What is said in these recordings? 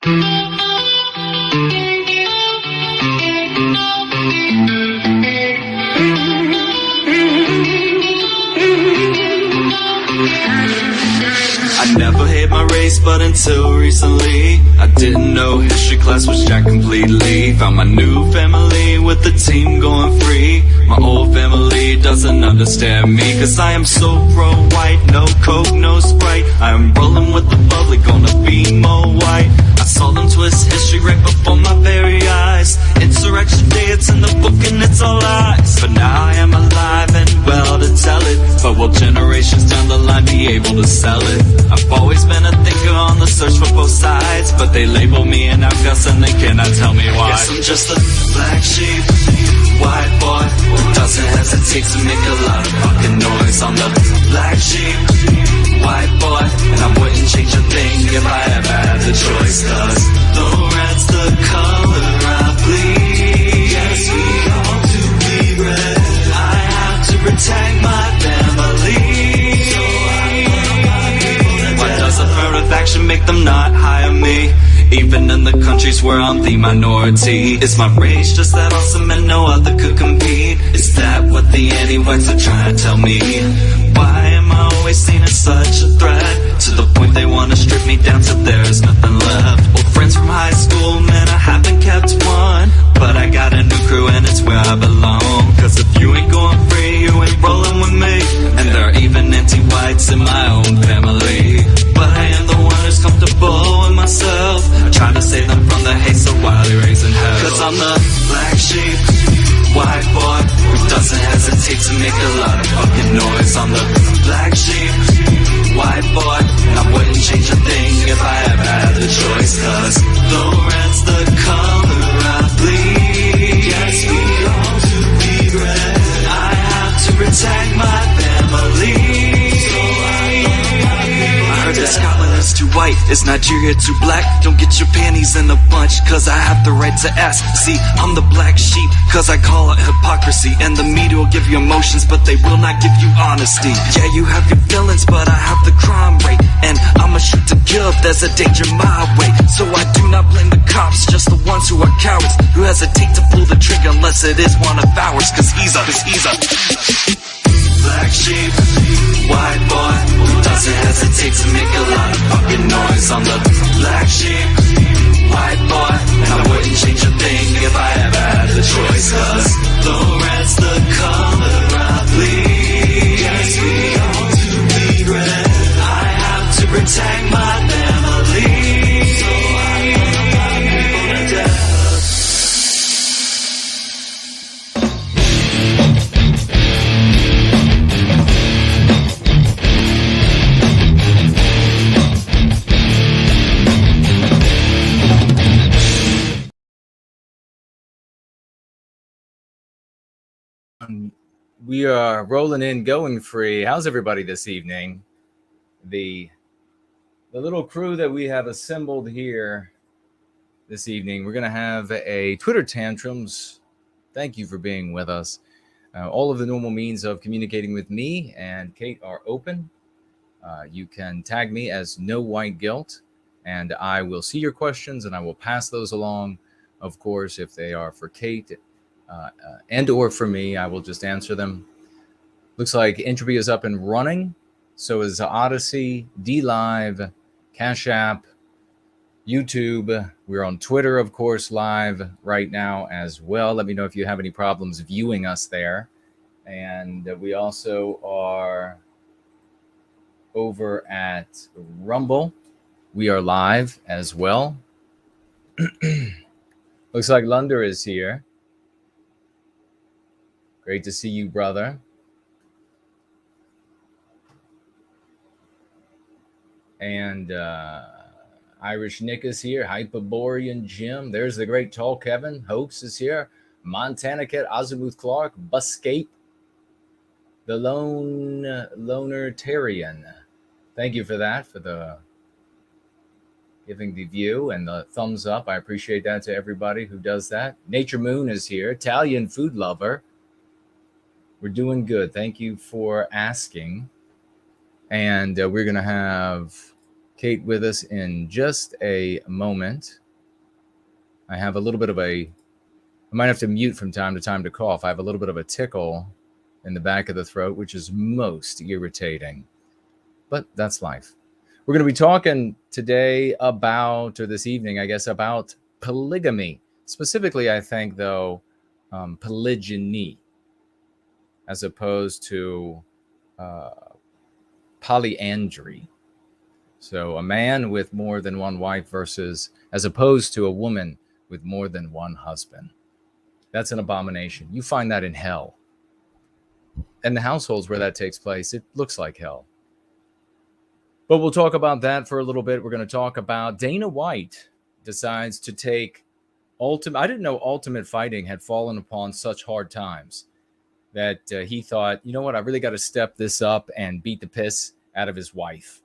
I never hate my race, but until recently I didn't know history class was jacked completely. Found my new family with the team going free. My old family doesn't understand me, cause I am so pro-white. No coke, no Sprite, I am rolling with the bubbly, gonna be more white. I saw them twist history right before my very eyes. Insurrection Day, it's in the book and it's all lies. But now I am alive and well to tell it. But will generations down the line be able to sell it? I've always been a thinker on the search for both sides, but they label me an outcast and they cannot tell me why. Guess I'm just a black sheep, white boy who doesn't hesitate to make a lot of fucking noise. I'm the black sheep, white boy, and I wouldn't change a thing if I ever had the choice. Cause the red's the color I bleed. Yes, we all do bleed red. I have to protect my family. Why does affirmative action make them not hire me? Even in the countries where I'm the minority. Is my race just that awesome and no other could compete? Is that what the anti-whites are trying to tell me? Why am I always seen as such a threat? To the point they wanna strip me down till there's nothing left. Old friends from high school, man, I haven't kept one, but I got a new crew and it's where I belong. Cause if you ain't going free, you ain't rolling with me. And there are even anti-whites in my own family, but I am the one who's comfortable with myself. I try to save them from the hate so wildly raising hell. Cause I'm the black sheep, white boy who doesn't hesitate to make a lot of fucking noise. I'm the black sheep, white boy, and I wouldn't change a thing if I ever had the choice. Cause the red's the color I bleed. Yes, we all do bleed red. I have to protect my family. I heard that Scotland is too white, is Nigeria too black? Don't get your panties in a bunch, cause I have the right to ask. See, I'm the black sheep, cause I call it hypocrisy. And the media will give you emotions, but they will not give you honesty. Yeah, you have your feelings, but I have the crime rate. And I'ma shoot to kill if there's a danger my way. So I do not blame the cops, just the ones who are cowards, who hesitate to pull the trigger unless it is one of ours. Cause he's a black sheep, white boy who doesn't hesitate to make a lot of fucking noise. I'm the black sheep, white boy, and I wouldn't change a thing if I ever had the choice. Cause the red's the color I bleed. Yes, we all do bleed red. I have to protect my family. So I put my people to death. We are rolling in, going free. How's everybody this evening? The little crew that we have assembled here this evening, we're going to have a Twitter tantrums. Thank you for being with us. All of the normal means of communicating with me and Kate are open. You can tag me as No White Guilt, and I will see your questions and I will pass those along. Of course, if they are for Kate and or for me, I will just answer them. Looks like Entropy is up and running. So is Odyssey, DLive, Cash App, YouTube. We're on Twitter, of course, live right now as well. Let me know if you have any problems viewing us there. And we also are over at Rumble. We are live as well. Looks like Lunder is here. Great to see you, brother. And Irish Nick is here. Hyperborean Jim. There's the great tall Kevin. Hoax is here. Montana Cat, Azimuth Clark, Buscape, the Lonertarian. Thank you for that, for the giving the view and the thumbs up. I appreciate that to everybody who does that. Nature Moon is here. Italian food lover. We're doing good. Thank you for asking. And we're going to have Kate with us in just a moment. I have a little bit of I might have to mute from time to cough. I have a little bit of a tickle in the back of the throat, which is most irritating, but that's life. We're going to be talking today about, or this evening, I guess, about polygamy. Specifically, I think, though, polygyny, as opposed to polyandry. So a man with more than one wife versus, as opposed to a woman with more than one husband. That's an abomination. You find that in hell. And the households where that takes place, it looks like hell. But we'll talk about that for a little bit. We're going to talk about Dana White decides to take ultimate. I didn't know Ultimate Fighting had fallen upon such hard times that he thought, you know what, I really got to step this up and beat the piss out of his wife.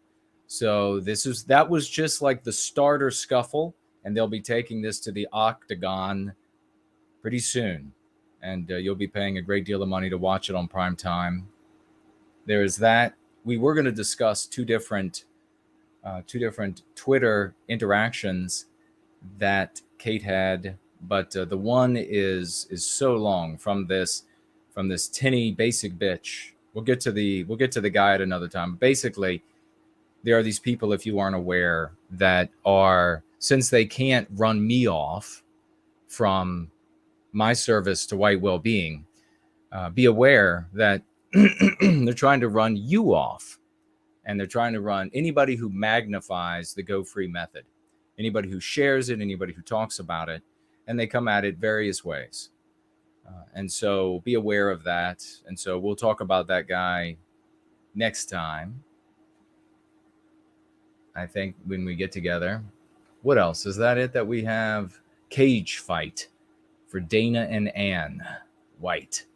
So that was just like the starter scuffle, and they'll be taking this to the octagon pretty soon, and you'll be paying a great deal of money to watch it on prime time. There is that. We were going to discuss two different Twitter interactions that Kate had, but the one is so long from this Tinnie basic bitch. We'll get to the guy at another time. Basically, there are these people, if you aren't aware, that are, since they can't run me off from my service to white well-being, be aware that they're trying to run you off, and they're trying to run anybody who magnifies the Go Free method, anybody who shares it, anybody who talks about it, and they come at it various ways. And so be aware of that. And so we'll talk about that guy next time, I think, when we get together. What else? Is that it that we have? Cage fight for Dana and Ann White.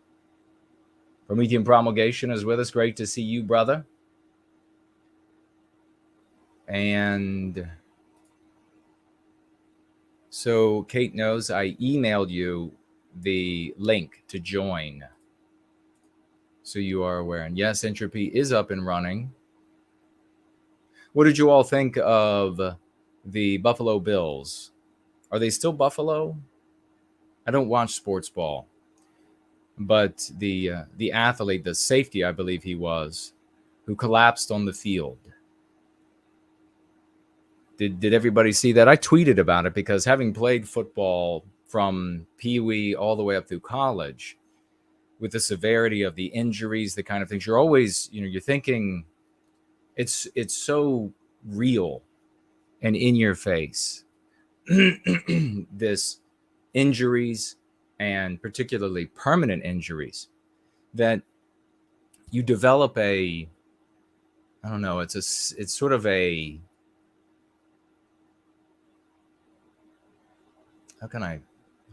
Promethean Promulgation is with us. Great to see you, brother. And so Kate knows I emailed you the link to join, so you are aware. And yes, Entropy is up and running. What did you all think of the Buffalo Bills? Are they still Buffalo? I don't watch sports ball, but the athlete, the safety, I believe he was, who collapsed on the field. Did everybody see that? I tweeted about it because, having played football from Pee-wee all the way up through college, with the severity of the injuries, the kind of things, you're always, you're thinking, it's so real and in your face. This injuries, and particularly permanent injuries, that you develop it's sort of a, how can I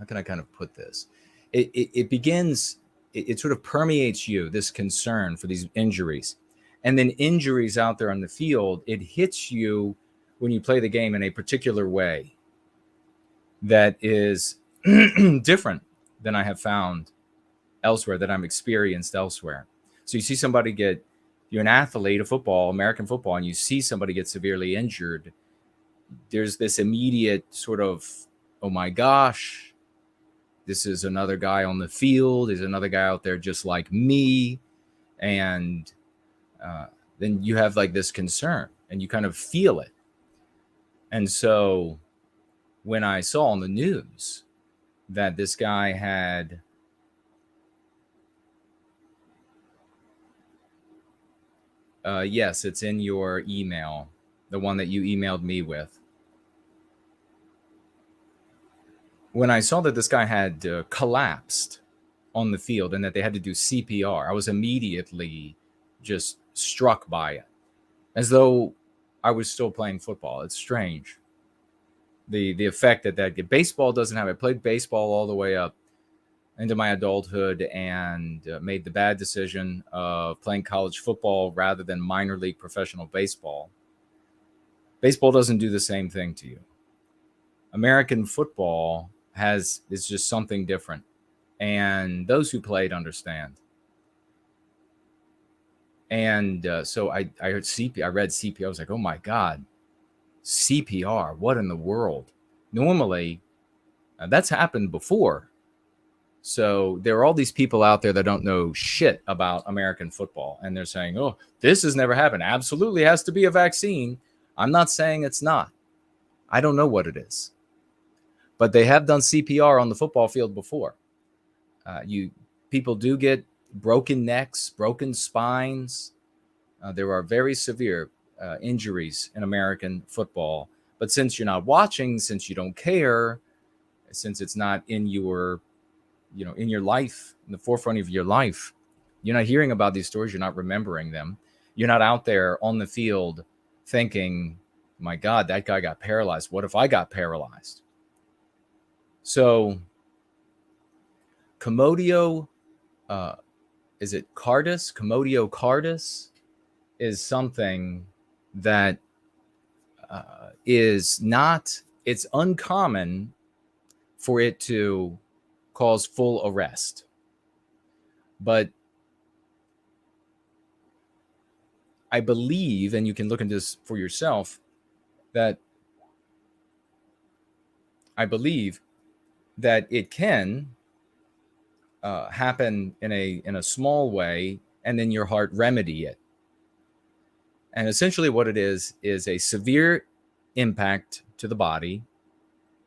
kind of put this? It begins, it sort of permeates you, this concern for these injuries. And then injuries out there on the field, it hits you when you play the game in a particular way that is different than I have found elsewhere, that I'm experienced elsewhere. So you see somebody you're an athlete of football, American football, and you see somebody get severely injured. There's this immediate sort of, oh my gosh, this is another guy on the field. There's another guy out there just like me. And then you have like this concern, and you kind of feel it. And so when I saw on the news that this guy had yes, it's in your email, the one that you emailed me with. When I saw that this guy had collapsed on the field and that they had to do CPR, I was immediately just struck by it, as though I was still playing football. It's strange, the effect that baseball doesn't have. I played baseball all the way up into my adulthood, and made the bad decision of playing college football rather than minor league professional baseball. Baseball doesn't do the same thing to you. American football is just something different, and those who played understand. And so I heard CPR. I read CPR. I was like, oh my God, CPR. What in the world? Normally, that's happened before. So there are all these people out there that don't know shit about American football. And they're saying, oh, this has never happened. Absolutely has to be a vaccine. I'm not saying it's not. I don't know what it is. But they have done CPR on the football field before. People do get broken necks, broken spines. There are very severe injuries in American football. But since you're not watching, since you don't care, since it's not in your, in your life, in the forefront of your life, you're not hearing about these stories. You're not remembering them. You're not out there on the field thinking, my God, that guy got paralyzed. What if I got paralyzed? So Commodio, is it cardus? Commodio cardus is something that is not, it's uncommon for it to cause full arrest. But I believe, and you can look into this for yourself, that I believe that it can happen in a small way, and then your heart remedy it. And essentially what it is a severe impact to the body,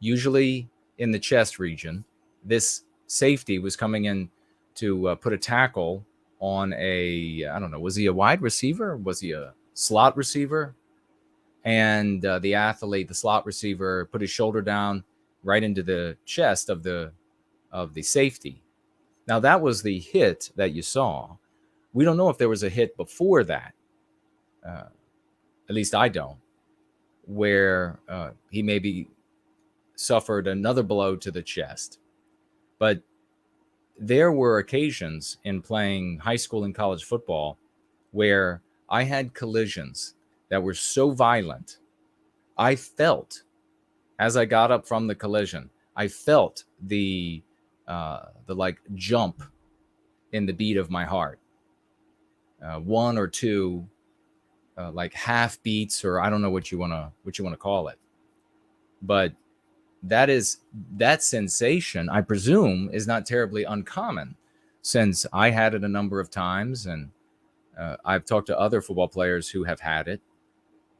usually in the chest region. This safety was coming in to put a tackle on I don't know, was he a wide receiver? Was he a slot receiver? And the slot receiver, put his shoulder down right into the chest of the safety. Now, that was the hit that you saw. We don't know if there was a hit before that. At least I don't, where he maybe suffered another blow to the chest. But there were occasions in playing high school and college football where I had collisions that were so violent. I felt, as I got up from the collision, I felt the like jump in the beat of my heart. One or two like half beats, or I don't know what you want to call it. But that sensation, I presume, is not terribly uncommon, since I had it a number of times, and I've talked to other football players who have had it.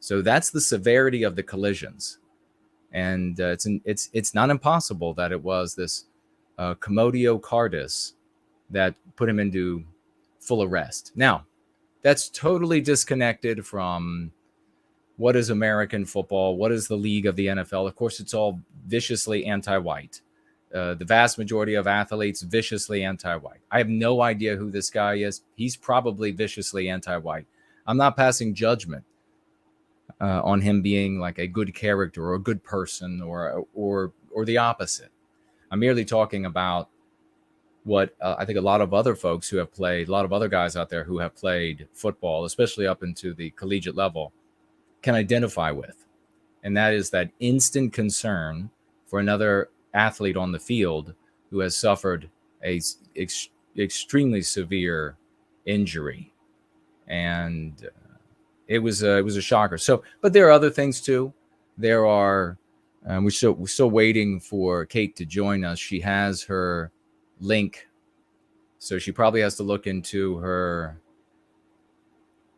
So that's the severity of the collisions, and it's not impossible that it was this commodio cardis that put him into full arrest. Now, that's totally disconnected from what is American football, what is the league of the NFL. Of course, it's all viciously anti-white. The vast majority of athletes, viciously anti-white. I have no idea who this guy is. He's probably viciously anti-white. I'm not passing judgment on him being like a good character or a good person or the opposite. I'm merely talking about what I think a lot of other folks who have played, a lot of other guys out there who have played football, especially up into the collegiate level, can identify with. And that is that instant concern for another athlete on the field who has suffered a extremely severe injury. And it was a shocker. So, but there are other things too. There are, we're still waiting for Kate to join us. She has her link, so she probably has to look into her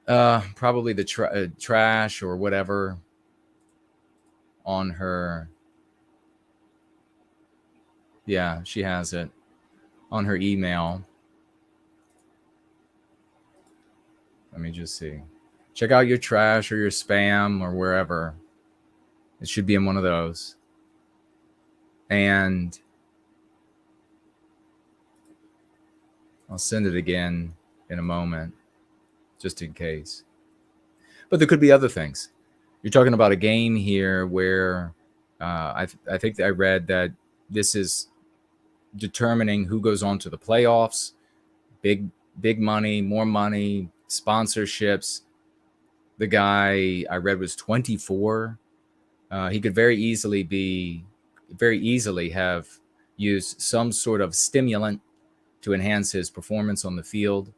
probably the trash or whatever on her. Yeah, she has it on her email. Let me just see. Check out your trash or your spam or wherever. It should be in one of those. And I'll send it again in a moment, just in case. But there could be other things. You're talking about a game here where I think I read that this is determining who goes on to the playoffs. Big money, more money, sponsorships. The guy I read was 24. He could very easily have used some sort of stimulant to enhance his performance on the field.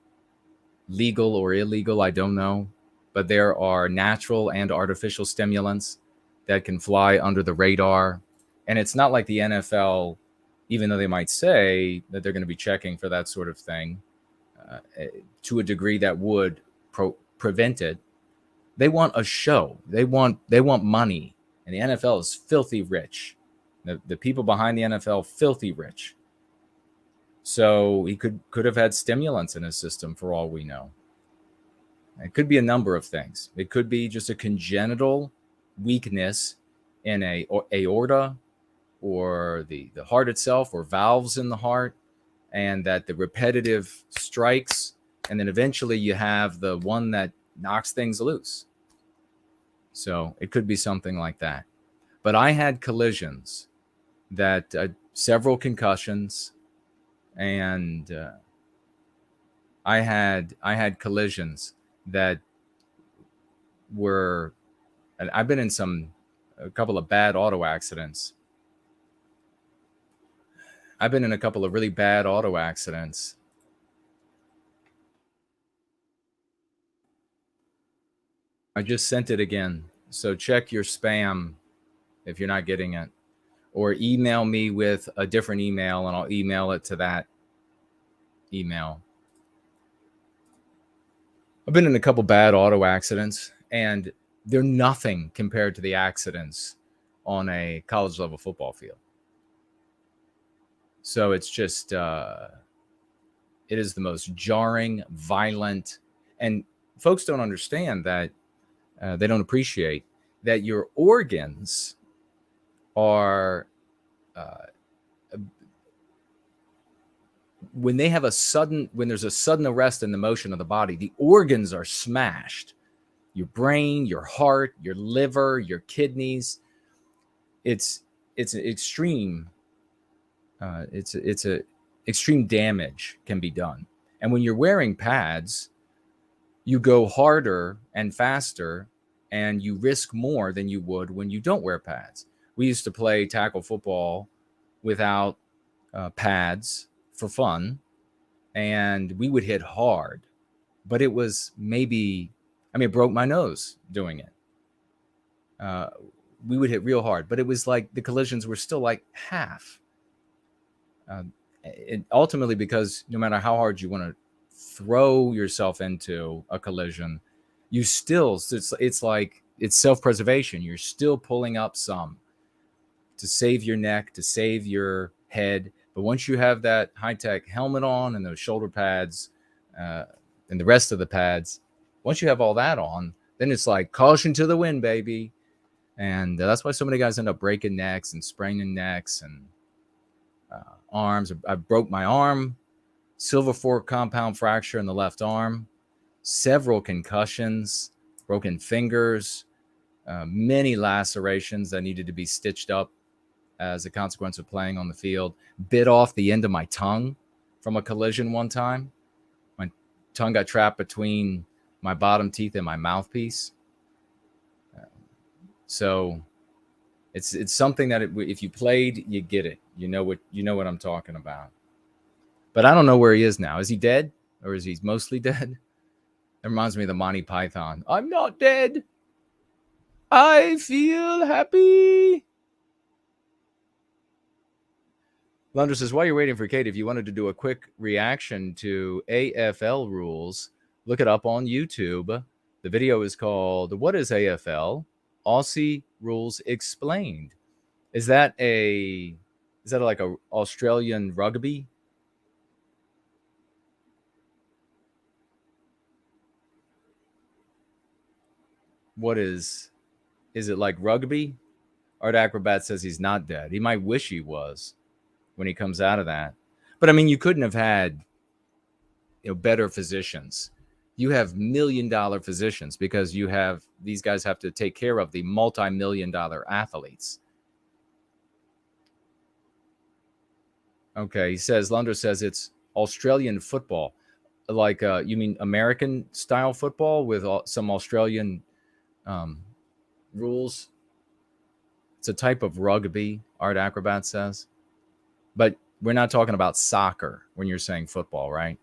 Legal or illegal, I don't know. But there are natural and artificial stimulants that can fly under the radar. And it's not like the NFL, even though they might say that they're going to be checking for that sort of thing, to a degree that would prevent it. They want a show. They want money, and the NFL is filthy rich. The people behind the NFL, filthy rich. So he could have had stimulants in his system for all we know. It could be a number of things. It could be just a congenital weakness in a aorta, or the heart itself, or valves in the heart, and that the repetitive strikes, and then eventually you have the one that knocks things loose. So it could be something like that. But I had collisions that several concussions, and I had collisions that were, and I've been in a couple of bad auto accidents. I've been in a couple of really bad auto accidents. I just sent it again. So check your spam if you're not getting it, or email me with a different email and I'll email it to that email. I've been in a couple bad auto accidents, and they're nothing compared to the accidents on a college level football field. So it's just, it is the most jarring, violent, and folks don't understand that, they don't appreciate that your organs are, when there's a sudden arrest in the motion of the body, the organs are smashed. Your brain, your heart, your liver, your kidneys. It's an extreme. It's a extreme damage can be done. And when you're wearing pads, you go harder and faster, and you risk more than you would when you don't wear pads. We used to play tackle football without pads for fun, and we would hit hard, but it was it broke my nose doing it. We would hit real hard, but it was like the collisions were still like half. Ultimately, because no matter how hard you want to throw yourself into a collision, you still, it's like it's self-preservation. You're still pulling up some to save your neck, to save your head. But once you have that high-tech helmet on and those shoulder pads, and the rest of the pads, once you have all that on, then it's like caution to the wind, baby. And that's why so many guys end up breaking necks and spraining necks and arms. I broke my arm, silver fork compound fracture in the left arm, several concussions, broken fingers, many lacerations that needed to be stitched up as a consequence of playing on the field. Bit off the end of my tongue from a collision one time. My tongue got trapped between my bottom teeth and my mouthpiece. So it's something that if you played, you get it. You know what I'm talking about. But I don't know where he is now. Is he dead, or is he mostly dead? It reminds me of the Monty Python. I'm not dead. I feel happy. Lunder says, while you're waiting for Kate, if you wanted to do a quick reaction to AFL rules, look it up on YouTube. The video is called "What is AFL? Aussie Rules Explained." Is that like a Australian rugby? What is it like rugby? Art Acrobat says he's not dead. He might wish he was when he comes out of that. But I mean, you couldn't have had better physicians. You have $1 million physicians because these guys have to take care of the multi-million-dollar athletes. Okay, he says, Lunder says it's Australian football. Like, you mean American style football with some Australian rules? It's a type of rugby, Art Acrobat says. But we're not talking about soccer when you're saying football, right?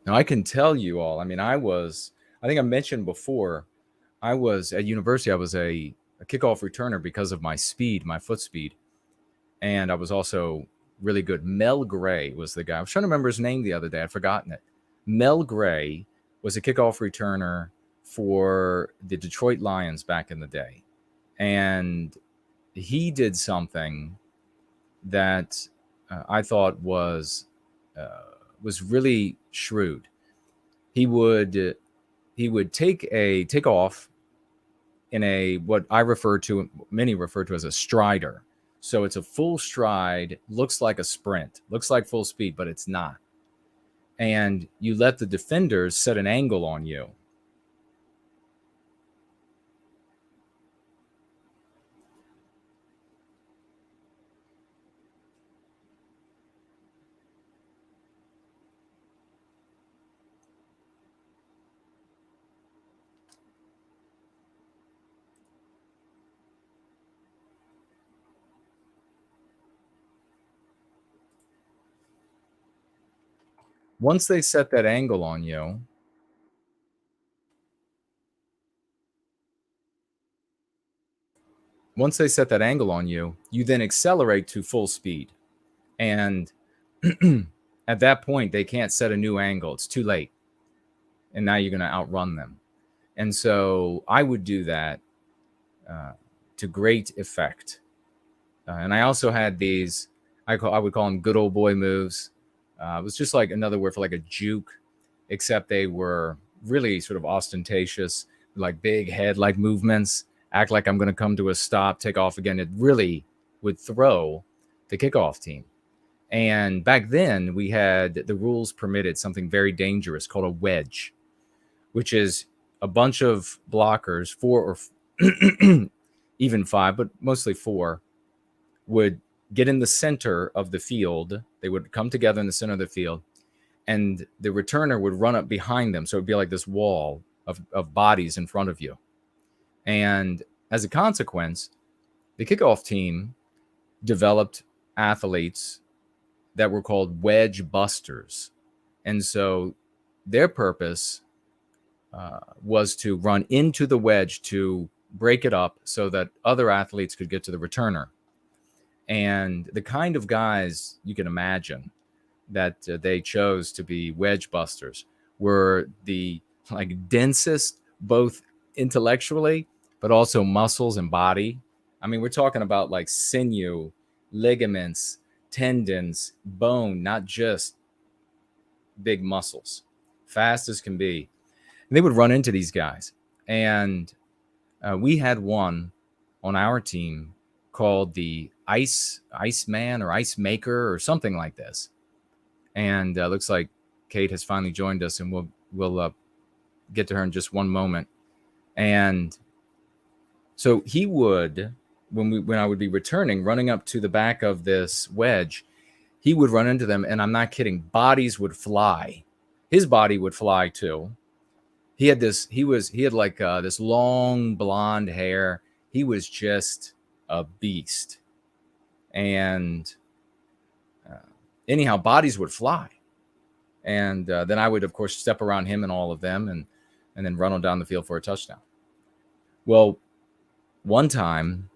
Now, I can tell you all, I mean, I was I think I mentioned before, I was at university, I was a kickoff returner because of my speed, my foot speed. And I was also really good. Mel Gray was the guy. I was trying to remember his name the other day. I'd forgotten it. Mel Gray was a kickoff returner for the Detroit Lions back in the day. And he did something that I thought was really shrewd. He would take off in a what many refer to as a strider. So it's a full stride, looks like a sprint, looks like full speed, but it's not. And you let the defenders set an angle on you. Once they set that angle on you, you then accelerate to full speed. And at that point, they can't set a new angle. It's too late. And now you're going to outrun them. And so I would do that to great effect. And I also had these, I would call them good old boy moves. It was just like another word for like a juke, except they were really sort of ostentatious, like big head-like movements, act like I'm going to come to a stop, take off again. It really would throw the kickoff team. And back then, we had the rules permitted something very dangerous called a wedge, which is a bunch of blockers, 4 or even 5, but mostly 4, would get in the center of the field. They would come together in the center of the field, and the returner would run up behind them. So it'd be like this wall of bodies in front of you. And as a consequence, the kickoff team developed athletes that were called wedge busters. And so their purpose was to run into the wedge to break it up so that other athletes could get to the returner. And the kind of guys you can imagine that they chose to be wedge busters were the like densest, both intellectually, but also muscles and body. I mean, we're talking about like sinew, ligaments, tendons, bone, not just big muscles, fast as can be. And they would run into these guys. And we had one on our team called the Iceman or Ice Maker or something like this. And looks like Kate has finally joined us, and we'll get to her in just one moment. And so he would, when I would be returning, running up to the back of this wedge, he would run into them, and I'm not kidding, bodies would fly. His body would fly too. He had this long blonde hair. He was just a beast. And anyhow, bodies would fly. And then I would, of course, step around him and all of them and then run on down the field for a touchdown. Well, one time,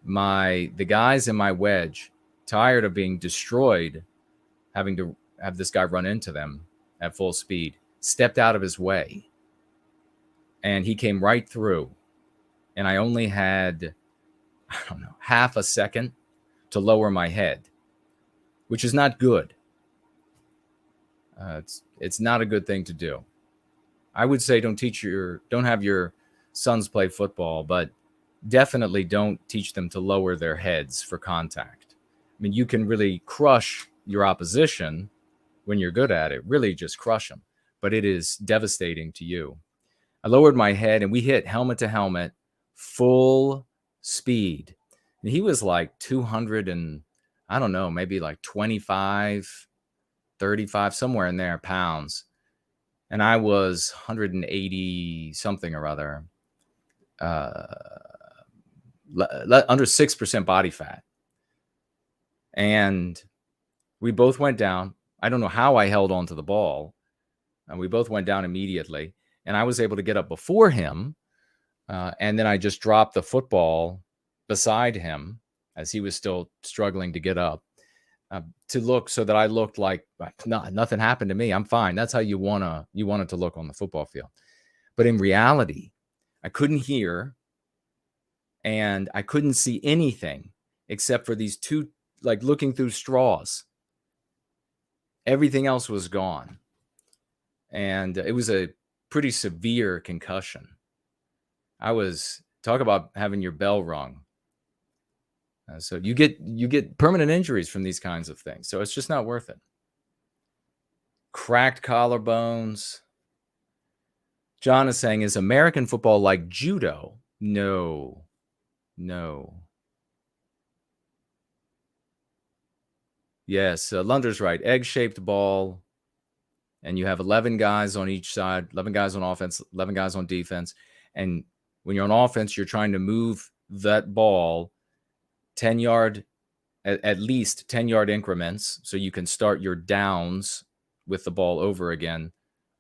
the guys in my wedge, tired of being destroyed, having to have this guy run into them at full speed, stepped out of his way. And he came right through. And I only had, half a second to lower my head, which is not good. It's not a good thing to do. I would say don't have your sons play football, but definitely don't teach them to lower their heads for contact. I mean, you can really crush your opposition when you're good at it, really just crush them, but it is devastating to you. I lowered my head and we hit helmet to helmet, full speed. And he was like 200 and maybe like 25, 35, somewhere in there, pounds. And I was 180 something or other, under 6% body fat. And we both went down. I don't know how I held on to the ball. And we both went down immediately. and I was able to get up before him. And then I just dropped the football beside him as he was still struggling to get up, to look so that I looked like nothing happened to me. I'm fine. That's how you want it to look on the football field. But in reality, I couldn't hear and I couldn't see anything except for these two, like looking through straws. Everything else was gone. And it was a pretty severe concussion. Talk about having your bell rung. So you get permanent injuries from these kinds of things. So it's just not worth it. Cracked collarbones. John is saying, is American football like judo? No. Yes, Lunder's right. Egg-shaped ball, and you have 11 guys on each side, 11 guys on offense, 11 guys on defense. And when you're on offense, you're trying to move that ball 10-yard, at least 10-yard increments, so you can start your downs with the ball over again,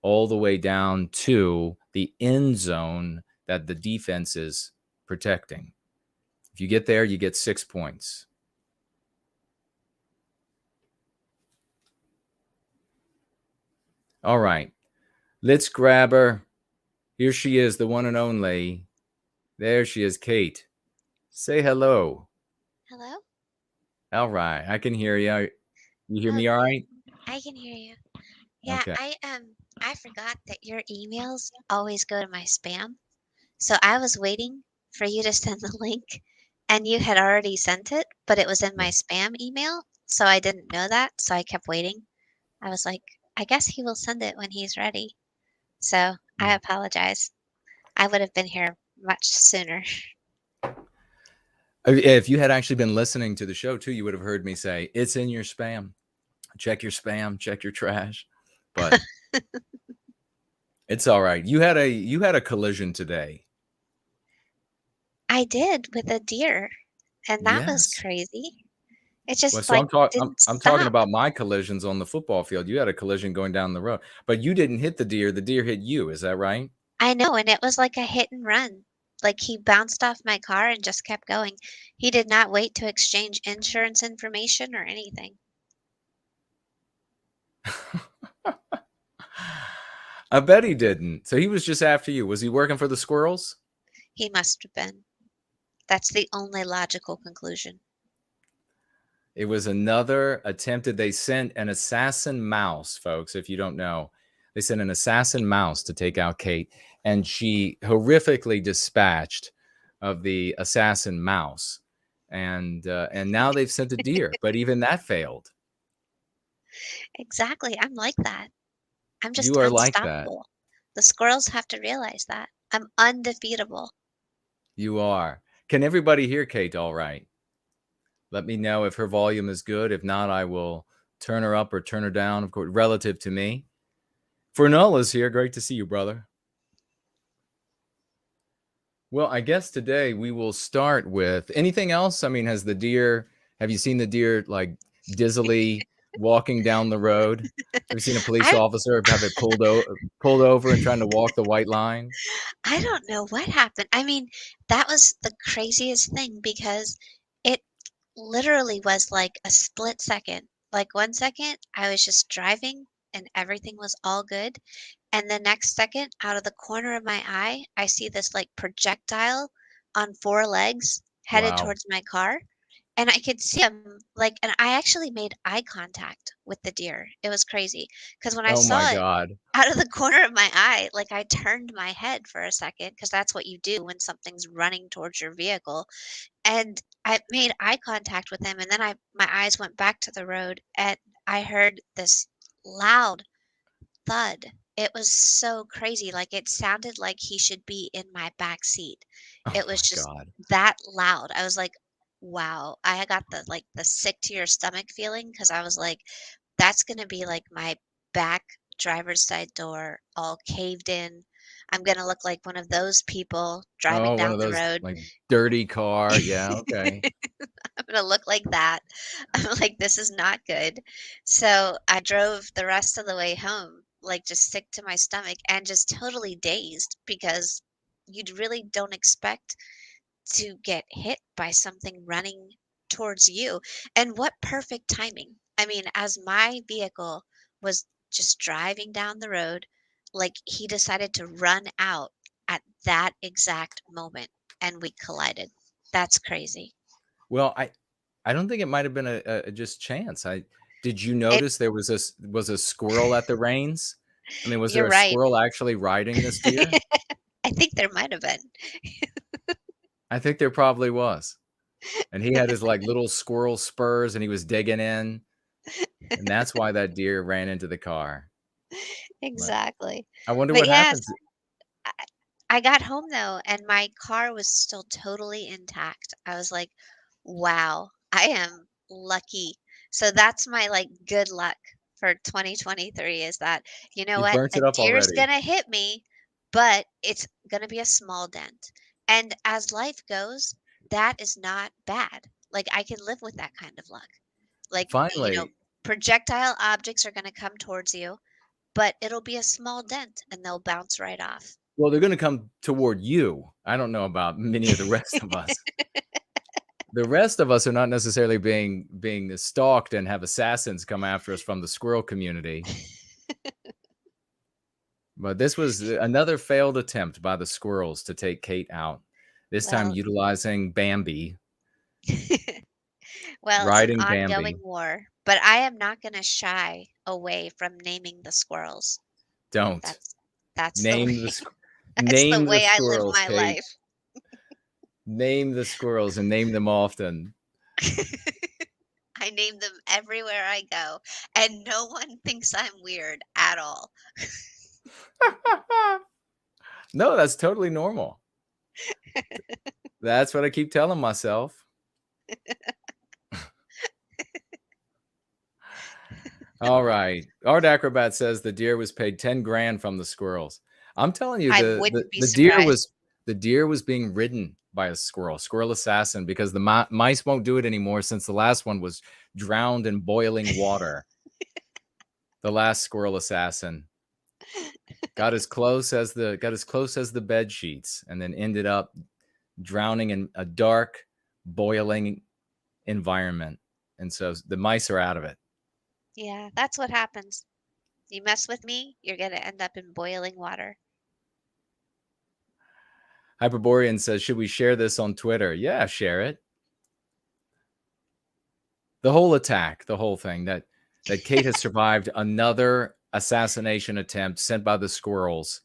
all the way down to the end zone that the defense is protecting. If you get there, you get 6 points. All right, let's grab her. Here she is, the one and only. There she is, Kate. Say hello. Hello? All right, I can hear you. You hear me all right? I can hear you. Yeah, Okay. I forgot that your emails always go to my spam. So I was waiting for you to send the link and you had already sent it, but it was in my spam email, so I didn't know that, so I kept waiting. I was like, I guess he will send it when he's ready. So I apologize. I would have been here much sooner. If you had actually been listening to the show too, you would have heard me say, it's in your spam. Check your spam, check your trash. But it's all right. You had a collision today. I did, with a deer, and that was Yes. crazy. It just Well, so I'm didn't talking stop. about my collisions on the football field. You had a collision going down the road, but you didn't hit the deer. The deer hit you. Is that right? I know, and it was like a hit and run. Like he bounced off my car and just kept going. He did not wait to exchange insurance information or anything. I bet he didn't. So he was just after you. Was he working for the squirrels? He must have been. That's the only logical conclusion. It was another attempted. They sent an assassin mouse, folks, if you don't know. They sent an assassin mouse to take out Kate, and she horrifically dispatched of the assassin mouse. And now they've sent a deer, but even that failed. Exactly. I'm like that. I'm just You are like that. unstoppable. The squirrels have to realize that. I'm undefeatable. You are. Can everybody hear Kate all right? Let me know if her volume is good. If not, I will turn her up or turn her down, of course, relative to me. Fernell is here. Great to see you, brother. Well, I guess today we will start with anything else. I mean, have you seen the deer like dizzily walking down the road? Have you seen a police officer have it pulled over and trying to walk the white line? I don't know what happened. I mean, that was the craziest thing because it literally was like a split second. Like 1 second, I was just driving and everything was all good. And the next second, out of the corner of my eye, I see this like projectile on 4 legs headed Wow. towards my car. And I could see him like, and I actually made eye contact with the deer. It was crazy because when I Oh saw my it God. out of the corner of my eye, like I turned my head for a second because that's what you do when something's running towards your vehicle. And I made eye contact with him, and then my eyes went back to the road, and I heard this loud thud. It was so crazy. Like it sounded like he should be in my back seat. Oh It was my just God. that loud. I was like, wow. I got the sick to your stomach feeling because I was like, that's gonna be like my back driver's side door all caved in. I'm gonna look like one of those people driving Oh, one down of the those road. like dirty car. Yeah. Okay. I'm gonna look like that. I'm like, this is not good. So I drove the rest of the way home like just sick to my stomach and just totally dazed because you really don't expect to get hit by something running towards you. And what perfect timing. I mean, as my vehicle was just driving down the road, like he decided to run out at that exact moment and we collided. That's crazy. Well, I don't think it might have been a just chance. Did you It, notice there was a squirrel at the reins? I mean, was there you're a right. squirrel actually riding this deer? I think there might have been. I think there probably was. And he had his like little squirrel spurs and he was digging in. And that's why that deer ran into the car. But Exactly. I wonder But what yes, happens. I I got home though, and my car was still totally intact. I was like, wow, I am lucky. So that's my like good luck for 2023 is that, you know You what? burnt A it up deer's already. gonna hit me, but it's gonna be a small dent. And as life goes, that is not bad. Like I can live with that kind of luck. Like, Finally, projectile objects are gonna come towards you, but it'll be a small dent and they'll bounce right off. well, they're going to come toward you. I don't know about many of the rest of us. The rest of us are not necessarily being stalked and have assassins come after us from the squirrel community. But this was another failed attempt by the squirrels to take Kate out. This time Well, utilizing Bambi, well, it's an riding ongoing Bambi. war, but I am not gonna shy away from naming the squirrels. Don't That's that's the name the way that's the name the way I live squirrels, my Kate. life. Name the squirrels and name them often. I name them everywhere I go, and no one thinks I'm weird at all. No, that's totally normal. That's what I keep telling myself. All right. Art Acrobat says the deer was paid 10 grand from the squirrels. I'm telling you, I the wouldn't be the deer surprised. was being ridden by a squirrel assassin, because the mice won't do it anymore since the last one was drowned in boiling water. The last squirrel assassin got as close as the bed sheets and then ended up drowning in a dark, boiling environment. And so the mice are out of it. Yeah, that's what happens. You mess with me, you're gonna end up in boiling water. Hyperborean says, should we share this on Twitter? Yeah, share it. The whole attack, the whole thing, that Kate has survived another assassination attempt sent by the squirrels,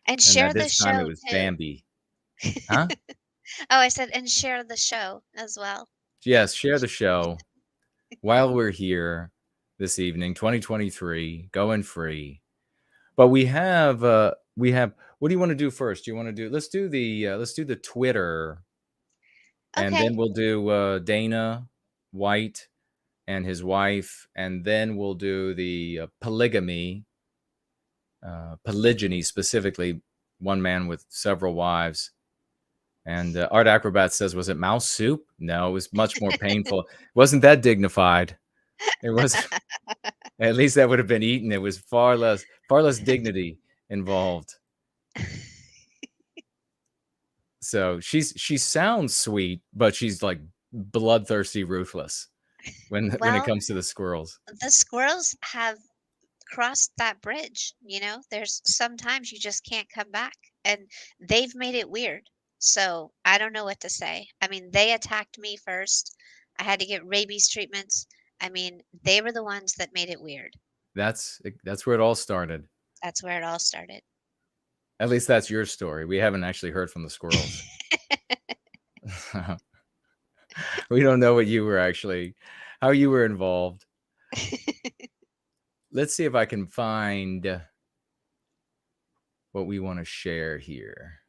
And and that share the this time it show was too. Bambi. Huh? Oh, I said, and share the show as well. Yes, share the show while we're here this evening, 2023, going free. But we have what do you want to do first? Do you want to do let's do the Twitter, and Okay. then we'll do Dana White and his wife, and then we'll do the polygamy, polygyny specifically, one man with several wives. And Art Acrobat says, was it mouse soup? No, it was much more painful. It wasn't that dignified. It was at least that would have been eaten. It was far less dignity involved. So she sounds sweet, but she's like bloodthirsty, ruthless when it Well, comes to the squirrels. the squirrels have crossed that bridge, There's sometimes you just can't come back, and they've made it weird. So I don't know what to say. I mean, they attacked me first. I had to get rabies treatments. I mean, they were the ones that made it weird. That's where it all started. That's where it all started. At least that's your story. We haven't actually heard from the squirrels. We don't know how you were involved. Let's see if I can find what we want to share here.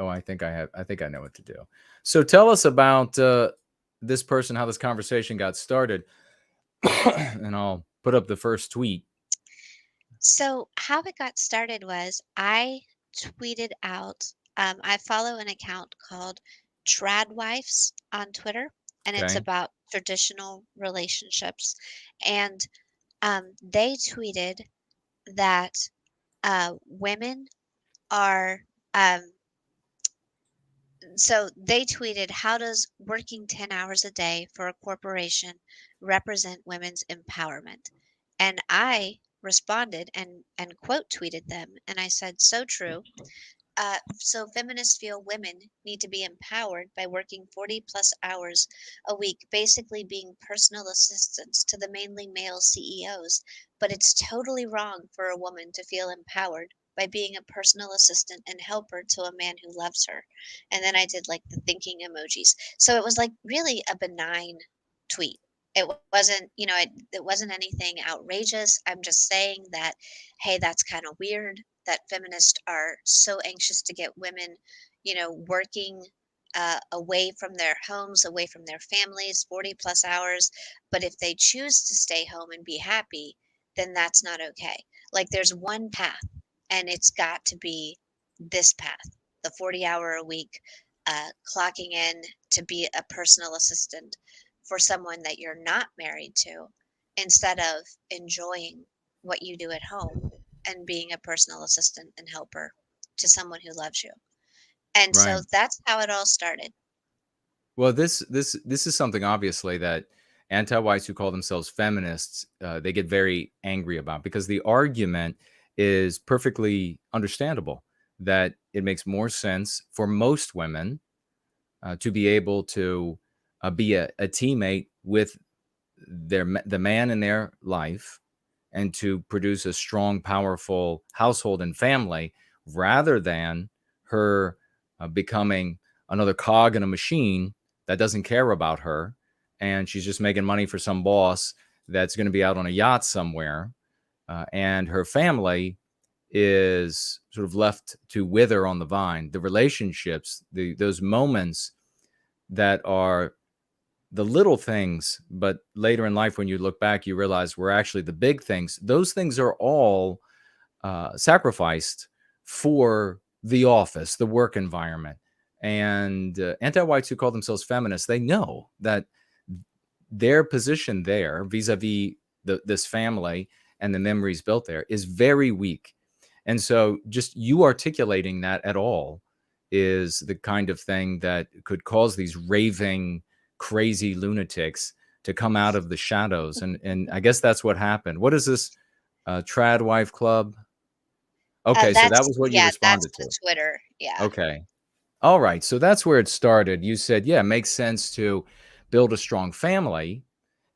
Oh, I think I know what to do. So tell us about this person, how this conversation got started, and I'll put up the first tweet. So how it got started was I tweeted out. I follow an account called Tradwives on Twitter, and it's Okay. about traditional relationships. And they tweeted that women are. So they tweeted, "How does working 10 hours a day for a corporation represent women's empowerment?" And I responded and quote tweeted them, and I said, "So true. So feminists feel women need to be empowered by working 40 plus hours a week, basically being personal assistants to the mainly male CEOs. But it's totally wrong for a woman to feel empowered by being a personal assistant and helper to a man who loves her." And then I did like the thinking emojis. So it was like really a benign tweet. It wasn't, it wasn't anything outrageous. I'm just saying that, hey, that's kind of weird that feminists are so anxious to get women, working away from their homes, away from their families, 40 plus hours. But if they choose to stay home and be happy, then that's not okay. Like there's one path, and it's got to be this path, the 40-hour a week, clocking in to be a personal assistant for someone that you're not married to, instead of enjoying what you do at home and being a personal assistant and helper to someone who loves you. And Right. so that's how it all started. Well, this is something obviously that anti-whites who call themselves feminists they get very angry about, because the argument is perfectly understandable that it makes more sense for most women to be able to be a teammate with the man in their life and to produce a strong, powerful household and family, rather than her becoming another cog in a machine that doesn't care about her. And she's just making money for some boss that's going to be out on a yacht somewhere. And her family is sort of left to wither on the vine. The relationships, those moments that are the little things, but later in life, when you look back, you realize were actually the big things. Those things are all sacrificed for the office, the work environment. And anti-whites who call themselves feminists, they know that their position there vis-a-vis this family and the memories built there is very weak. And so just you articulating that at all is the kind of thing that could cause these raving, crazy lunatics to come out of the shadows. And I guess that's what happened. What is this trad wife club? Okay, so that was what you That's responded the to. Twitter. Yeah. Okay. All right. So that's where it started. You said, yeah, it makes sense to build a strong family.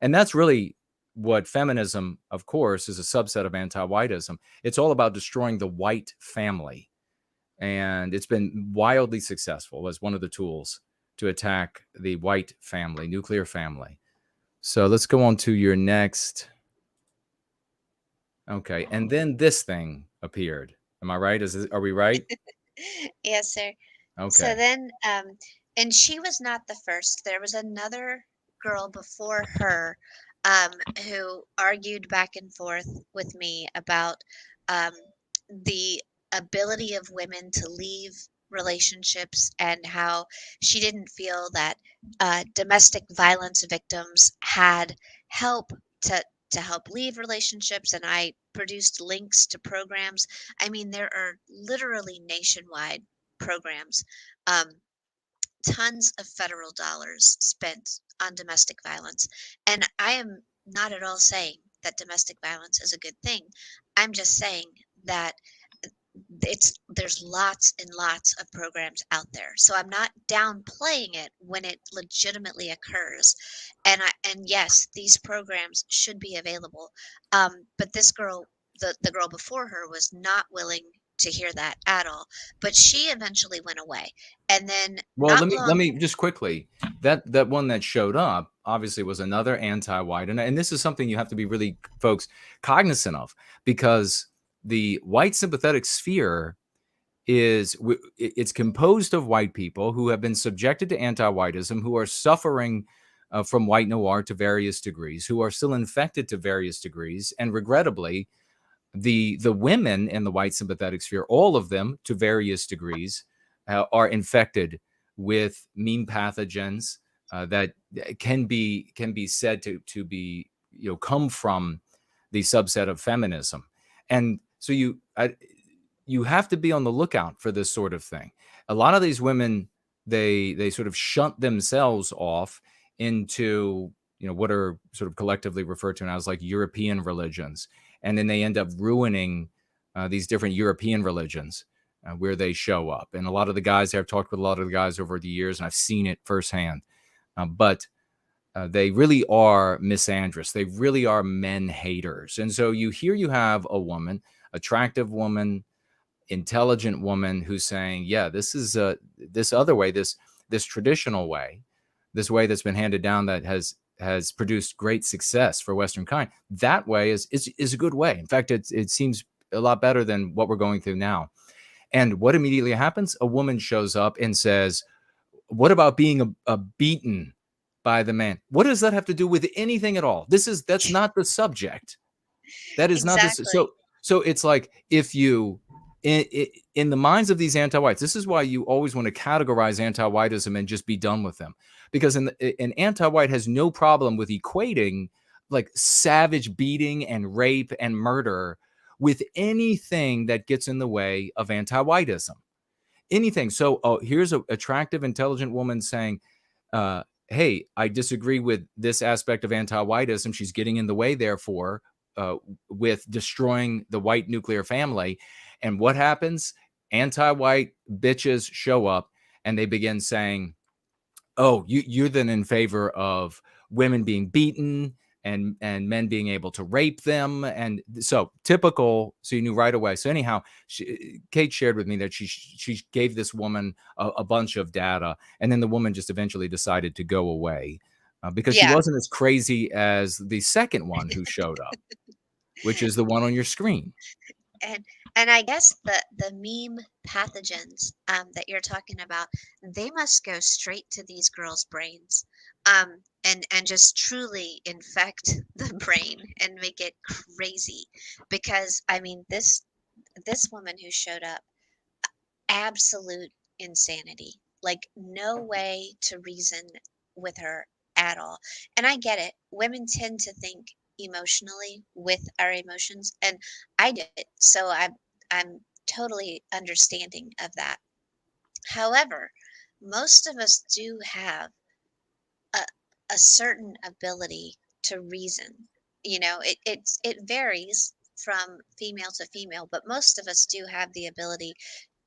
And that's really what feminism, of course, is a subset of anti-whiteism. It's all about destroying the white family. And it's been wildly successful as one of the tools to attack the white family, nuclear family. So let's go on to your next. Okay. And then this thing appeared. Am I right? Are we right? Yes, sir. So Okay. then, and she was not the first. There was another girl before her, who argued back and forth with me about um, the ability of women to leave relationships, and how she didn't feel that domestic violence victims had help to help leave relationships. And I produced links to programs. I mean, there are literally nationwide programs, um, tons of federal dollars spent on domestic violence. And I am not at all saying that domestic violence is a good thing. I'm just saying that there's lots and lots of programs out there. So I'm not downplaying it when it legitimately occurs. And yes, these programs should be available. But this girl, the girl before her, was not willing to hear that at all. But she eventually went away. And then Well, not let long. me just quickly, that one that showed up obviously was another anti-white, and this is something you have to be really, folks, cognizant of, because the white sympathetic sphere it's composed of white people who have been subjected to anti-whiteism, who are suffering from white noir to various degrees, who are still infected to various degrees, and regrettably, the women in the white sympathetic sphere, all of them to various degrees, are infected with meme pathogens that can be said to be come from the subset of feminism. And so you have to be on the lookout for this sort of thing. A lot of these women, they sort of shunt themselves off into, what are sort of collectively referred to now as like European religions. And then they end up ruining these different European religions where they show up. And a lot of the guys, I've talked with a lot of the guys over the years, and I've seen it firsthand. But they really are misandrous. They really are men haters. And so you have a woman, attractive woman, intelligent woman, who's saying, yeah, this is this other way, this traditional way, this way that's been handed down that has produced great success for Western kind. That way is a good way. In fact, it seems a lot better than what we're going through now. And what immediately happens? A woman shows up and says, what about being a beaten by the man? What does that have to do with anything at all? That's not the subject. That is Exactly. not this. So it's like, if you, in the minds of these anti-whites, this is why you always want to categorize anti-whiteism and just be done with them. Because an anti-white has no problem with equating like savage beating and rape and murder with anything that gets in the way of anti-whiteism. Anything. So here's an attractive, intelligent woman saying, hey, I disagree with this aspect of anti-whiteism. She's getting in the way, therefore, with destroying the white nuclear family. And what happens? Anti-white bitches show up and they begin saying, oh, you're then in favor of women being beaten and men being able to rape them. And so typical. So you knew right away. So anyhow, Kate shared with me that she gave this woman a bunch of data, and then the woman just eventually decided to go away because she wasn't as crazy as the second one who showed up, which is the one on your screen. And I guess the meme pathogens that you're talking about, they must go straight to these girls' brains, and just truly infect the brain and make it crazy. Because I mean, this woman who showed up, absolute insanity. Like, no way to reason with her at all. And I get it. Women tend to think emotionally with our emotions, and I did. So I'm totally understanding of that. However, most of us do have a certain ability to reason. It varies from female to female, but most of us do have the ability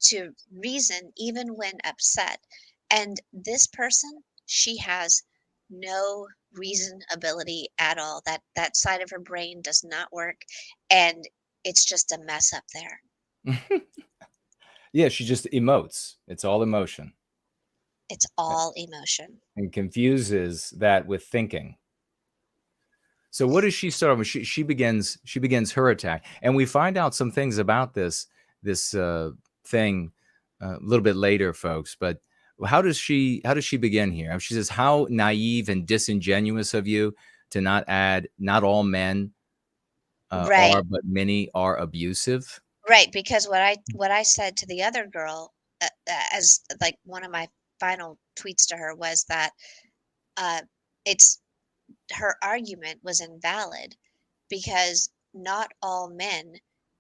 to reason even when upset. And this person, she has no reason ability at all. That side of her brain does not work, and it's just a mess up there. Yeah, she just emotes. It's all emotion. It's all emotion. And confuses that with thinking. So what does she start with? She begins her attack, and we find out some things about this thing a little bit later, folks. But how does she begin here? She says, "How naive and disingenuous of you to not add, not all men Right. are, but many are abusive." Right, because what I said to the other girl, as like one of my final tweets to her, was that it's her argument was invalid because not all men,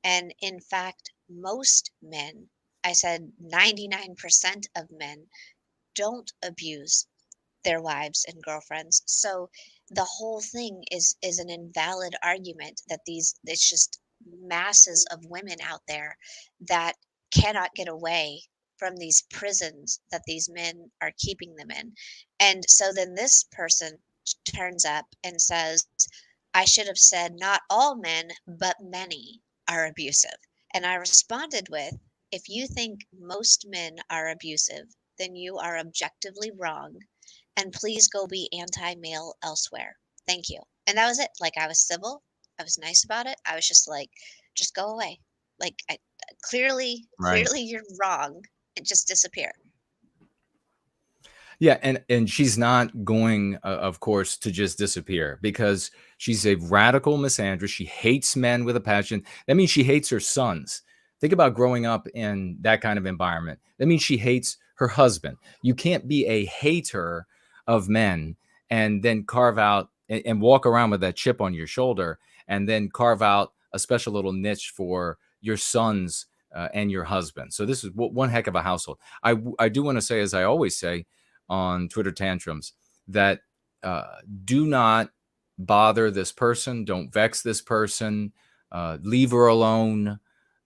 and in fact most men, I said 99% of men don't abuse their wives and girlfriends. So the whole thing is an invalid argument that it's just masses of women out there that cannot get away from these prisons that these men are keeping them in. And so then this person turns up and says, I should have said not all men, but many are abusive. And I responded with, if you think most men are abusive, then you are objectively wrong. And please go be anti-male elsewhere. Thank you. And that was it. Like, I was civil. I was nice about it. I was just like, just go away. Like, clearly you're wrong, and just disappear. Yeah, and she's not going, of course, to just disappear, because she's a radical misandrist. She hates men with a passion. That means she hates her sons. Think about growing up in that kind of environment. That means she hates her husband. You can't be a hater of men and then carve out and walk around with that chip on your shoulder and then carve out a special little niche for your sons and your husband. So this is one heck of a household. I do want to say, as I always say on Twitter Tantrums, that do not bother this person. Don't vex this person. Leave her alone.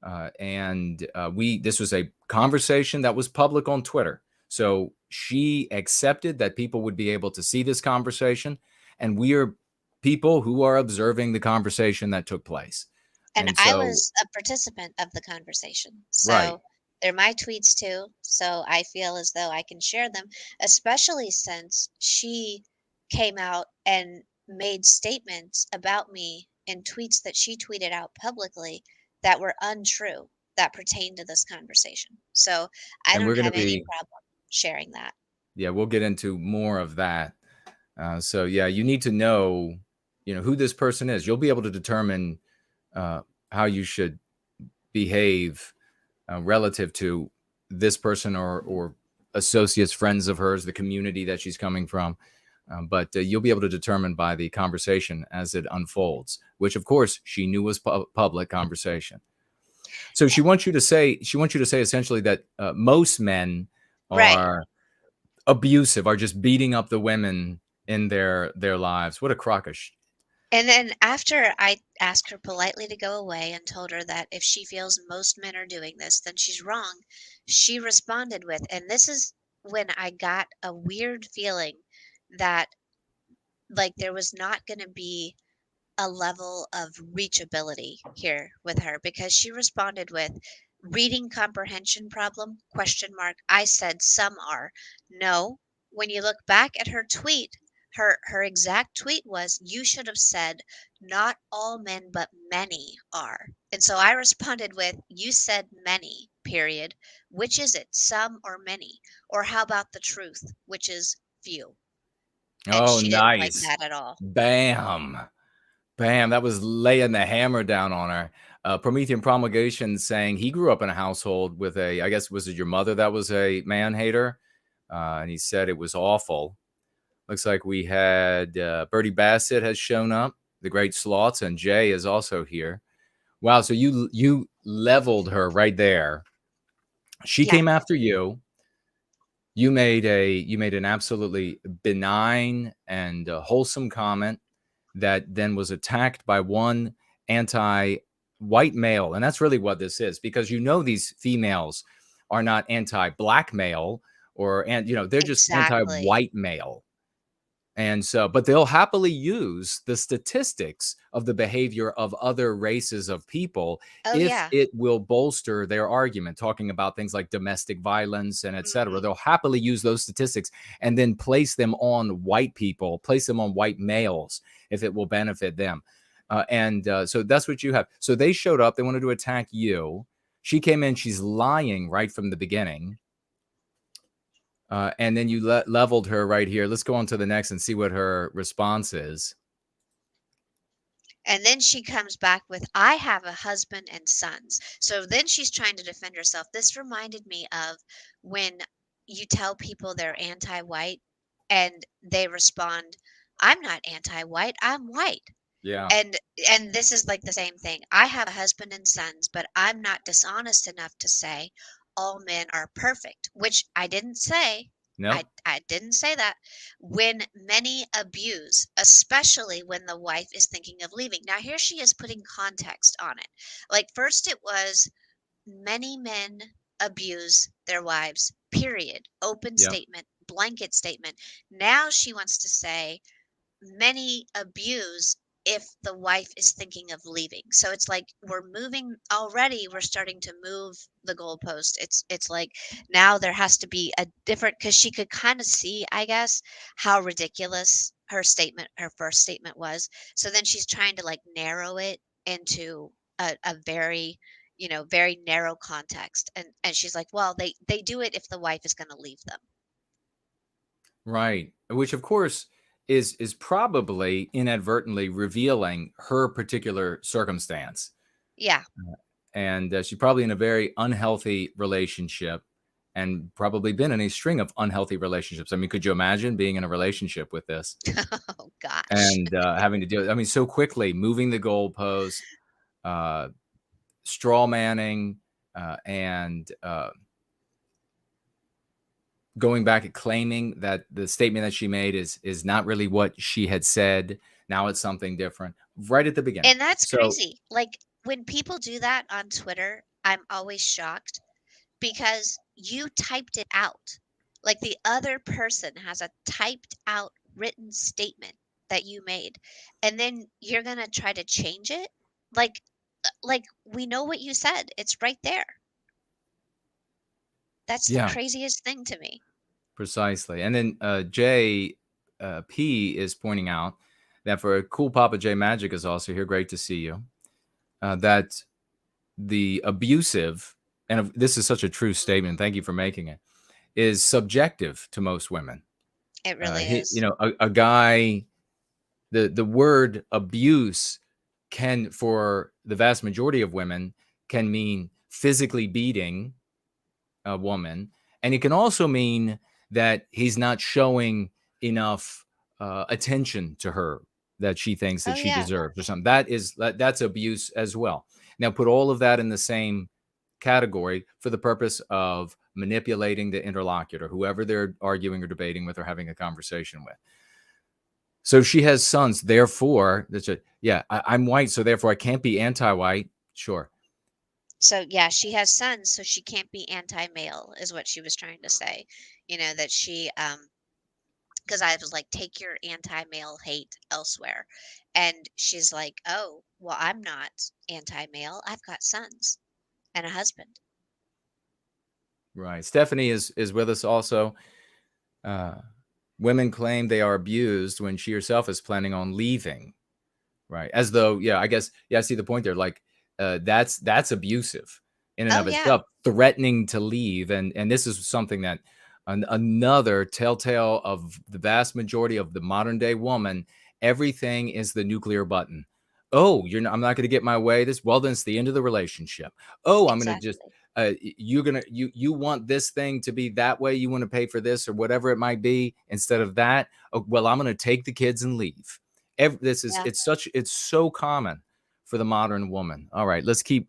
This was a conversation that was public on Twitter. So she accepted that people would be able to see this conversation, and we are people who are observing the conversation that took place. And I was a participant of the conversation. So right. they're my tweets too. So I feel as though I can share them, especially since she came out and made statements about me in tweets that she tweeted out publicly that were untrue, that pertain to this conversation. So I And don't we're going have to any problem sharing that. Yeah, we'll get into more of that. So yeah, you need to know, who this person is. You'll be able to determine how you should behave relative to this person or associates, friends of hers, the community that she's coming from. But you'll be able to determine by the conversation as it unfolds, which of course she knew was public conversation. So she wants you to say essentially that most men are abusive, are just beating up the women in their lives. What a crock of shit. And then after I asked her politely to go away and told her that if she feels most men are doing this, then she's wrong, she responded with, and this is when I got a weird feeling that like there was not going to be a level of reachability here with her, because she responded with reading comprehension problem question mark. I said some are. No, when you look back at her tweet, her exact tweet was, you should have said not all men but many are. And so I responded with, you said many, period. Which is it, some or many? Or how about the truth, which is few? And Oh, she didn't like nice. that at all. Bam. That was laying the hammer down on her. Promethean Promulgation saying he grew up in a household with I guess, was it your mother that was a man hater? And he said it was awful. Looks like we had Bertie Bassett has shown up, the great Sloths, and Jay is also here. Wow, so you leveled her right there. She came after you. You made an absolutely benign and wholesome comment that then was attacked by one anti-white male. And that's really what this is, because these females are not anti-black male they're just anti-white male. And so, but they'll happily use the statistics of the behavior of other races of people it will bolster their argument, talking about things like domestic violence and et cetera. Mm-hmm. They'll happily use those statistics and then place them on white people, place them on white males if it will benefit them. So that's what you have. So they showed up. They wanted to attack you. She came in. She's lying right from the beginning. And then you leveled her right here. Let's go on to the next and see what her response is. And then she comes back with, I have a husband and sons. So then she's trying to defend herself. This reminded me of when you tell people they're anti-white and they respond, I'm not anti-white, I'm white. Yeah. And this is like the same thing. I have a husband and sons, but I'm not dishonest enough to say all men are perfect, which I didn't say. No, I didn't say that. When many abuse, especially when the wife is thinking of leaving. Now here she is putting context on it. Like first it was many men abuse their wives, period. Open statement, blanket statement. Now she wants to say many abuse if the wife is thinking of leaving. So it's like we're starting to move the goalpost. It's like now there has to be a different, because she could kind of see, I guess, how ridiculous her first statement was. So then she's trying to like narrow it into a very very narrow context, and she's like, well, they do it if the wife is going to leave them. Right, which of course is probably inadvertently revealing her particular circumstance. Yeah. And she's probably in a very unhealthy relationship and probably been in a string of unhealthy relationships. I mean, could you imagine being in a relationship with this? Oh, gosh. And having to deal, so quickly moving the goalposts. straw manning, and going back and claiming that the statement that she made is not really what she had said. Now it's something different right at the beginning. And that's So crazy. Like when people do that on Twitter, I'm always shocked because you typed it out. Like the other person has a typed out written statement that you made, and then you're going to try to change it? Like we know what you said. It's right there. That's the yeah, craziest thing to me. precisely. And then Jay P is pointing out that for a cool Papa J Magic is also here. Great to see you. That the abusive, and this is such a true statement, thank you for making it, is subjective to most women. It really You is. know, a guy, the word abuse can, for the vast majority of women, can mean physically beating a woman, and it can also mean that he's not showing enough attention to her that she thinks that Oh she yeah. deserves or something. That's abuse as well. Now put all of that in the same category for the purpose of manipulating the interlocutor, whoever they're arguing or debating with or having a conversation with. So she has sons, therefore, I'm white, so therefore I can't be anti-white. Sure. So yeah, she has sons, so she can't be anti-male, is what she was trying to say. That she because I was like, take your anti-male hate elsewhere. And she's like, oh, well, I'm not anti-male. I've got sons and a husband. Right. Stephanie is with us also. Women claim they are abused when she herself is planning on leaving. Right. As though, I guess, I see the point there. Like, that's abusive in and Oh of yeah. itself, threatening to leave. And this is something that another telltale of the vast majority of the modern day woman. Everything is the nuclear button. Oh, I'm not going to get my way. Then it's the end of the relationship. Oh, I'm going to just, Exactly. you want this thing to be that way. You want to pay for this or whatever it might be instead of that. Oh, well, I'm going to take the kids and leave. Yeah. It's so common for the modern woman. All right, let's keep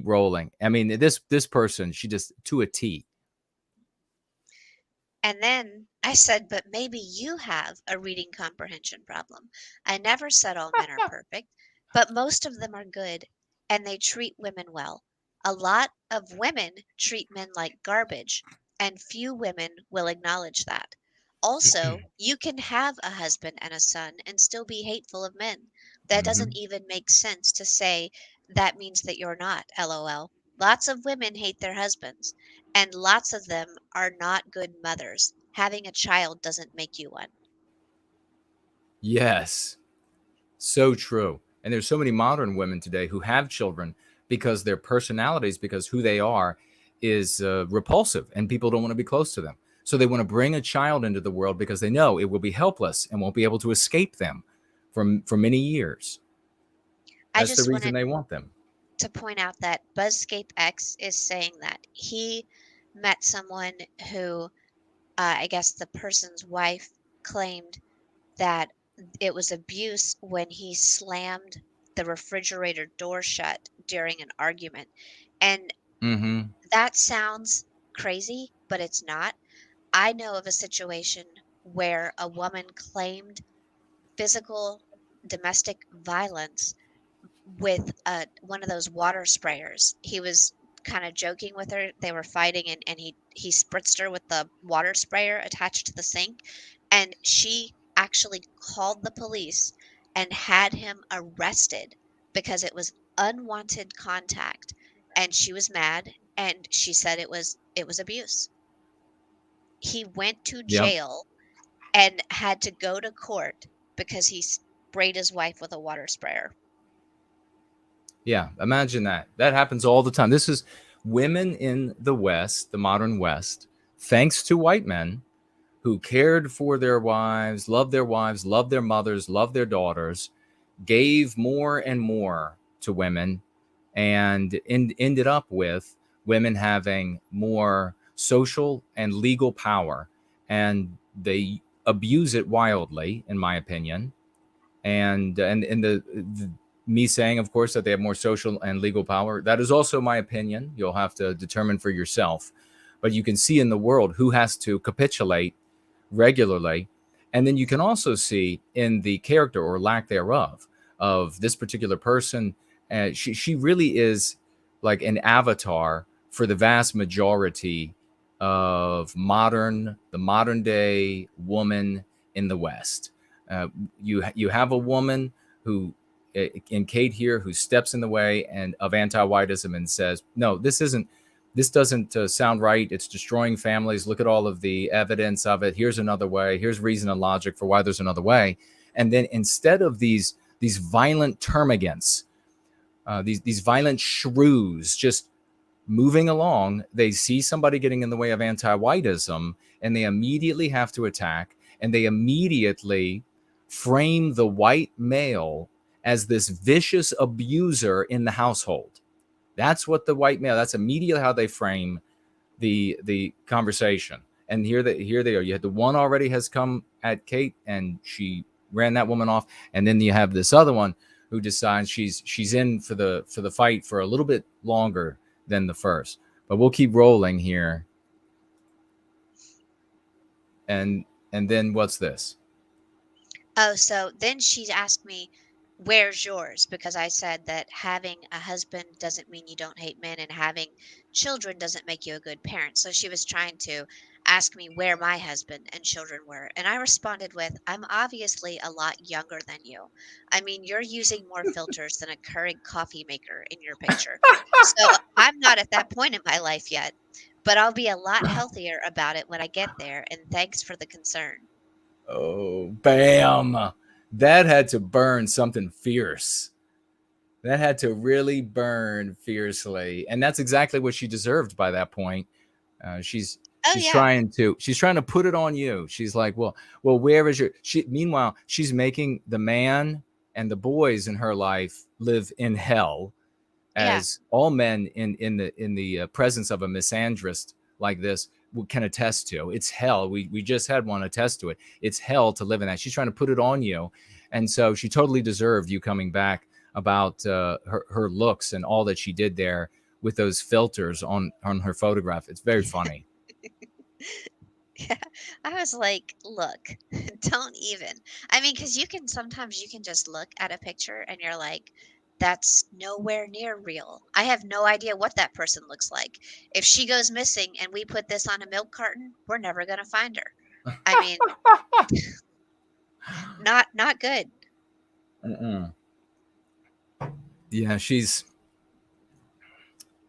rolling. I mean, this person, she just to a T. And then I said, but maybe you have a reading comprehension problem. I never said all men are perfect, but most of them are good and they treat women well. A lot of women treat men like garbage, and few women will acknowledge that. Also, you can have a husband and a son and still be hateful of men. That doesn't Mm-hmm. even make sense to say that means that you're not, lol. Lots of women hate their husbands, and lots of them are not good mothers. Having a child doesn't make you one. Yes, so true. And there's so many modern women today who have children because their personalities, because who they are, is repulsive, and people don't want to be close to them. So they want to bring a child into the world because they know it will be helpless and won't be able to escape them for many years. I That's the just reason wanted they want them. to point out that Buzzscape X is saying that he met someone who, I guess the person's wife claimed that it was abuse when he slammed the refrigerator door shut during an argument. And Mm-hmm. that sounds crazy, but it's not. I know of a situation where a woman claimed physical domestic violence with one of those water sprayers. He was kind of joking with her. They were fighting, and he spritzed her with the water sprayer attached to the sink, and she actually called the police and had him arrested because it was unwanted contact, and she was mad, and she said it was abuse. He went to Yep. jail and had to go to court because he sprayed his wife with a water sprayer. Yeah, imagine that. That happens all the time. This is women in the West, the modern West, thanks to white men who cared for their wives, loved their mothers, loved their daughters, gave more and more to women, and ended up with women having more social and legal power. And they abuse it wildly, in my opinion. And me saying, of course, that they have more social and legal power. That is also my opinion. You'll have to determine for yourself. But you can see in the world who has to capitulate regularly. And then you can also see in the character or lack thereof of this particular person. She really is like an avatar for the vast majority of the modern day woman in the West. You have a woman who, in Kate here, who steps in the way and of anti-whiteism and says, no, this doesn't sound right. It's destroying families. Look at all of the evidence of it. Here's another way. Here's reason and logic for why there's another way. And then instead of these violent termagants, these violent shrews just moving along, they see somebody getting in the way of anti-whiteism and they immediately have to attack, and they immediately frame the white male as this vicious abuser in the household. That's what the white male, that's immediately how they frame the conversation. And here they are. You had the one already has come at Kate and she ran that woman off. And then you have this other one who decides she's in for the fight for a little bit longer than the first. But we'll keep rolling here. And then what's this? Oh, so then she asked me, where's yours? Because I said that having a husband doesn't mean you don't hate men, and having children doesn't make you a good parent. So she was trying to ask me where my husband and children were. And I responded with, I'm obviously a lot younger than you. I mean, you're using more filters than a Keurig coffee maker in your picture. So I'm not at that point in my life yet, but I'll be a lot healthier about it when I get there. And thanks for the concern. Oh, bam. That had to burn something fierce. That had to really burn fiercely. And that's exactly what she deserved by that point. She's trying to put it on you. She's like, well, where is meanwhile, she's making the man and the boys in her life live in hell, as all men in the presence of a misandrist like this can attest to. It's hell. We just had one attest to it. It's hell to live in that. She's trying to put it on you. And so she totally deserved you coming back about her looks and all that she did there with those filters on her photograph. It's very funny. Yeah, I was like, look, don't even. I mean, because sometimes you can just look at a picture and you're like, that's nowhere near real. I have no idea what that person looks like. If she goes missing and we put this on a milk carton, we're never going to find her. I mean, not good. Yeah, she's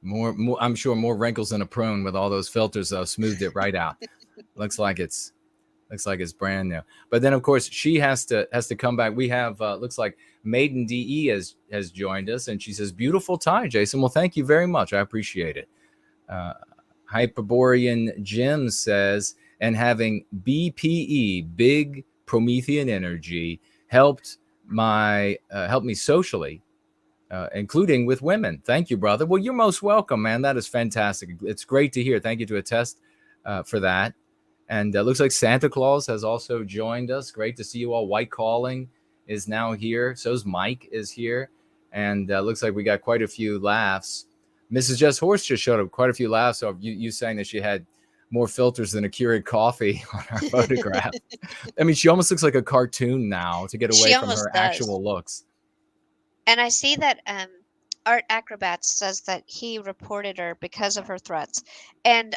more, I'm sure more wrinkles than a prune with all those filters, though. Smoothed it right out. looks like it's brand new. But then, of course, she has to come back. We have looks like Maiden DE has joined us, and she says, beautiful tie, Jason. Well, thank you very much. I appreciate it. Hyperborean Jim says, and having BPE, big Promethean energy, helped me socially, including with women. Thank you, brother. Well, you're most welcome, man. That is fantastic. It's great to hear. Thank you to Attest for that. And looks like Santa Claus has also joined us. Great to see you all. White Calling is now here. So's Mike is here. And looks like we got quite a few laughs. Mrs. Jess Horse just showed up. Quite a few laughs. So you saying that she had more filters than a Keurig coffee on her photograph. I mean, she almost looks like a cartoon now to get away from her actual looks. And I see that Art Acrobats says that he reported her because of her threats. And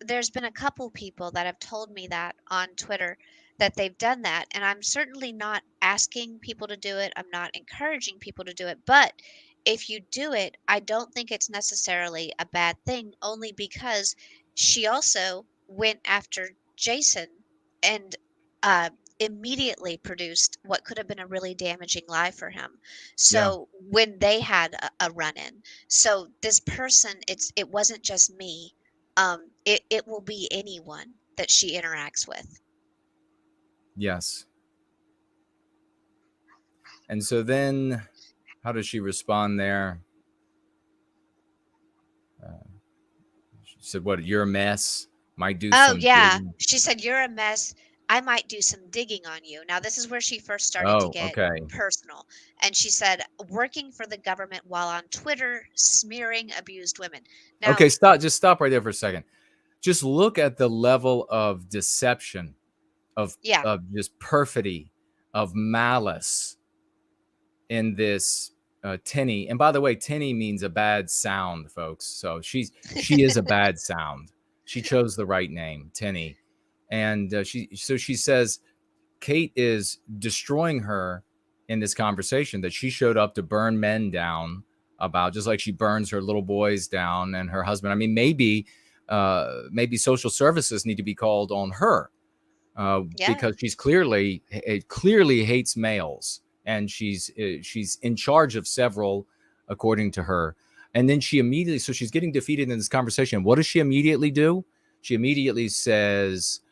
there's been a couple people that have told me that on Twitter that they've done that. And I'm certainly not asking people to do it. I'm not encouraging people to do it. But if you do it, I don't think it's necessarily a bad thing, only because she also went after Jason and immediately produced what could have been a really damaging lie for him. So when they had a run-in, so this person, it wasn't just me. It will be anyone that she interacts with. Yes. And so then, how does she respond there? She said, "What? You're a mess. Might do." Oh yeah, she said, "You're a mess. I might do some digging on you. Now, this is where she first started to Oh, get okay. personal. And she said, working for the government while on Twitter, smearing abused women. Now, Okay, stop. Just stop right there for a second. Just look at the level of deception, of yeah, just perfidy, of malice in this Tinnie. And by the way, Tinnie means a bad sound, folks. So she is a bad sound. She chose the right name, Tinnie. And she says Kate is destroying her in this conversation, that she showed up to burn men down, about just like she burns her little boys down and her husband. I mean, maybe social services need to be called on her, yeah, because she's clearly hates males, and she's in charge of several, according to her. And then so she's getting defeated in this conversation. What does she immediately do? She immediately says,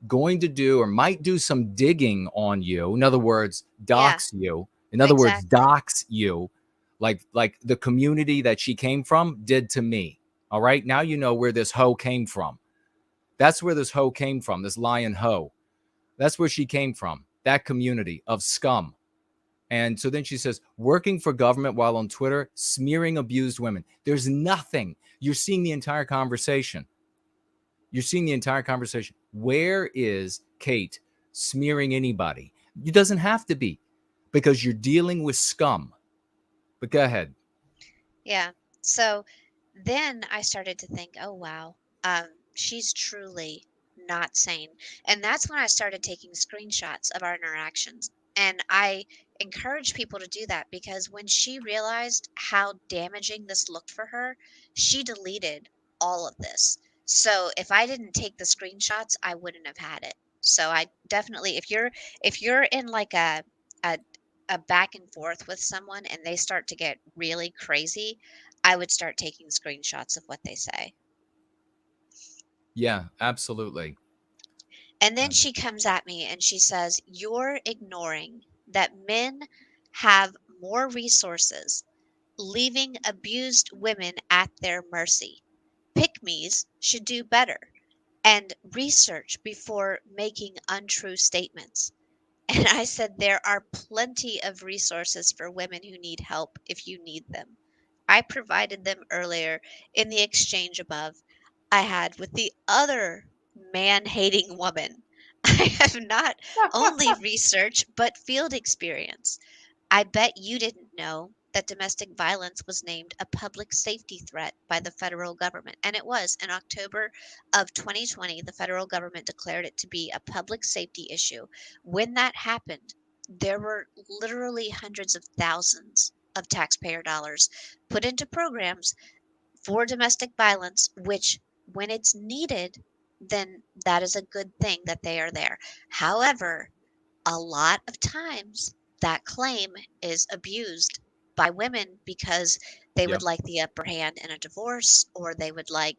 going to do or might do some digging on you. In other words, yeah, dox you. In other words, exactly. dox you, like the community that she came from did to me. All right, now you know where this hoe came from. That's where this hoe came from, this lion hoe. That's where she came from, that community of scum. And so then she says, working for government while on Twitter, smearing abused women. There's nothing. You're seeing the entire conversation. Where is Kate smearing anybody? It doesn't have to be, because you're dealing with scum. But go ahead. Yeah. So then I started to think, oh, wow, she's truly not sane. And that's when I started taking screenshots of our interactions. And I encourage people to do that, because when she realized how damaging this looked for her, she deleted all of this. So if I didn't take the screenshots, I wouldn't have had it. So I definitely, if you're in like a a back and forth with someone and they start to get really crazy, I would start taking screenshots of what they say. Yeah, absolutely. And then she comes at me and she says, "You're ignoring that men have more resources, leaving abused women at their mercy. Pick-me's should do better and research before making untrue statements." And I said, "There are plenty of resources for women who need help if you need them. I provided them earlier in the exchange above I had with the other man hating woman. I have not only research, but field experience. I bet you didn't know that domestic violence was named a public safety threat by the federal government. And it was in October of 2020, the federal government declared it to be a public safety issue. When that happened, there were literally hundreds of thousands of taxpayer dollars put into programs for domestic violence, which, when it's needed, then that is a good thing that they are there. However, a lot of times that claim is abused by women because they would Yep. like the upper hand in a divorce, or they would like,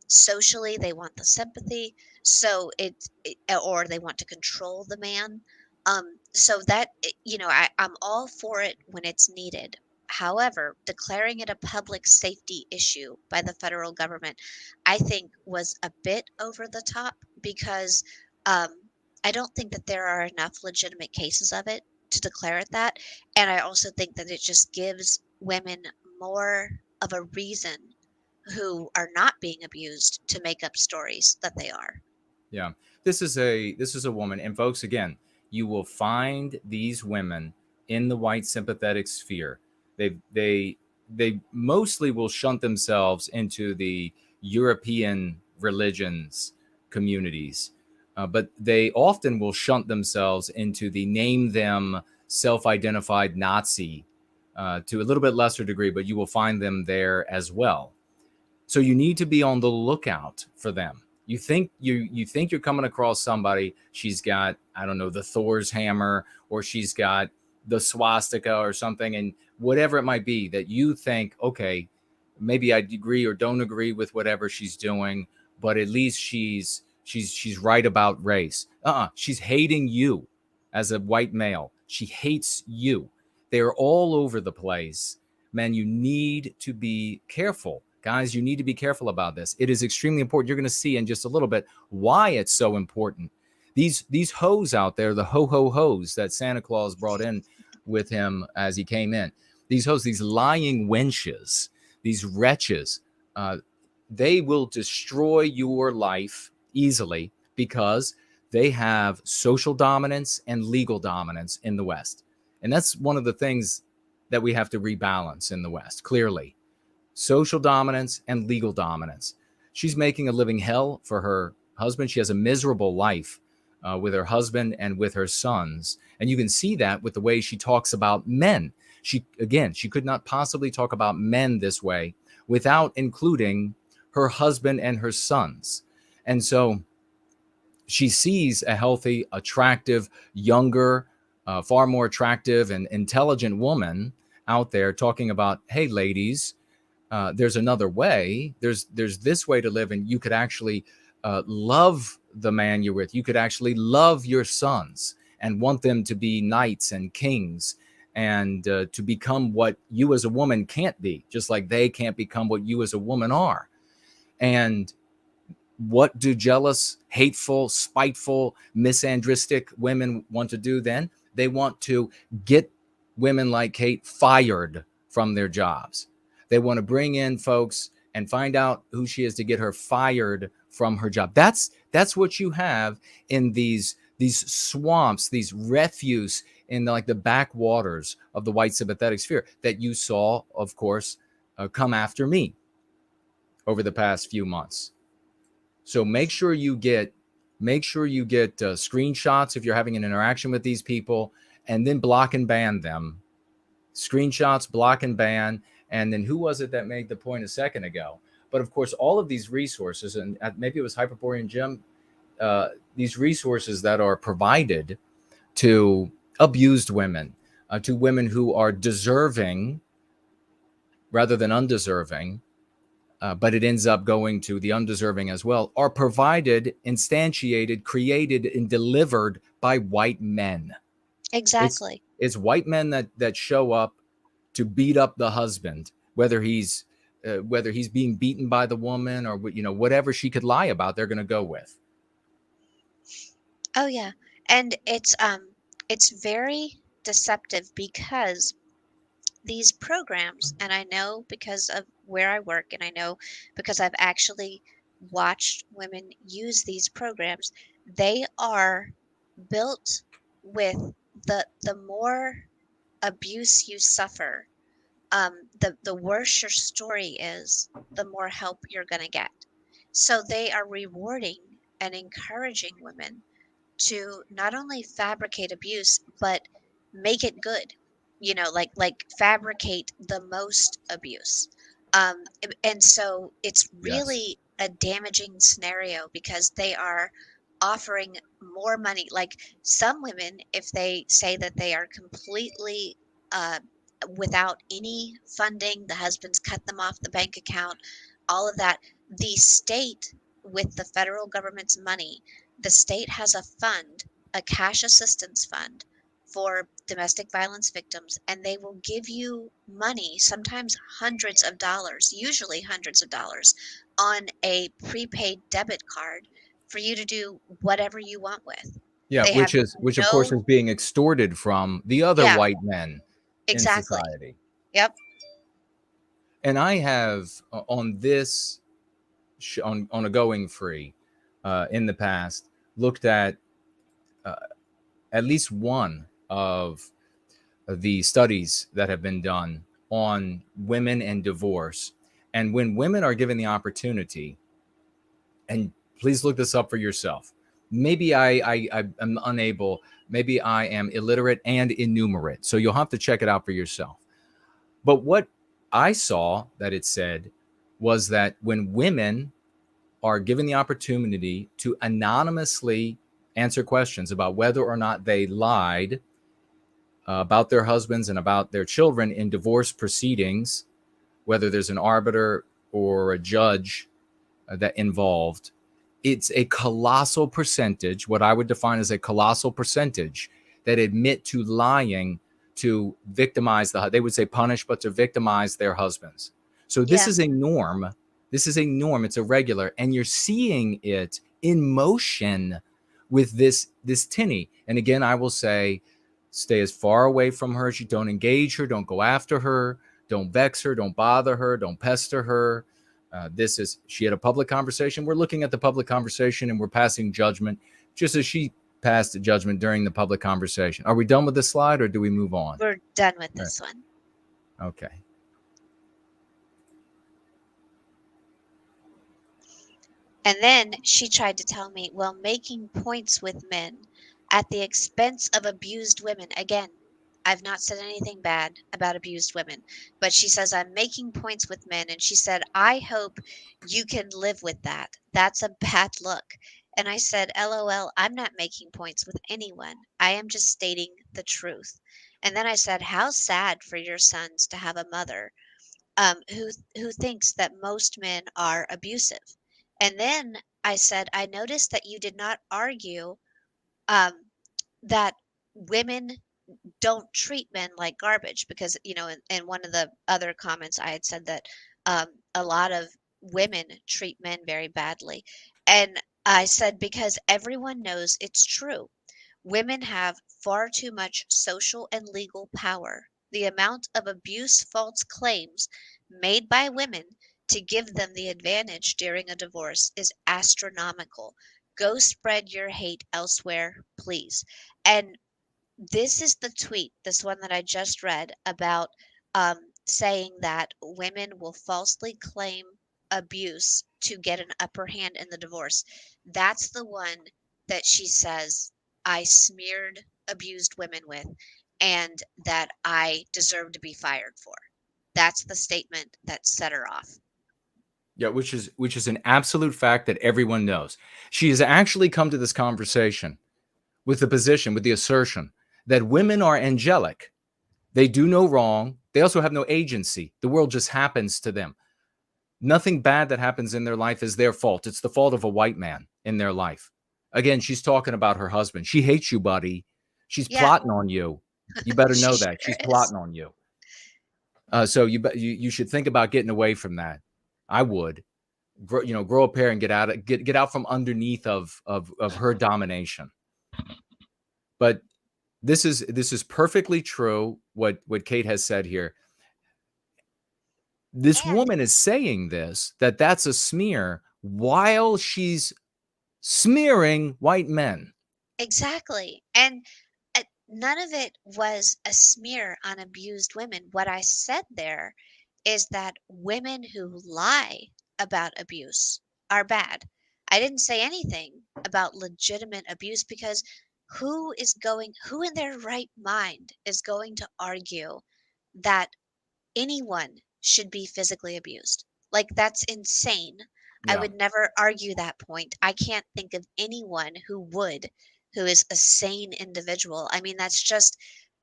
socially they want the sympathy, so or they want to control the man. So that I'm all for it when it's needed. However, declaring it a public safety issue by the federal government, I think, was a bit over the top, because um, I don't think that there are enough legitimate cases of it to declare it that. And I also think that it just gives women more of a reason who are not being abused to make up stories that they are. Yeah. This is a woman, and folks, again, you will find these women in the white sympathetic sphere. They mostly will shunt themselves into the European religions communities, but they often will shunt themselves into the name them self-identified Nazi, to a little bit lesser degree, but you will find them there as well. So you need to be on the lookout for them. You think you're coming across somebody, she's got, I don't know, the Thor's hammer, or she's got the swastika or something, and whatever it might be, that you think, okay, maybe I agree or don't agree with whatever she's doing, but at least she's right about race. She's hating you as a white male. She hates you. They're all over the place. Man, you need to be careful. Guys, you need to be careful about this. It is extremely important. You're going to see in just a little bit why it's so important, These hoes out there, the hoes that Santa Claus brought in with him as he came in, these hoes, these lying wenches, these wretches, they will destroy your life easily because they have social dominance and legal dominance in the West. And that's one of the things that we have to rebalance in the West, clearly. Social dominance and legal dominance. She's making a living hell for her husband. She has a miserable life with her husband and with her sons. And you can see that with the way she talks about men. She could not possibly talk about men this way without including her husband and her sons. And so she sees a healthy, attractive, younger, far more attractive and intelligent woman out there talking about, hey, ladies, there's another way. There's this way to live, and you could actually love the man you're with. You could actually love your sons and want them to be knights and kings and to become what you as a woman can't be, just like they can't become what you as a woman are. And what do jealous, hateful, spiteful, misandristic women want to do then? They want to get women like Kate fired from their jobs. They want to bring in folks and find out who she is to get her fired from her job. That's what you have in these swamps, these refuse in the backwaters of the white sympathetic sphere that you saw, of course, come after me over the past few months. So make sure you get screenshots if you're having an interaction with these people, and then block and ban them. Screenshots, block and ban. And then who was it that made the point a second ago? But of course, all of these resources, and maybe it was Hyperborean Jim, these resources that are provided to abused women, to women who are deserving rather than undeserving, but it ends up going to the undeserving as well, are provided, instantiated, created, and delivered by white men. Exactly. It's white men that show up to beat up the husband, whether he's being beaten by the woman or whatever she could lie about, they're going to go with. Oh yeah, and it's very deceptive because these programs, and I know because of where I work, and I know because I've actually watched women use these programs, they are built with the more abuse you suffer, the worse your story is, the more help you're going to get. So they are rewarding and encouraging women to not only fabricate abuse, but make it good. Like fabricate the most abuse. And so it's really a damaging scenario because they are offering more money. Like some women, if they say that they are completely without any funding, the husband's cut them off the bank account, all of that, the state, with the federal government's money, the state has a fund, a cash assistance fund for domestic violence victims, and they will give you money, sometimes hundreds of dollars, usually hundreds of dollars, on a prepaid debit card for you to do whatever you want with. Yeah, which of course is being extorted from the other white men in society. Yep. And I have on this on a Going Free in the past looked at least one of the studies that have been done on women and divorce. And when women are given the opportunity, and please look this up for yourself. Maybe I am unable, maybe I am illiterate and innumerate. So you'll have to check it out for yourself. But what I saw that it said was that when women are given the opportunity to anonymously answer questions about whether or not they lied about their husbands and about their children in divorce proceedings, whether there's an arbiter or a judge that involved, it's a colossal percentage, what I would define as a colossal percentage, that admit to lying to victimize they would say punish, but to victimize their husbands. So this is a norm. This is a norm. It's a regular, and you're seeing it in motion with this Tinnie. And again, I will say, stay as far away from her as you don't engage her, don't go after her, don't vex her, don't bother her, don't pester her. She had a public conversation. We're looking at the public conversation and we're passing judgment, just as she passed a judgment during the public conversation. Are we done with this slide or do we move on? We're done with this one. Okay. And then she tried to tell me, well, making points with men at the expense of abused women. Again, I've not said anything bad about abused women, but she says I'm making points with men. And she said, I hope you can live with that. That's a bad look. And I said, LOL, I'm not making points with anyone. I am just stating the truth. And then I said, how sad for your sons to have a mother who thinks that most men are abusive. And then I said, I noticed that you did not argue that women don't treat men like garbage because, in one of the other comments, I had said that a lot of women treat men very badly. And I said, because everyone knows it's true. Women have far too much social and legal power. The amount of abuse false claims made by women to give them the advantage during a divorce is astronomical. Go spread your hate elsewhere, please. And this is the tweet, this one that I just read about saying that women will falsely claim abuse to get an upper hand in the divorce. That's the one that she says I smeared abused women with and that I deserve to be fired for. That's the statement that set her off. Yeah, which is an absolute fact that everyone knows. She has actually come to this conversation with the position, with the assertion that women are angelic. They do no wrong. They also have no agency. The world just happens to them. Nothing bad that happens in their life is their fault. It's the fault of a white man in their life. Again, she's talking about her husband. She hates you, buddy. She's plotting on you. You better know that. She's plotting on you. So you should think about getting away from that. I would, grow a pair and get out from underneath of her domination. But this is perfectly true what Kate has said here. This woman is saying that's a smear while she's smearing white men. Exactly. And none of it was a smear on abused women. What I said there is that women who lie about abuse are bad. I didn't say anything about legitimate abuse because who in their right mind is going to argue that anyone should be physically abused? Like, that's insane. Yeah. I would never argue that point. I can't think of anyone who is a sane individual. I mean, that's just,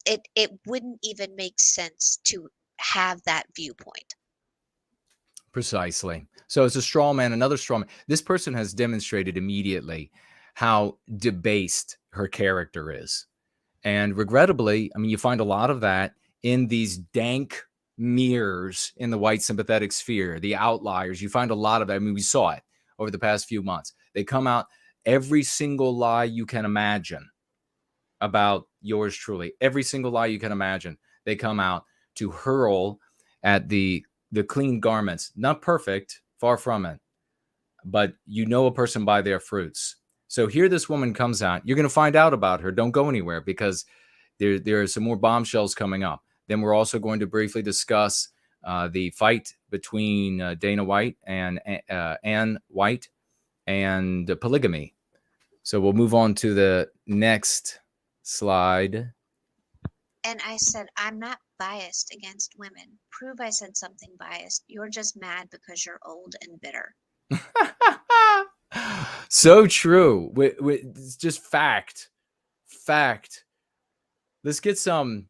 it wouldn't even make sense to have that viewpoint. Precisely. So it's a straw man, another straw man. This person has demonstrated immediately how debased her character is. And regrettably, I mean, you find a lot of that in these dank mirrors in the white sympathetic sphere, the outliers. You find a lot of that. I mean, we saw it over the past few months. They come out every single lie you can imagine about yours truly. Every single lie you can imagine. They come out to hurl at the clean garments. Not perfect, far from it. But you know a person by their fruits. So here this woman comes out. You're going to find out about her. Don't go anywhere because there are some more bombshells coming up. Then we're also going to briefly discuss the fight between Dana White and Ann White and polygamy. So we'll move on to the next slide. And I said, I'm not biased against women. Prove I said something biased. You're just mad because you're old and bitter. So true. It's just fact. Let's get some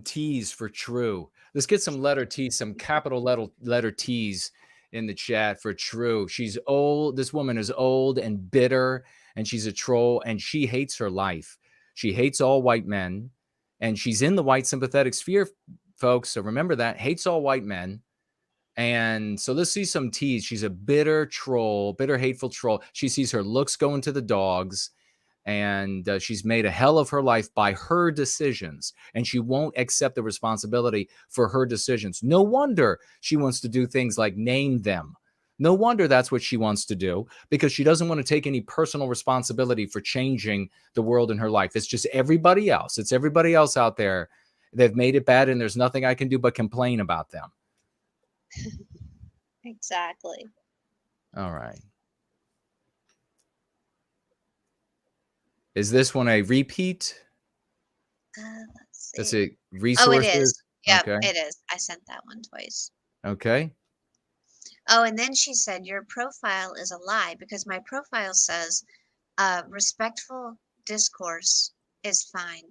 T's for true. Let's get some letter T's, some capital letter T's in the chat for true. She's old. This woman is old and bitter, and she's a troll, and she hates her life. She hates all white men, and she's in the white sympathetic sphere, folks. So remember that. Hates all white men. And so let's see some T's. She's a bitter troll, bitter, hateful troll. She sees her looks going to the dogs. and she's made a hell of her life by her decisions, and she won't accept the responsibility for her decisions. No wonder she wants to do things like name them. No wonder that's what she wants to do, because she doesn't want to take any personal responsibility for changing the world in her life. It's just everybody else. It's everybody else out there. They've made it bad, and there's nothing I can do but complain about them. Exactly. All right. Is this one a repeat? Let's Is see. it resources? Oh, it is. Yeah, Okay. it is. I sent that one twice. Okay. Oh, and then she said, your profile is a lie, because my profile says respectful discourse is fine,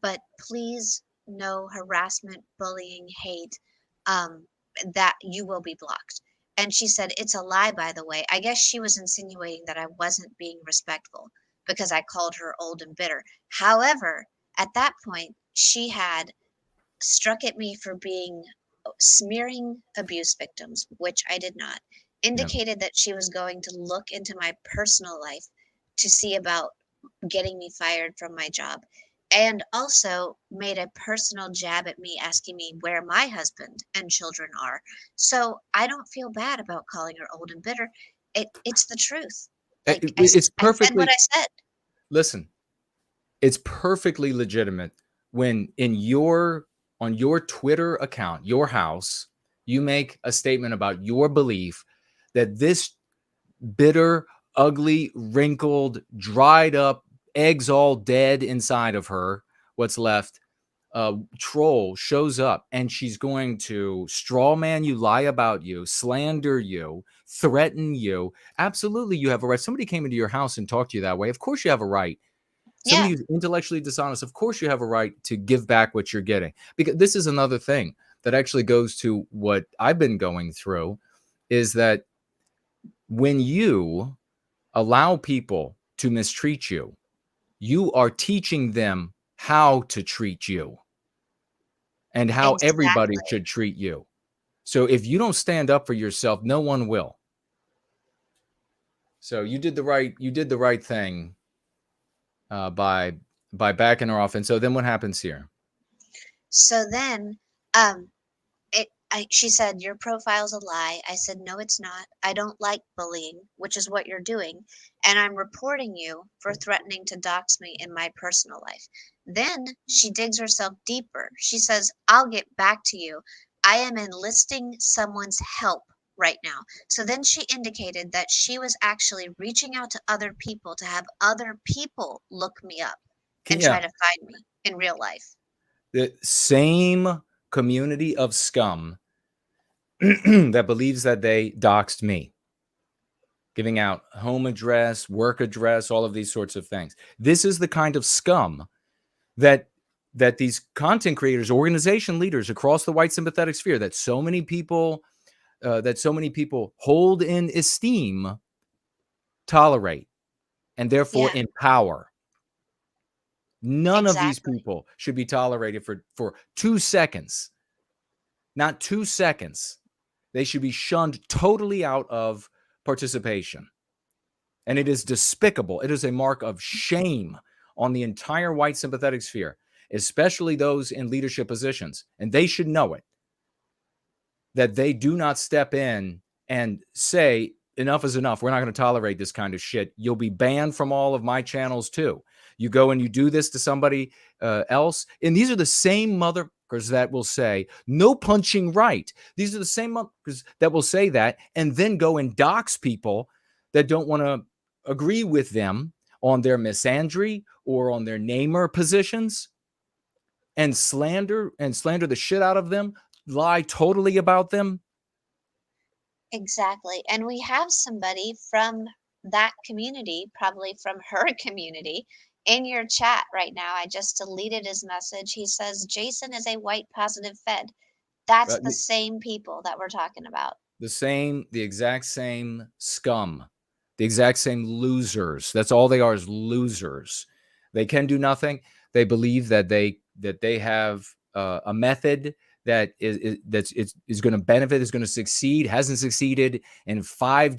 but please no harassment, bullying, hate, that you will be blocked. And she said, it's a lie, by the way. I guess she was insinuating that I wasn't being respectful because I called her old and bitter. However, at that point, she had struck at me for being smearing abuse victims, which I did not, indicated that she was going to look into my personal life to see about getting me fired from my job, and also made a personal jab at me, asking me where my husband and children are. So I don't feel bad about calling her old and bitter. It's the truth. Like It's I said what perfectly, I said. listen, it's perfectly legitimate when on your Twitter account, your house, you make a statement about your belief that this bitter, ugly, wrinkled, dried up, eggs all dead inside of her, what's left, troll shows up, and she's going to straw man you, lie about you, slander you, threaten you. Absolutely, you have a right. Somebody came into your house and talked to you that way. Of course you have a right. Yeah. Somebody who's intellectually dishonest, of course you have a right to give back what you're getting. Because this is another thing that actually goes to what I've been going through, is that when you allow people to mistreat you, you are teaching them how to treat you and how everybody Exactly. should treat you. So if you don't stand up for yourself, no one will. So you did the right thing by backing her off. And so then what happens here? So then, she said, your profile's a lie. I said, no, it's not. I don't like bullying, which is what you're doing. And I'm reporting you for threatening to dox me in my personal life. Then she digs herself deeper. She says, I'll get back to you. I am enlisting someone's help right now. So then she indicated that she was actually reaching out to other people to have other people look me up and try to find me in real life. The same community of scum that believes that they doxed me, giving out home address, work address, all of these sorts of things. This is the kind of scum that these content creators, organization leaders across the white sympathetic sphere, that so many people hold in esteem, tolerate, and therefore empower. None of these people should be tolerated for 2 seconds. Not 2 seconds. They should be shunned totally out of participation. And it is despicable. It is a mark of shame on the entire white sympathetic sphere, especially those in leadership positions. And they should know it, that they do not step in and say, enough is enough. We're not going to tolerate this kind of shit. You'll be banned from all of my channels too. You go and you do this to somebody else. And these are the same motherfuckers that will say, no punching right. These are the same motherfuckers that will say that and then go and dox people that don't want to agree with them on their misandry or on their namer positions, and slander the shit out of them, lie totally about them. Exactly. And we have somebody from that community, probably from her community, in your chat right now. I just deleted his message. He says, Jason is a white positive fed. That's the same people that we're talking about. The exact same scum, the exact same losers. That's all they are, is losers. They can do nothing. They believe that they have a method that is going to benefit, is going to succeed, hasn't succeeded in 6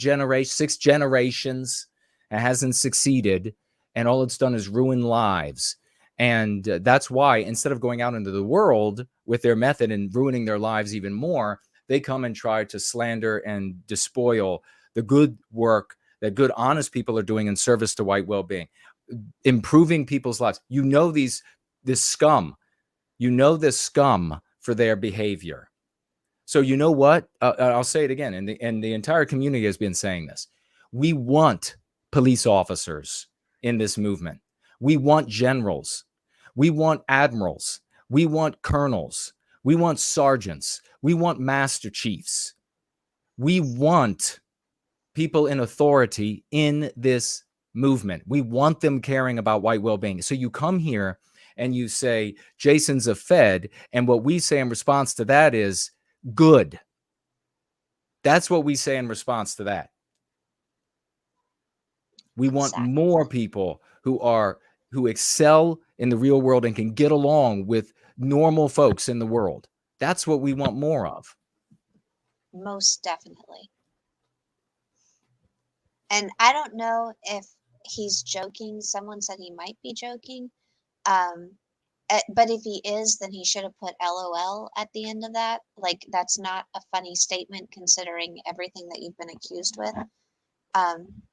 generations, and hasn't succeeded. and all it's done is ruin lives. And that's why instead of going out into the world with their method and ruining their lives even more, they come and try to slander and despoil the good work that good, honest people are doing in service to white well-being, improving people's lives. This scum, this scum for their behavior. So you know what? I'll say it again, and the entire community has been saying this. We want police officers in this movement. We want generals. We want admirals. We want colonels. We want sergeants. We want master chiefs. We want people in authority in this movement. We want them caring about white well-being. So you come here and you say, Jason's a Fed. And what we say in response to that is, good. That's what we say in response to that. We want more people who excel in the real world and can get along with normal folks in the world. That's what we want more of. Most definitely. And I don't know if he's joking. Someone said he might be joking. But if he is, then he should have put LOL at the end of that. Like, that's not a funny statement considering everything that you've been accused with.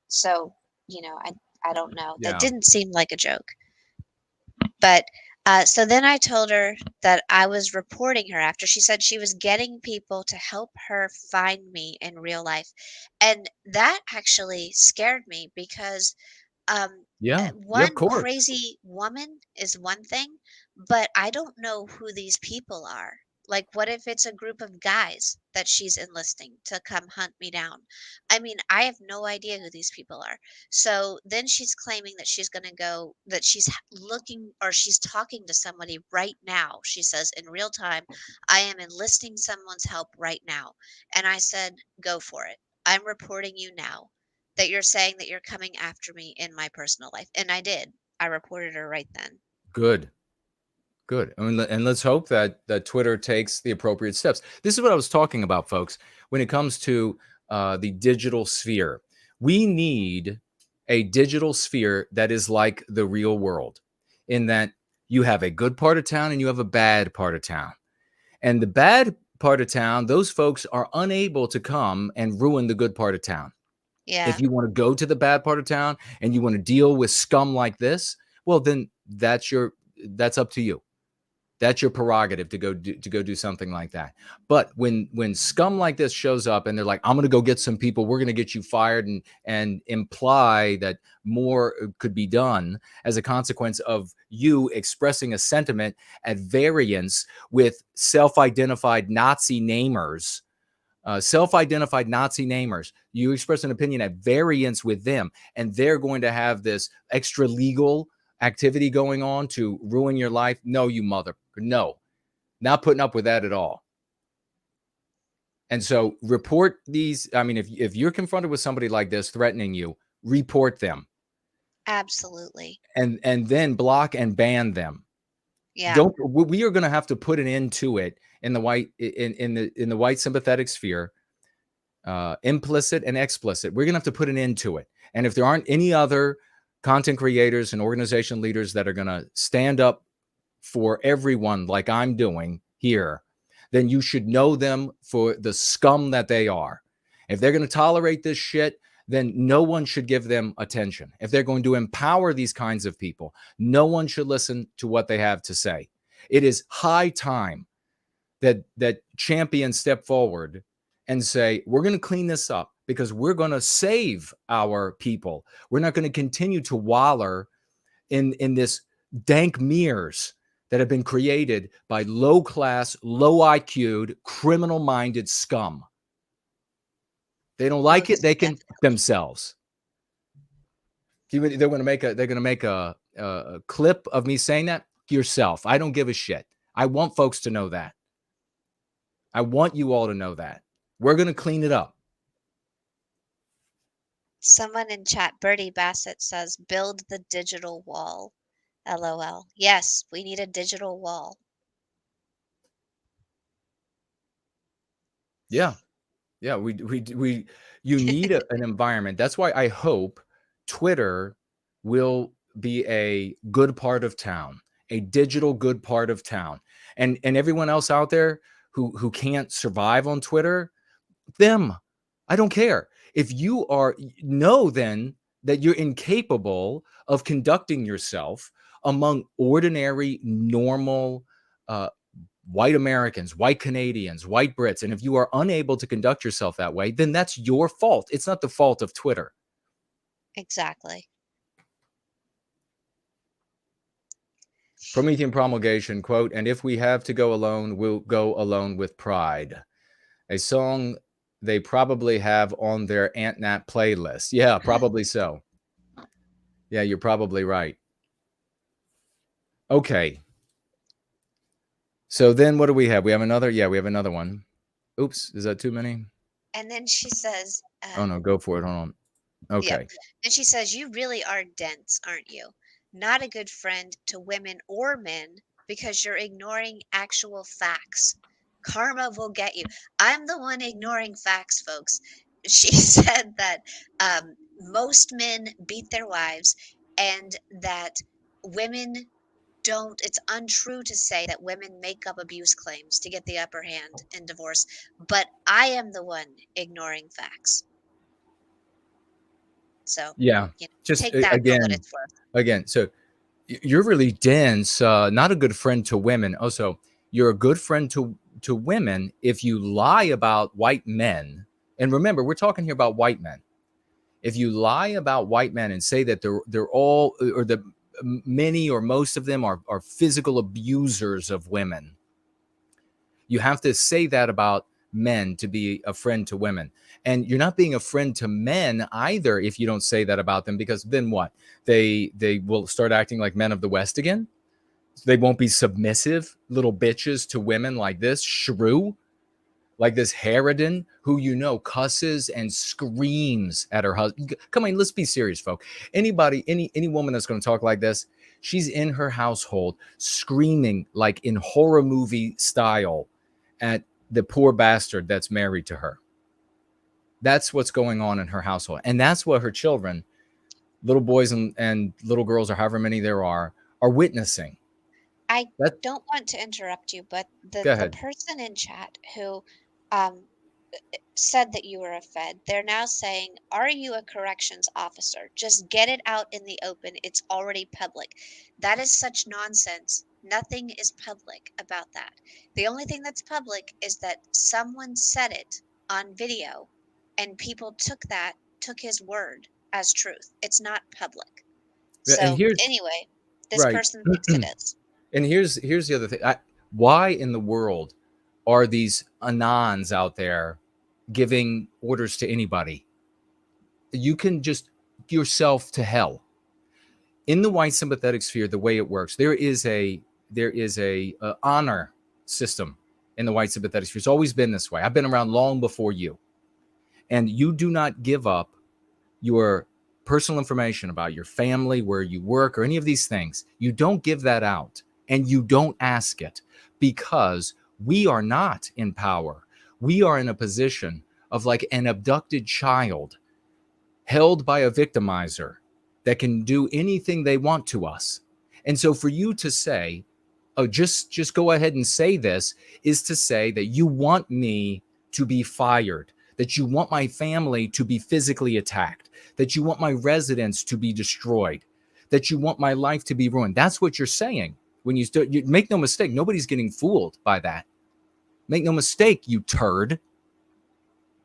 So, I don't know. Yeah. That didn't seem like a joke. But so then I told her that I was reporting her after she said she was getting people to help her find me in real life. And that actually scared me because one crazy woman is one thing, but I don't know who these people are. Like, what if it's a group of guys that she's enlisting to come hunt me down? I mean, I have no idea who these people are. So then she's claiming that she's going to go, that she's looking or she's talking to somebody right now. She says, in real time, I am enlisting someone's help right now. And I said, go for it. I'm reporting you now that you're saying that you're coming after me in my personal life. And I did. I reported her right then. Good. I mean, and let's hope that Twitter takes the appropriate steps. This is what I was talking about, folks. When it comes to the digital sphere, we need a digital sphere that is like the real world, in that you have a good part of town and you have a bad part of town. And the bad part of town, those folks are unable to come and ruin the good part of town. Yeah. If you want to go to the bad part of town and you want to deal with scum like this, well, then that's up to you. That's your prerogative to go do something like that. But when scum like this shows up and they're like, I'm going to go get some people, we're going to get you fired, and imply that more could be done as a consequence of you expressing a sentiment at variance with self-identified Nazi namers. You express an opinion at variance with them, and they're going to have this extra legal activity going on to ruin your life. No, you mother. No, not putting up with that at all. And so report these. I mean, if you're confronted with somebody like this threatening you, report them. Absolutely. And then block and ban them. Yeah. We are going to have to put an end to it in the white in the white sympathetic sphere, implicit and explicit. We're going to have to put an end to it. And if there aren't any other content creators and organization leaders that are going to stand up for everyone like I'm doing here, then you should know them for the scum that they are. If they're going to tolerate this shit, then no one should give them attention. If they're going to empower these kinds of people, no one should listen to what they have to say. It is high time that champions step forward and say, we're going to clean this up because we're going to save our people. We're not going to continue to waller in this dank mirrors that have been created by low-class, low-IQ'd, criminal-minded scum. They don't like it. They can themselves. They're going to make a clip of me saying that yourself. I don't give a shit. I want folks to know that. I want you all to know that. We're going to clean it up. Someone in chat, Bertie Bassett, says, build the digital wall. LOL. Yes, we need a digital wall. Yeah. You need an environment. That's why I hope Twitter will be a good part of town, a digital good part of town. And everyone else out there who can't survive on Twitter, them, I don't care. If you are, know then that you're incapable of conducting yourself among ordinary, normal, white Americans, white Canadians, white Brits. And if you are unable to conduct yourself that way, then that's your fault. It's not the fault of Twitter. Exactly. Promethean Promulgation, quote, "And if we have to go alone, we'll go alone with pride." A song they probably have on their Ant Nat playlist. Yeah, probably so. Yeah, you're probably right. Okay. So then what do we have? We have another. Yeah, we have another one. Oops, is that too many? And then she says, Oh, no, go for it. Hold on. Okay. Yep. And she says, "You really are dense, aren't you? Not a good friend to women or men because you're ignoring actual facts. Karma will get you." I'm the one ignoring facts, folks. She said that most men beat their wives and that women don't, it's untrue to say that women make up abuse claims to get the upper hand in divorce, but I am the one ignoring facts. So, Yeah. Just take that for what it's worth. Again, so you're really dense, not a good friend to women. Also, you're a good friend to women if you lie about white men. And remember, we're talking here about white men. If you lie about white men and say that they're all, or the many or most of them are physical abusers of women, you have to say that about men to be a friend to women. And you're not being a friend to men either if you don't say that about them, because then what? They will start acting like men of the West again. They won't be submissive little bitches to women like this shrew, like this harridan who cusses and screams at her husband. Come on, let's be serious, folks. Anybody, any woman that's going to talk like this, she's in her household screaming like in horror movie style at the poor bastard that's married to her. That's what's going on in her household. And that's what her children, little boys and little girls, or however many there are witnessing. I don't want to interrupt you, but the person in chat who said that you were a Fed, they're now saying, "Are you a corrections officer? Just get it out in the open. It's already public." That is such nonsense. Nothing is public about that. The only thing that's public is that someone said it on video and people took his word as truth. It's not public. So anyway, this person thinks it is. And here's the other thing. Why in the world are these anons out there giving orders to anybody? You can just yourself to hell. In the white sympathetic sphere, the way it works, there is a honor system in the white sympathetic sphere. It's always been this way. I've been around long before you. And you do not give up your personal information about your family, where you work, or any of these things. You don't give that out, and you don't ask it, because we are not in power. We are in a position of like an abducted child held by a victimizer that can do anything they want to us. And so for you to say, "Oh, just go ahead and say this," is to say that you want me to be fired, that you want my family to be physically attacked, that you want my residence to be destroyed, that you want my life to be ruined. That's what you're saying. When you make no mistake, nobody's getting fooled by that. Make no mistake, you turd.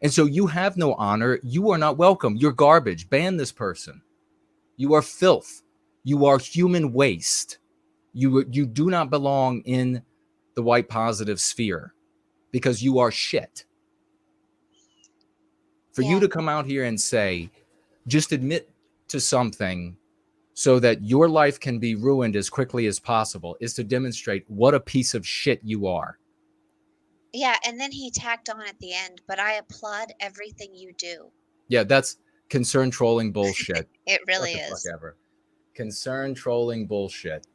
And so you have no honor. You are not welcome. You're garbage. Ban this person. You are filth. You are human waste. You do not belong in the white positive sphere, because you are shit. For you to come out here and say, just admit to something so that your life can be ruined as quickly as possible, is to demonstrate what a piece of shit you are. Yeah, and then he tacked on at the end, "But I applaud everything you do." Yeah, that's concern trolling bullshit. It really is. Fuck ever. Concern trolling bullshit.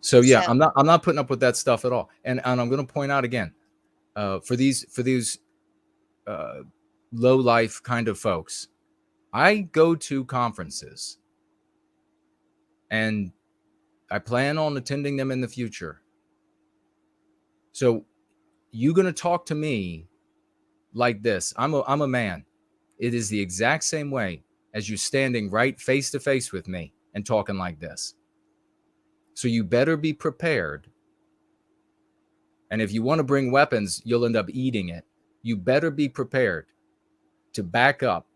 So yeah, I'm not putting up with that stuff at all. And I'm going to point out again, for these low life kind of folks, I go to conferences and I plan on attending them in the future. So you're going to talk to me like this. I'm a man. It is the exact same way as you standing right face to face with me and talking like this. So you better be prepared. And if you want to bring weapons, you'll end up eating it. You better be prepared to back up,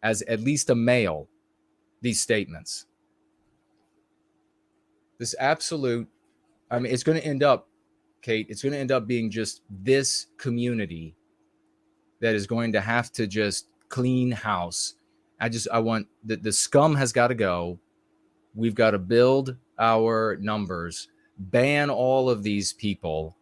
as at least a male, these statements. This absolute, I mean, it's going to end up, Kate, it's going to end up being just this community that is going to have to just clean house. I want, the scum has got to go. We've got to build our numbers, ban all of these people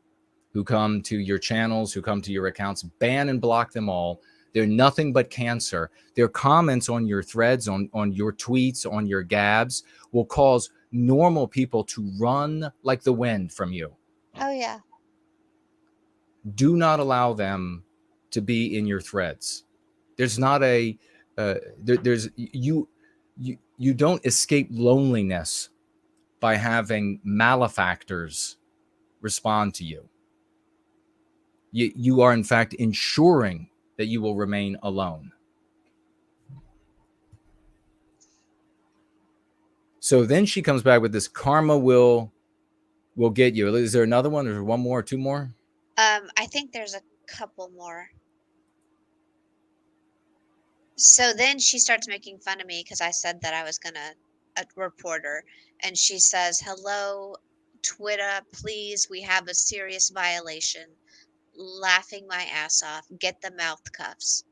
who come to your channels, who come to your accounts, ban and block them all. They're nothing but cancer. Their comments on your threads, on your tweets, on your gabs will cause normal people to run like the wind from you. Oh, yeah. Do not allow them to be in your threads. There's not a, you don't escape loneliness by having malefactors respond to you. You are, in fact, ensuring that you will remain alone. So then she comes back with this karma will get you. Is there another one? Is there one more or two more? I think there's a couple more. So then she starts making fun of me because I said that I was gonna report her, and she says, "Hello, Twitter, please, we have a serious violation." Laughing my ass off, get the mouth cuffs.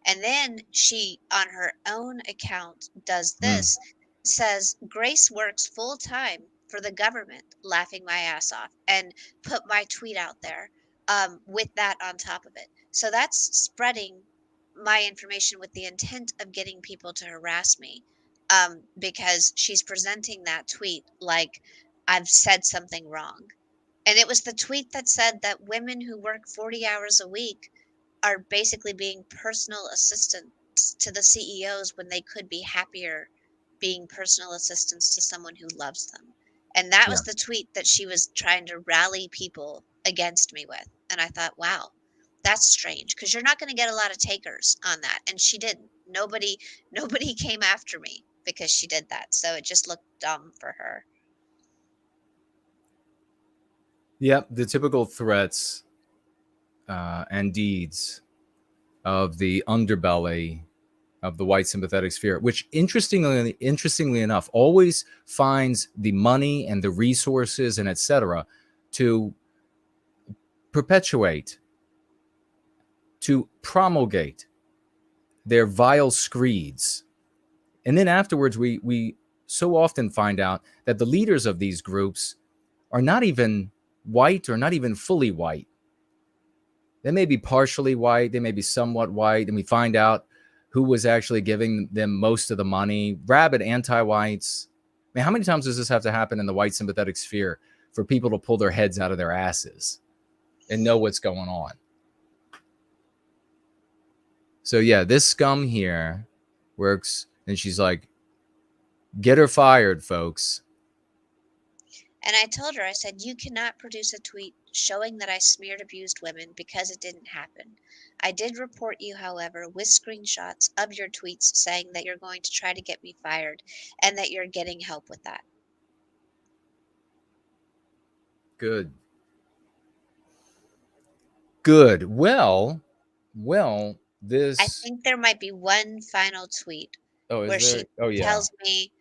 And then she, on her own account, does this, says, "Grace works full time for the government," laughing my ass off, and put my tweet out there with that on top of it. So that's spreading my information with the intent of getting people to harass me, because she's presenting that tweet like I've said something wrong. And it was the tweet that said that women who work 40 hours a week are basically being personal assistants to the CEOs when they could be happier being personal assistants to someone who loves them. And that was the tweet that she was trying to rally people against me with. And I thought, wow, that's strange, because you're not going to get a lot of takers on that. And she didn't. Nobody came after me because she did that. So it just looked dumb for her. Yep, the typical threats and deeds of the underbelly of the white sympathetic sphere, which interestingly enough, always finds the money and the resources and etc. to perpetuate, to promulgate their vile screeds. And then afterwards, we so often find out that the leaders of these groups are not even white or not even fully white. They may be partially white, they may be somewhat white, and we find out who was actually giving them most of the money. Rabid anti-whites. I mean, how many times does this have to happen in the white sympathetic sphere for people to pull their heads out of their asses and know what's going on? So yeah, this scum here works, and she's like, get her fired, folks. And I told her, I said, "You cannot produce a tweet showing that I smeared abused women because it didn't happen. I did report you, however, with screenshots of your tweets saying that you're going to try to get me fired and that you're getting help with that." Good. Well, this... I think there might be one final tweet where she tells me,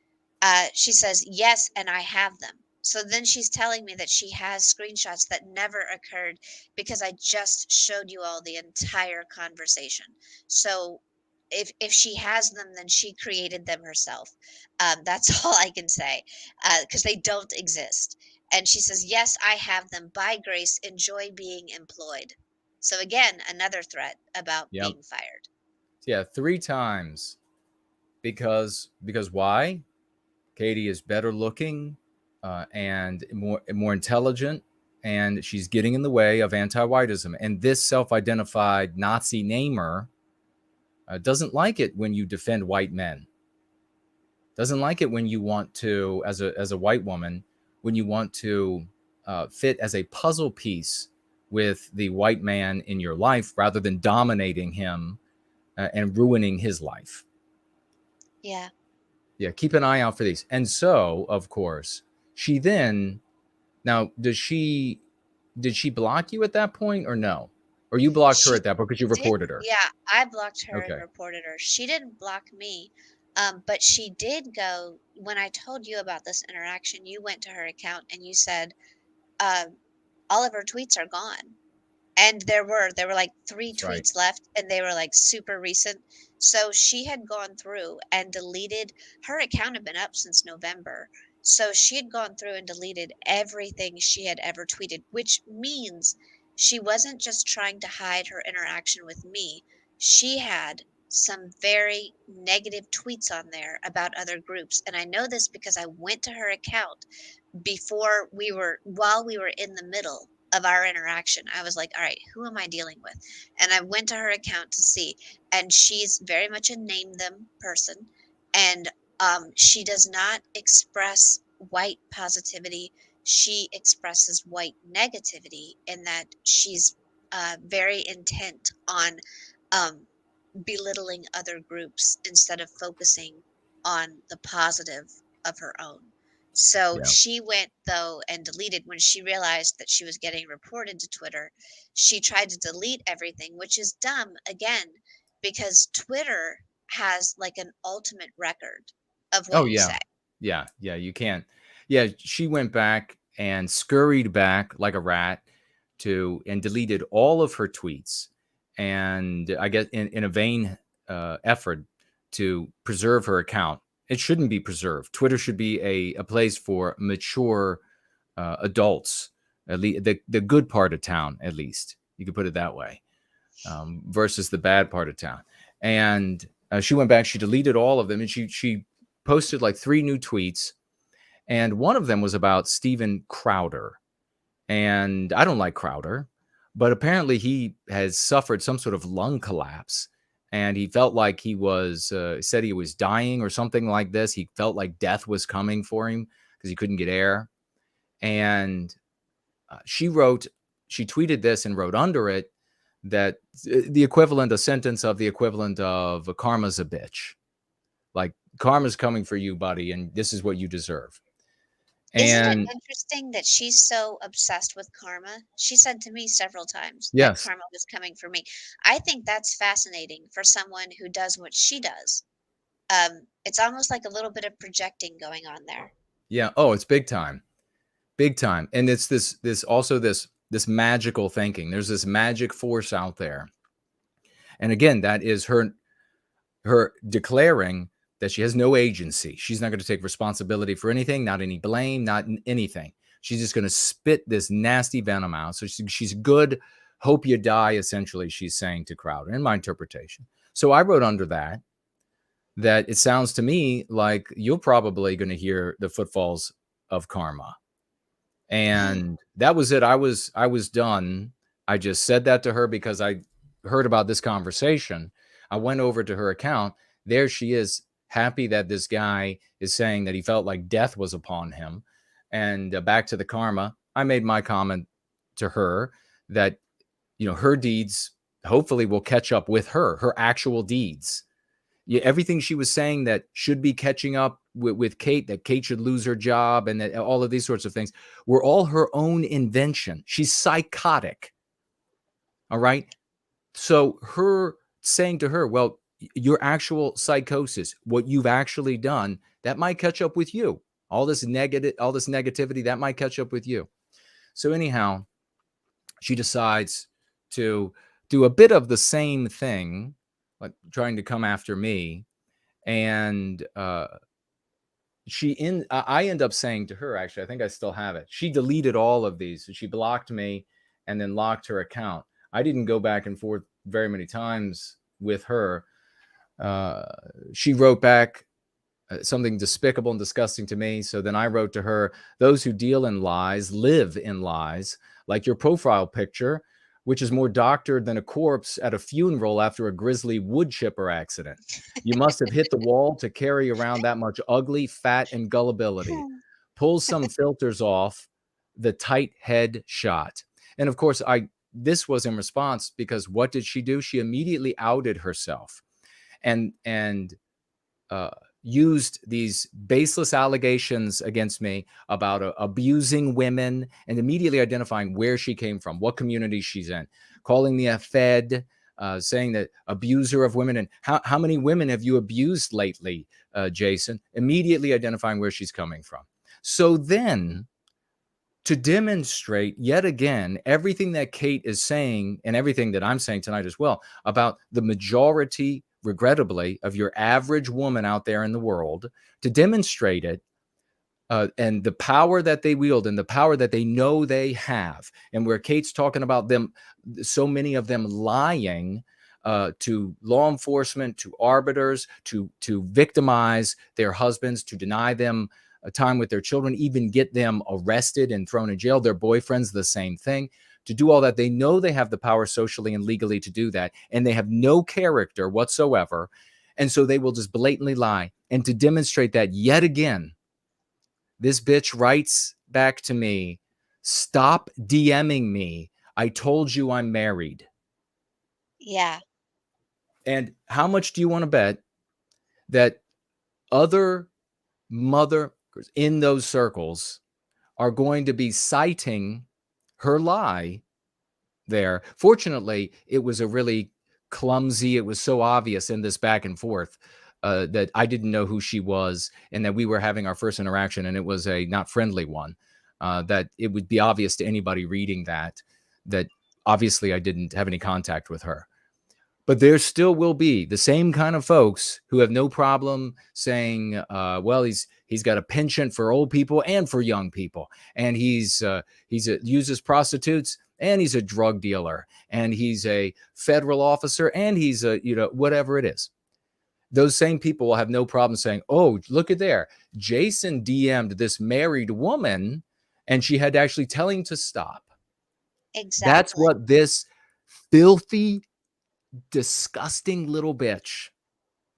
she says, "Yes, and I have them." So then she's telling me that she has screenshots that never occurred because I just showed you all the entire conversation. So if she has them, then she created them herself. That's all I can say, because they don't exist. And she says, "Yes, I have them. By grace, enjoy being employed." So again, another threat about being fired. Yeah, 3 times. Because why? Katie is better looking and more intelligent, and she's getting in the way of anti-whiteism. And this self-identified Nazi namer doesn't like it when you defend white men, doesn't like it when you want to, as a white woman, when you want to fit as a puzzle piece with the white man in your life rather than dominating him and ruining his life. Yeah. Yeah, keep an eye out for these. And so, of course, she then, now, did she block you at that point or no? Or you blocked her She at that point because you did. reported her? Yeah, I blocked her and Okay. reported her. She didn't block me. But she did go when I told you about this interaction, you went to her account and you said, all of her tweets are gone. And there were like 3 That's right. tweets left, and they were like super recent. So she had gone through and deleted her account had been up since November. So she had gone through and deleted everything she had ever tweeted, which means she wasn't just trying to hide her interaction with me. She had some very negative tweets on there about other groups. And I know this because I went to her account while we were in the middle of our interaction. I was like, all right, who am I dealing with? And I went to her account to see, and she's very much a name them person. And she does not express white positivity. She expresses white negativity in that she's very intent on belittling other groups instead of focusing on the positive of her own. So Yeah. she went though and deleted when she realized that she was getting reported to Twitter. She tried to delete everything, which is dumb again, because Twitter has like an ultimate record of what Oh, you yeah. say. Yeah. Yeah. You can't. Yeah. She went back and scurried back like a rat and deleted all of her tweets. And I guess in a vain effort to preserve her account. It shouldn't be preserved. Twitter should be a place for mature adults, at least the good part of town, at least. You could put it that way, versus the bad part of town. And she went back, she deleted all of them, and she posted like 3 new tweets. And one of them was about Steven Crowder. And I don't like Crowder, but apparently he has suffered some sort of lung collapse. And he felt like he was, said he was dying or something like this. He felt like death was coming for him because he couldn't get air. And she tweeted this and wrote under it that the equivalent, a sentence of the equivalent of karma's a bitch. Like, karma's coming for you, buddy, and this is what you deserve. Isn't And it interesting that she's so obsessed with karma? She said to me several times that yes, karma was coming for me. I think that's fascinating for someone who does what she does. It's almost like a little bit of projecting going on there. yeah. Oh, it's big time. Big time. And it's this magical thinking. There's this magic force out there. And again, that is her declaring that she has no agency. She's not going to take responsibility for anything, not any blame, not anything. She's just going to spit this nasty venom out. So she's good. Hope you die, essentially, she's saying to Crowder, in my interpretation. So I wrote under that it sounds to me like you're probably going to hear the footfalls of karma. And that was it. I was done. I just said that to her because I heard about this conversation. I went over to her account. There she is, happy that this guy is saying that he felt like death was upon him. And back to the karma, I made my comment to her that, her deeds hopefully will catch up with her actual deeds. Yeah, everything she was saying that should be catching up with Kate, that Kate should lose her job, and that all of these sorts of things were all her own invention. She's psychotic. All right. So her saying to her, well, your actual psychosis, what you've actually done, that might catch up with you. All this negativity, that might catch up with you. So anyhow, she decides to do a bit of the same thing, like trying to come after me. And I end up saying to her, actually, I think I still have it. She deleted all of these. So she blocked me and then locked her account. I didn't go back and forth very many times with her. She wrote back something despicable and disgusting to me. So then I wrote to her, those who deal in lies live in lies, like your profile picture which is more doctored than a corpse at a funeral after a grisly wood chipper accident. You must have hit the wall to carry around that much ugly, fat, and gullibility. Pull some filters off the tight head shot. And of course, this was in response because what did she do? She immediately outed herself and used these baseless allegations against me about abusing women and immediately identifying where she came from, what community she's in, calling me a fed, saying that abuser of women. And how many women have you abused lately, Jason? Immediately identifying where she's coming from. So then, to demonstrate yet again everything that Kate is saying and everything that I'm saying tonight as well about the majority, regrettably, of your average woman out there in the world, to demonstrate it and the power that they wield and the power that they know they have, and where Kate's talking about them, so many of them lying to law enforcement, to arbiters, to victimize their husbands, to deny them a time with their children, even get them arrested and thrown in jail. Their boyfriends, the same thing. To do all that, they know they have the power socially and legally to do that, and they have no character whatsoever. And so they will just blatantly lie. And to demonstrate that yet again, this bitch writes back to me, "Stop DMing me. I told you I'm married." Yeah. And how much do you want to bet that other mothers in those circles are going to be citing her lie there? Fortunately, it was a really clumsy, it was so obvious in this back and forth that I didn't know who she was, and that we were having our first interaction, and it was a not friendly one, that it would be obvious to anybody reading that obviously I didn't have any contact with her. But there still will be the same kind of folks who have no problem saying, well, he's got a penchant for old people and for young people, and he's uses prostitutes, and he's a drug dealer, and he's a federal officer, and he's a whatever it is. Those same people will have no problem saying, "Oh, look at there, Jason DM'd this married woman, and she had to actually tell him to stop." Exactly. That's what this filthy, disgusting little bitch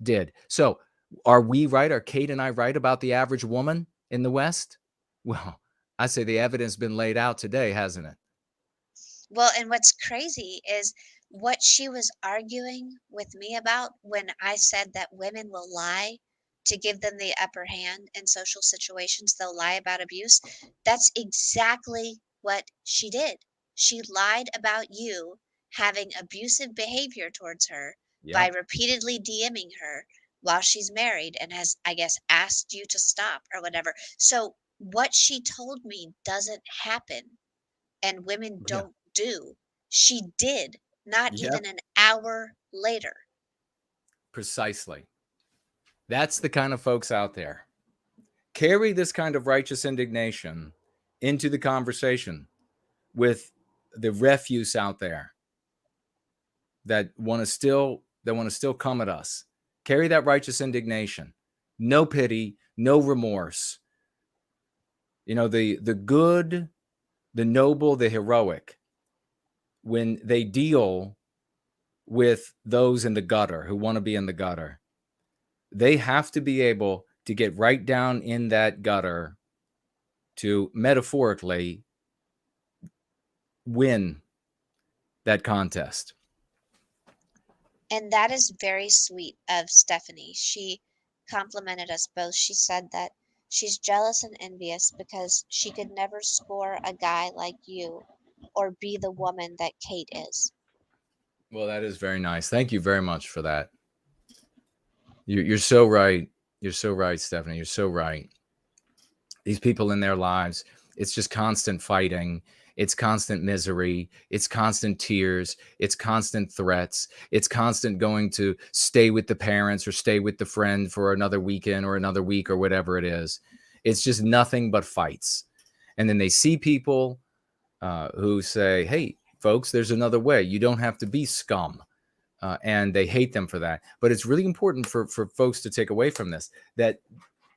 did. So are we right? Are Kate and I right about the average woman in the West? Well, I say the evidence has been laid out today, hasn't it? Well, and what's crazy is what she was arguing with me about when I said that women will lie to give them the upper hand in social situations. They'll lie about abuse. That's exactly what she did. She lied about you having abusive behavior towards her by repeatedly DMing her while she's married and has, I guess, asked you to stop or whatever. So what she told me doesn't happen and women don't do. She did, not even an hour later. Precisely. That's the kind of folks out there. Carry this kind of righteous indignation into the conversation with the refuse out there that want to still come at us. Carry that righteous indignation. No pity, no remorse. The good, the noble, the heroic, when they deal with those in the gutter who want to be in the gutter, they have to be able to get right down in that gutter to metaphorically win that contest. And that is very sweet of Stephanie. She complimented us both. She said that she's jealous and envious because she could never score a guy like you or be the woman that Kate is. Well, that is very nice. Thank you very much for that. You're so right. You're so right, Stephanie. You're so right. These people in their lives, it's just constant fighting. It's constant misery. It's constant tears. It's constant threats. It's constant going to stay with the parents or stay with the friend for another weekend or another week or whatever it is. It's just nothing but fights. And then they see people who say, "Hey, folks, there's another way. You don't have to be scum." And they hate them for that. But it's really important for folks to take away from this that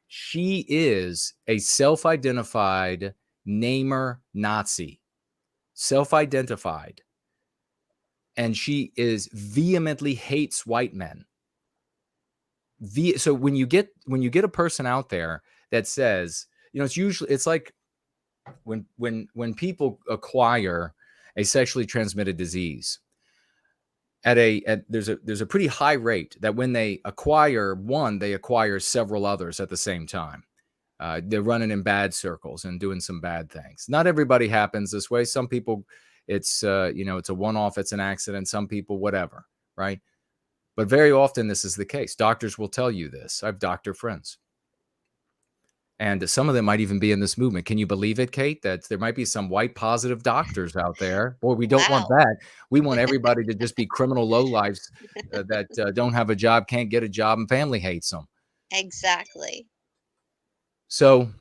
she is a self-identified namer Nazi. Self-identified. and she is vehemently hates white men. So when you get a person out there that says, it's like when people acquire a sexually transmitted disease there's a pretty high rate that when they acquire one, they acquire several others at the same time. They're running in bad circles and doing some bad things. Not everybody happens this way. Some people, it's it's a one-off, it's an accident. Some people, whatever, right? But very often this is the case. Doctors will tell you this. I have doctor friends. And some of them might even be in this movement. Can you believe it, Kate, that there might be some white positive doctors out there? Boy, we don't want that. We want everybody to just be criminal lowlifes that don't have a job, can't get a job, and family hates them. Exactly. So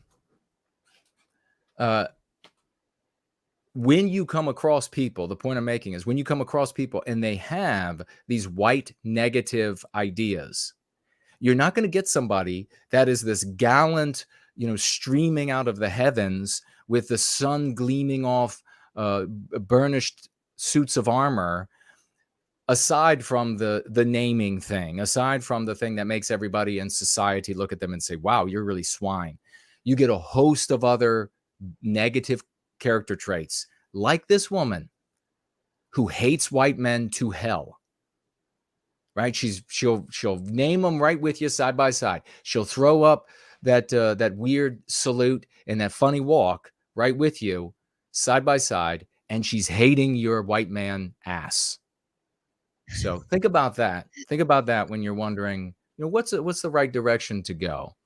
when you come across people, the point I'm making is when you come across people and they have these white negative ideas, you're not going to get somebody that is this gallant, streaming out of the heavens with the sun gleaming off burnished suits of armor, aside from the naming thing, aside from the thing that makes everybody in society look at them and say, wow, you're really swine. You get a host of other negative character traits, like this woman who hates white men to hell. Right? She'll name them right with you side by side. She'll throw up that weird salute and that funny walk right with you side by side, and she's hating your white man ass. So think about that. Think about that when you're wondering, what's the right direction to go?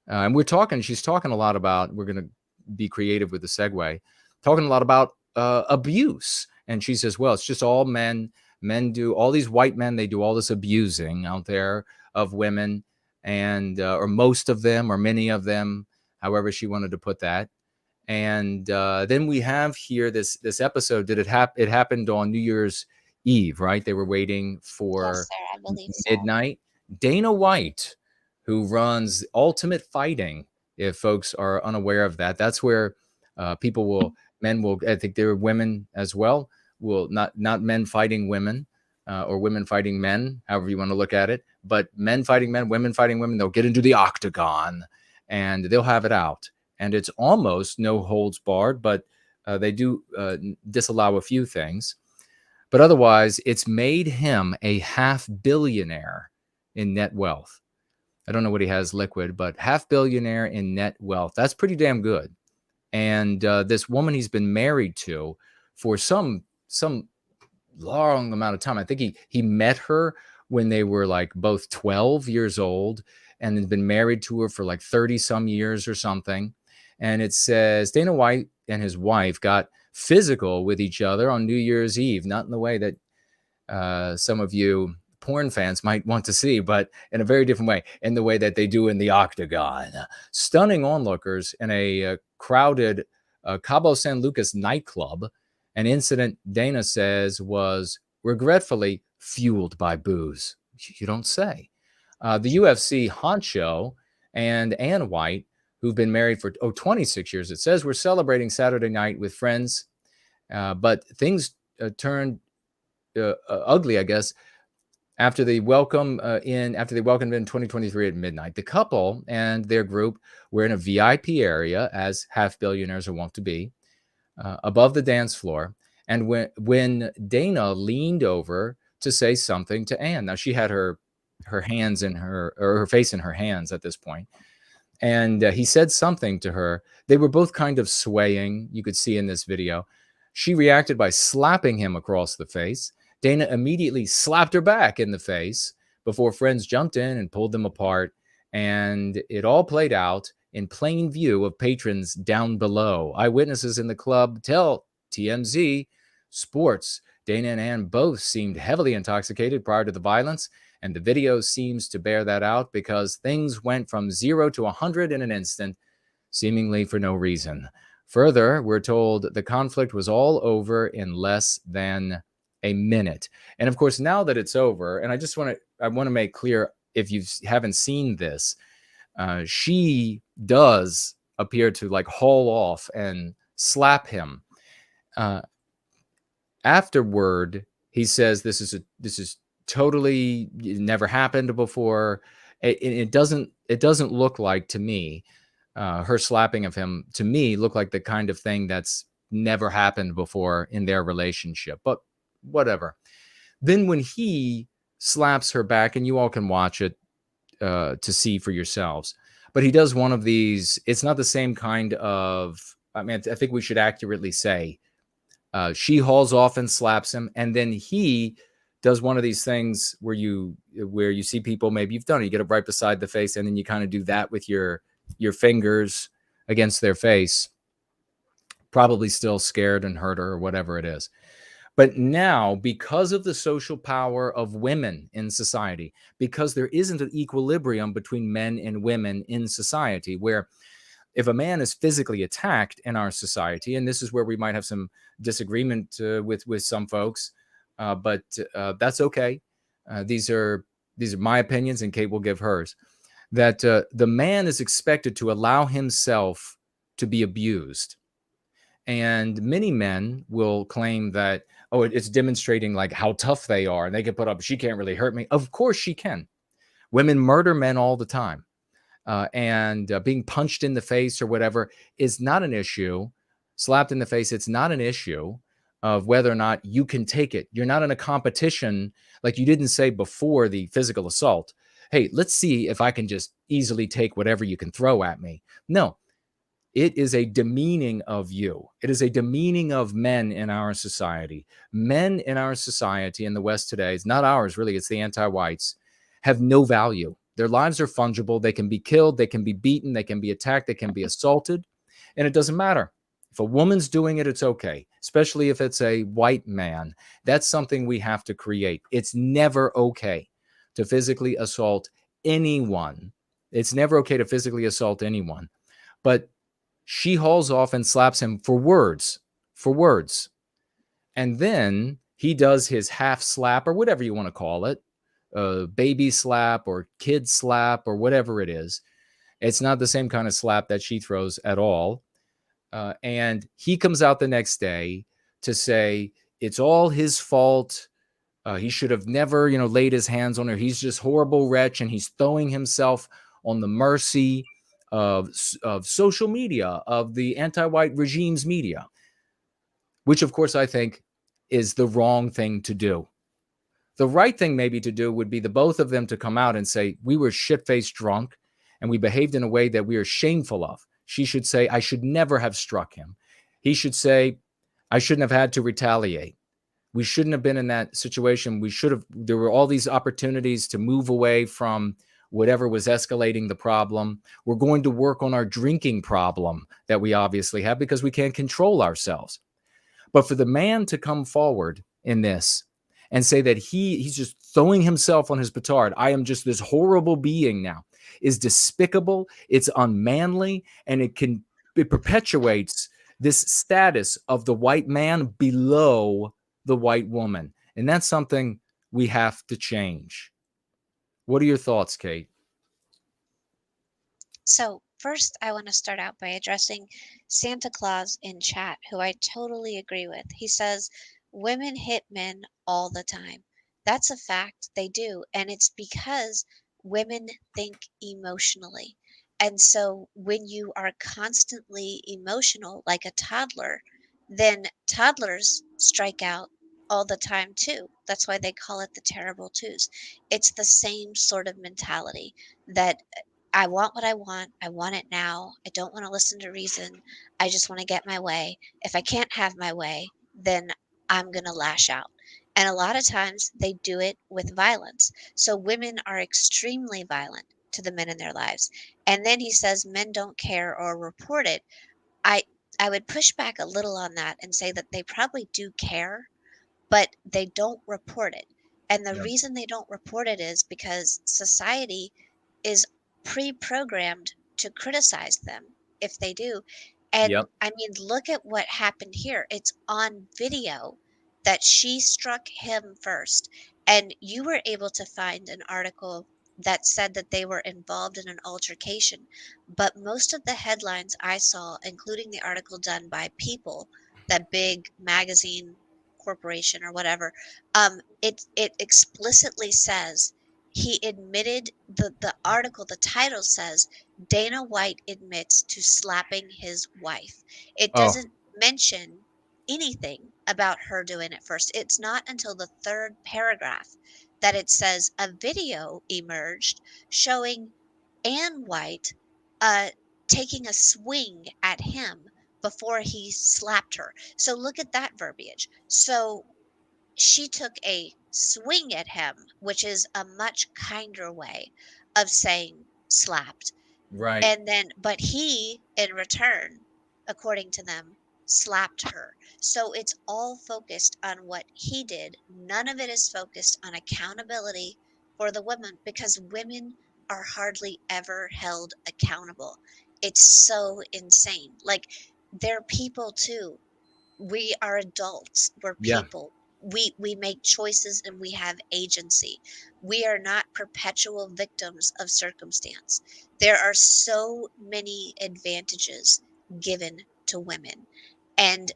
And she's talking a lot about, we're going to be creative with the segue, talking a lot about abuse. And she says, well, it's just all men. Men do, all these white men, they do all this abusing out there of women, and or most of them or many of them, however she wanted to put that. And then we have here this episode. It happened on New Year's Eve, right? They were waiting for Yes, sir, I believe so. midnight. Dana White, who runs Ultimate Fighting, if folks are unaware of that, that's where men will, I think there are women as well, will not men fighting women or women fighting men, however you want to look at it, but men fighting men, women fighting women. They'll get into the octagon and they'll have it out. And it's almost no holds barred, but they do disallow a few things. But otherwise, it's made him a half-billionaire in net wealth. I don't know what he has liquid, but half-billionaire in net wealth. That's pretty damn good. And this woman he's been married to for some long amount of time. I think he met her when they were like both 12 years old and had been married to her for like 30 some years or something. And it says Dana White and his wife got physical with each other on New Year's Eve, not in the way that some of you porn fans might want to see, but in a very different way, in the way that they do in the octagon. Stunning onlookers in a crowded Cabo San Lucas nightclub, an incident Dana says was regretfully fueled by booze. You don't say. The UFC honcho and Ann White, who've been married for 26 years, it says, we're celebrating Saturday night with friends, but things turned ugly, I guess, after they welcomed in 2023 at midnight. The couple and their group were in a VIP area, as half-billionaires are wont to be, above the dance floor. And when Dana leaned over to say something to Ann, now she had her hands in her face in her hands at this point, and he said something to her. They were both kind of swaying. You could see in this video. She reacted by slapping him across the face. Dana immediately slapped her back in the face before friends jumped in and pulled them apart. And it all played out in plain view of patrons down below. Eyewitnesses in the club tell TMZ Sports Dana and Ann both seemed heavily intoxicated prior to the violence, and the video seems to bear that out because things went from 0 to 100 in an instant, seemingly for no reason. Further, we're told the conflict was all over in less than a minute. And of course, now that it's over, and I want to make clear, if you haven't seen this, she does appear to like haul off and slap him. Afterward, He says this is totally never happened before. It doesn't look like to me, her slapping of him to me looked like the kind of thing that's never happened before in their relationship. But whatever. Then when he slaps her back, and you all can watch it to see for yourselves, but he does one of these. It's not the same kind of. I mean, I think we should accurately say she hauls off and slaps him, and then he does one of these things where you see people, maybe you've done it, you get it right beside the face, and then you kind of do that with your fingers against their face, probably still scared and hurt or whatever it is. But now, because of the social power of women in society, because there isn't an equilibrium between men and women in society, where if a man is physically attacked in our society, and this is where we might have some disagreement with some folks, but that's okay. These are my opinions, and Kate will give hers. That the man is expected to allow himself to be abused, and many men will claim that, oh, it's demonstrating like how tough they are, and they can put up. She can't really hurt me. Of course she can. Women murder men all the time. And being punched in the face or whatever is not an issue. Slapped in the face, it's not an issue of whether or not you can take it. You're not in a competition, like you didn't say before the physical assault, hey, let's see if I can just easily take whatever you can throw at me. No, it is a demeaning of you. It is a demeaning of men in our society. Men in our society in the West today, it's not ours really, it's the anti-whites, have no value. Their lives are fungible. They can be killed. They can be beaten. They can be attacked. They can be assaulted. And it doesn't matter. If a woman's doing it, it's okay, especially if it's a white man. That's something we have to create. It's never okay to physically assault anyone. It's never okay to physically assault anyone. But she hauls off and slaps him for words. And then he does his half slap, or whatever you want to call it, baby slap or kid slap or whatever it is. It's not the same kind of slap that she throws at all. And he comes out the next day to say it's all his fault. He should have never, laid his hands on her. He's just horrible wretch, and he's throwing himself on the mercy of social media, of the anti-white regime's media, which of course I think is the wrong thing to do. The right thing maybe to do would be the both of them to come out and say, we were shit-faced drunk and we behaved in a way that we are shameful of. She should say, I should never have struck him. He should say, I shouldn't have had to retaliate. We shouldn't have been in that situation. There were all these opportunities to move away from whatever was escalating the problem. We're going to work on our drinking problem that we obviously have because we can't control ourselves. But for the man to come forward in this and say that he's just throwing himself on his petard, I am just this horrible being now, is despicable, it's unmanly, and it perpetuates this status of the white man below the white woman. And that's something we have to change. What are your thoughts, Kate? So first, I want to start out by addressing Santa Claus in chat, who I totally agree with. He says, women hit men all the time. That's a fact, they do. And it's because women think emotionally. And so when you are constantly emotional, like a toddler, then toddlers strike out all the time too. That's why they call it the terrible twos. It's the same sort of mentality that I want what I want it now. I don't want to listen to reason. I just want to get my way. If I can't have my way, then I'm going to lash out. And a lot of times they do it with violence. So women are extremely violent to the men in their lives. And then he says men don't care or report it. I I would push back a little on that and say that they probably do care, but they don't report it. And the Yep. reason they don't report it is because society is pre-programmed to criticize them if they do. And Yep. I mean, look at what happened here. It's on video that she struck him first. And you were able to find an article that said that they were involved in an altercation. But most of the headlines I saw, including the article done by People, that big magazine corporation or whatever, it explicitly says he admitted, the article, the title says Dana White admits to slapping his wife. It Oh, doesn't mention anything about her doing it first. It's not until the third paragraph that it says a video emerged showing Ann White uh, taking a swing at him before he slapped her. So look at that verbiage. So she took a swing at him, which is a much kinder way of saying slapped. right. And then, but he, in return, according to them, slapped her. So it's all focused on what he did. None of it is focused on accountability for the women, because women are hardly ever held accountable. It's so insane. Like, they're people too. We are adults, we're Yeah. people, we make choices and we have agency. We are not perpetual victims of circumstance. There are so many advantages given to women, and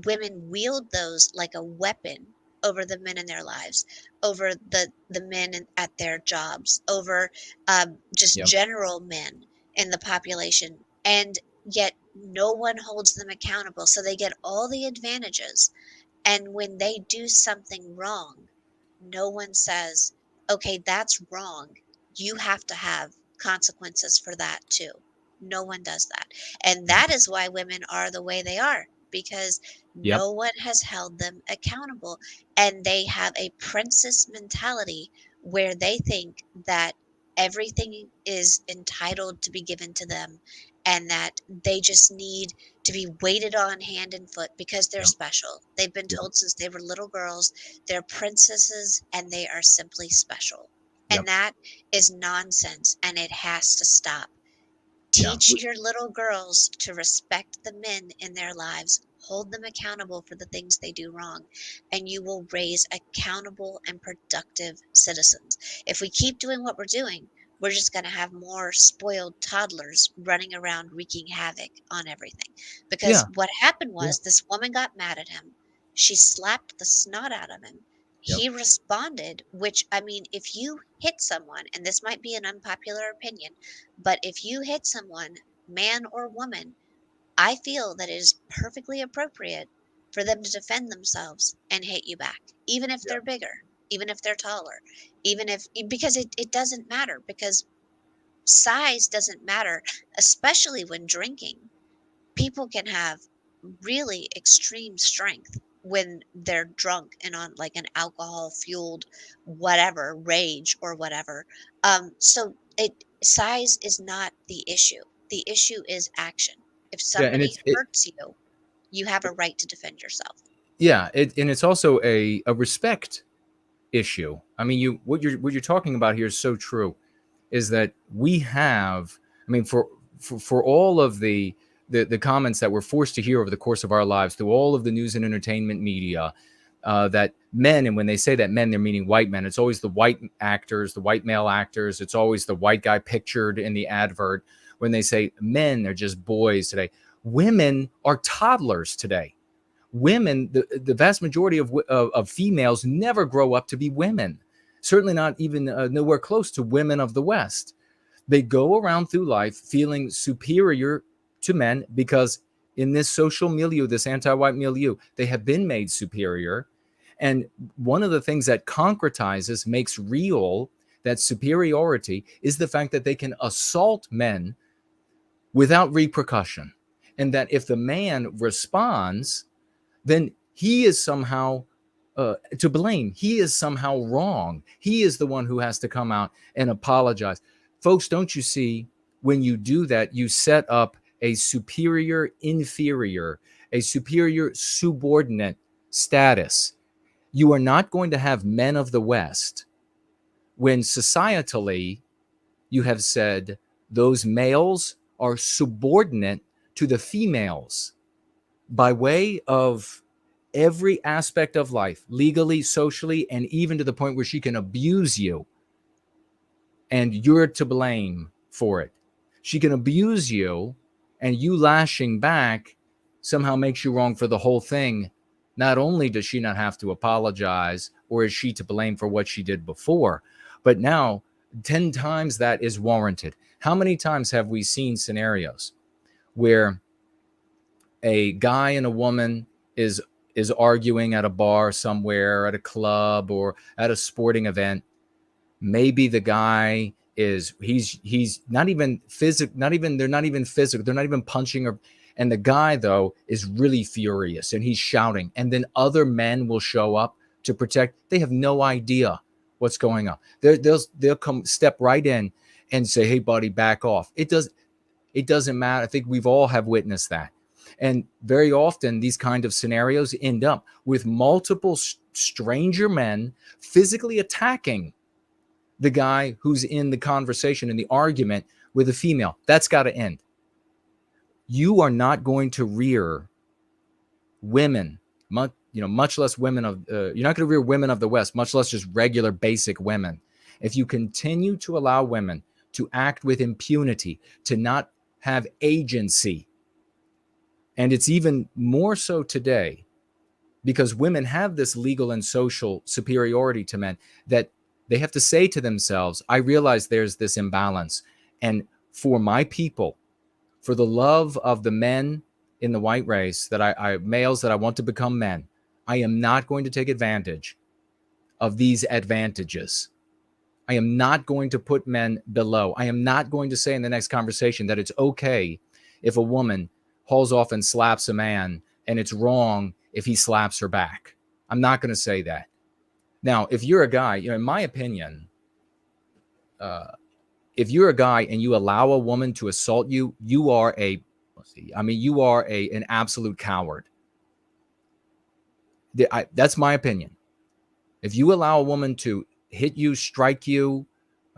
women wield those like a weapon over the men in their lives, over the men at their jobs, over just Yep. general men in the population, and yet no one holds them accountable. So they get all the advantages, and when they do something wrong, no one says, okay, that's wrong, you have to have consequences for that too. No one does that. And that is why women are the way they are, because Yep. no one has held them accountable. And they have a princess mentality where they think that everything is entitled to be given to them, and that they just need to be waited on hand and foot because they're Yep. special. They've been Yep. told since they were little girls they're princesses and they are simply special. Yep. And that is nonsense, and it has to stop. Yeah. Teach your little girls to respect the men in their lives, hold them accountable for the things they do wrong, and you will raise accountable and productive citizens. If we keep doing what we're doing, we're just going to have more spoiled toddlers running around wreaking havoc on everything. Because Yeah. what happened Yeah. was this woman got mad at him. She slapped the snot out of him. Yep. He responded, which, I mean, if you hit someone, and this might be an unpopular opinion, but if you hit someone, man or woman, I feel that it is perfectly appropriate for them to defend themselves and hit you back, even if Yeah. they're bigger, even if they're taller, even if, because it doesn't matter, because size doesn't matter, especially when drinking. People can have really extreme strength when they're drunk and on like an alcohol fueled whatever rage or whatever. So it size is not the issue. The issue is action. If Yeah. And somebody hurts you, you have a right to defend yourself. yeah. And it's also a respect issue. I mean, what you're talking about here is so true. Is that we have, I mean, for all of the comments that we're forced to hear over the course of our lives through all of the news and entertainment media, that men, and when they say that men, they're meaning white men. It's always the white actors, the white male actors. It's always the white guy pictured in the advert. When they say men, they're just boys today. Women are toddlers today. Women, the vast majority of females never grow up to be women. Certainly not even nowhere close to women of the West. They go around through life feeling superior to men because in this social milieu, this anti-white milieu, they have been made superior. And one of the things that concretizes, makes real that superiority is the fact that they can assault men without repercussion. And that if the man responds, then he is somehow to blame. He is somehow wrong. He is the one who has to come out and apologize. Folks, don't you see, when you do that, you set up a superior inferior, a superior subordinate status. You are not going to have men of the West when societally you have said those males are subordinate to the females by way of every aspect of life, legally, socially, and even to the point where she can abuse you and you're to blame for it. She can abuse you, and you lashing back somehow makes you wrong for the whole thing. Not only does she not have to apologize, or is she to blame for what she did before, but now 10 times that is warranted. How many times have we seen scenarios where a guy and a woman is arguing at a bar somewhere, at a club, or at a sporting event? Maybe the guy is he's not even physical, they're not even physical, they're not even punching her, and the guy though is really furious and he's shouting, and then other men will show up to protect. They have no idea what's going on. They'll come step right in and say, "Hey buddy, back off." It doesn't matter. I think we've all have witnessed that. And very often these kind of scenarios end up with multiple stranger men physically attacking the guy who's in the conversation, in the argument with a female. That's got to end. You are not going to rear women, much less women of, you're not going to rear women of the West, much less just regular basic women. If you continue to allow women to act with impunity, to not have agency, and it's even more so today because women have this legal and social superiority to men, that they have to say to themselves, I realize there's this imbalance. And for my people, for the love of the men in the white race, males that I want to become men, I am not going to take advantage of these advantages. I am not going to put men below. I am not going to say in the next conversation that it's okay if a woman hauls off and slaps a man, and it's wrong if he slaps her back. I'm not going to say that. Now, if you're a guy, in my opinion, if you're a guy and you allow a woman to assault you, you are an absolute coward. That's my opinion. If you allow a woman to hit you, strike you,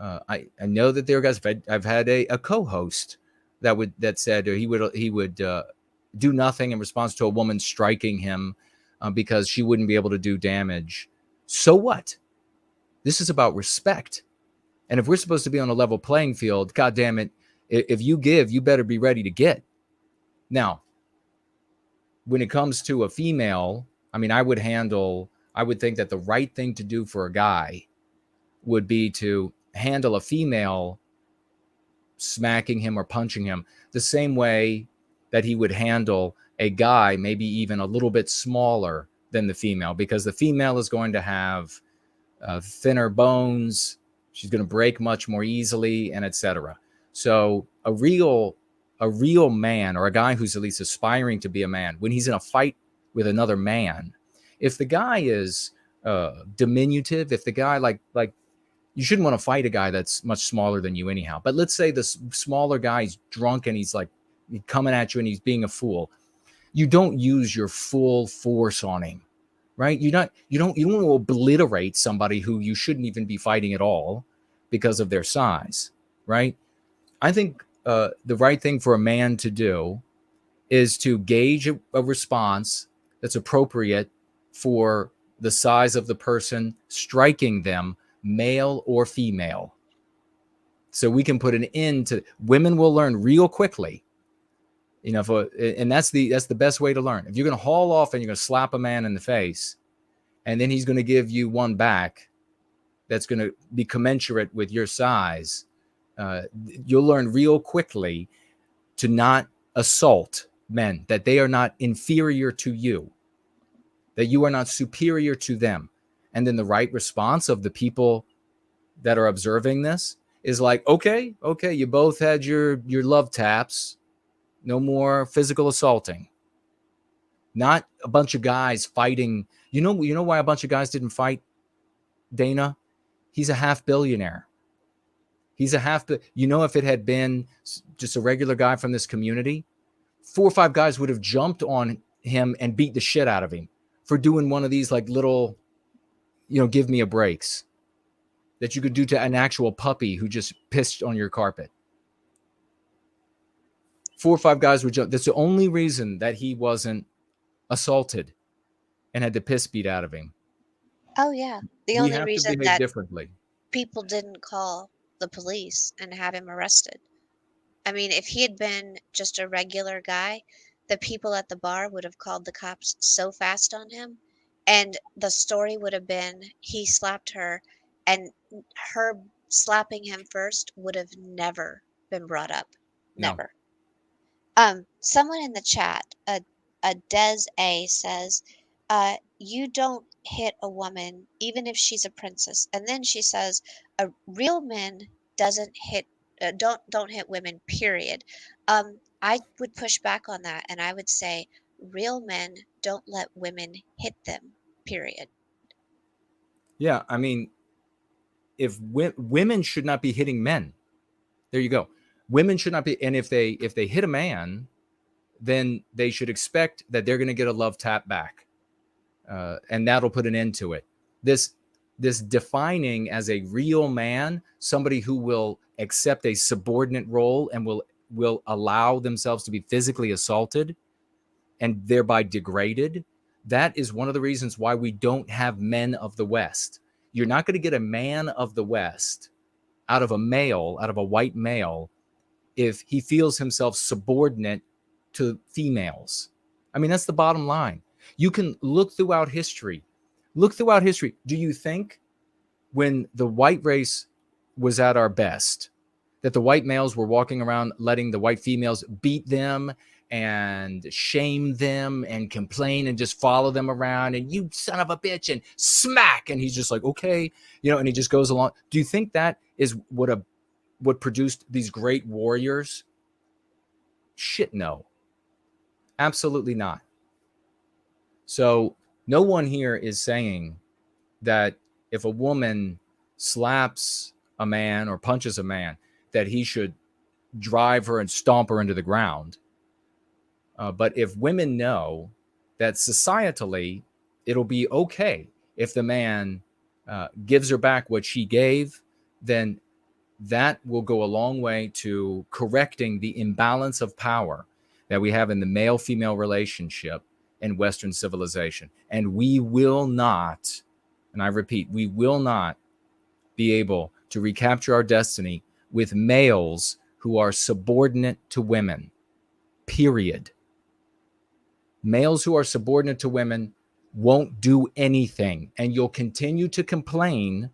I know that there are guys. I've had a co-host that said he would do nothing in response to a woman striking him because she wouldn't be able to do damage. So what? This is about respect. And if we're supposed to be on a level playing field, God damn it, if you give, you better be ready to get. Now, when it comes to a female, I would think that the right thing to do for a guy would be to handle a female smacking him or punching him the same way that he would handle a guy, maybe even a little bit smaller than the female, because the female is going to have thinner bones. She's going to break much more easily, and etc. So a real man, or a guy who's at least aspiring to be a man, when he's in a fight with another man, if the guy is diminutive, if the guy like you shouldn't want to fight a guy that's much smaller than you anyhow. But let's say the smaller guy's drunk and he's like coming at you and he's being a fool. You don't use your full force on him, right? You don't want to obliterate somebody who you shouldn't even be fighting at all because of their size, right? I think the right thing for a man to do is to gauge a response that's appropriate for the size of the person striking them, male or female. So we can put an end to. Women will learn real quickly. And that's the best way to learn. If you're going to haul off and you're going to slap a man in the face, and then he's going to give you one back that's going to be commensurate with your size, you'll learn real quickly to not assault men, that they are not inferior to you, that you are not superior to them. And then the right response of the people that are observing this is like, okay, you both had your love taps. No more physical assaulting. Not a bunch of guys fighting. You know why a bunch of guys didn't fight, Dana? He's a half billionaire. If it had been just a regular guy from this community, 4 or 5 guys would have jumped on him and beat the shit out of him for doing one of these like little, give me a breaks that you could do to an actual puppy who just pissed on your carpet. 4 or 5 guys would jump. That's the only reason that he wasn't assaulted and had the piss beat out of him. Oh yeah, the We only have to reason behave that differently. people didn't call the police and have him arrested. I mean, if he had been just a regular guy, the people at the bar would have called the cops so fast on him, and the story would have been he slapped her, and her slapping him first would have never been brought up. No. Never. Someone in the chat, a Des A says, you don't hit a woman even if she's a princess. And then she says, a real man doesn't hit, don't hit women, period. I would push back on that, and I would say real men don't let women hit them, period. Yeah, I mean, if women should not be hitting men, there you go. Women should not be, and if they hit a man, then they should expect that they're going to get a love tap back, and that'll put an end to it. This defining as a real man, somebody who will accept a subordinate role and will allow themselves to be physically assaulted and thereby degraded. That is one of the reasons why we don't have men of the West. You're not going to get a man of the West out of a white male, if he feels himself subordinate to females. I mean, that's the bottom line. You can look throughout history. Do you think when the white race was at our best, that the white males were walking around letting the white females beat them and shame them and complain and just follow them around and you son of a bitch and smack, and he's just like, okay, and he just goes along? Do you think that is what produced these great warriors? Shit, no. Absolutely not. So no one here is saying that if a woman slaps a man or punches a man, that he should drive her and stomp her into the ground. But if women know that societally it'll be okay if the man gives her back what she gave, then that will go a long way to correcting the imbalance of power that we have in the male-female relationship in Western civilization. And we will not, and I repeat, we will not be able to recapture our destiny with males who are subordinate to women, period. Males who are subordinate to women won't do anything. And you'll continue to complain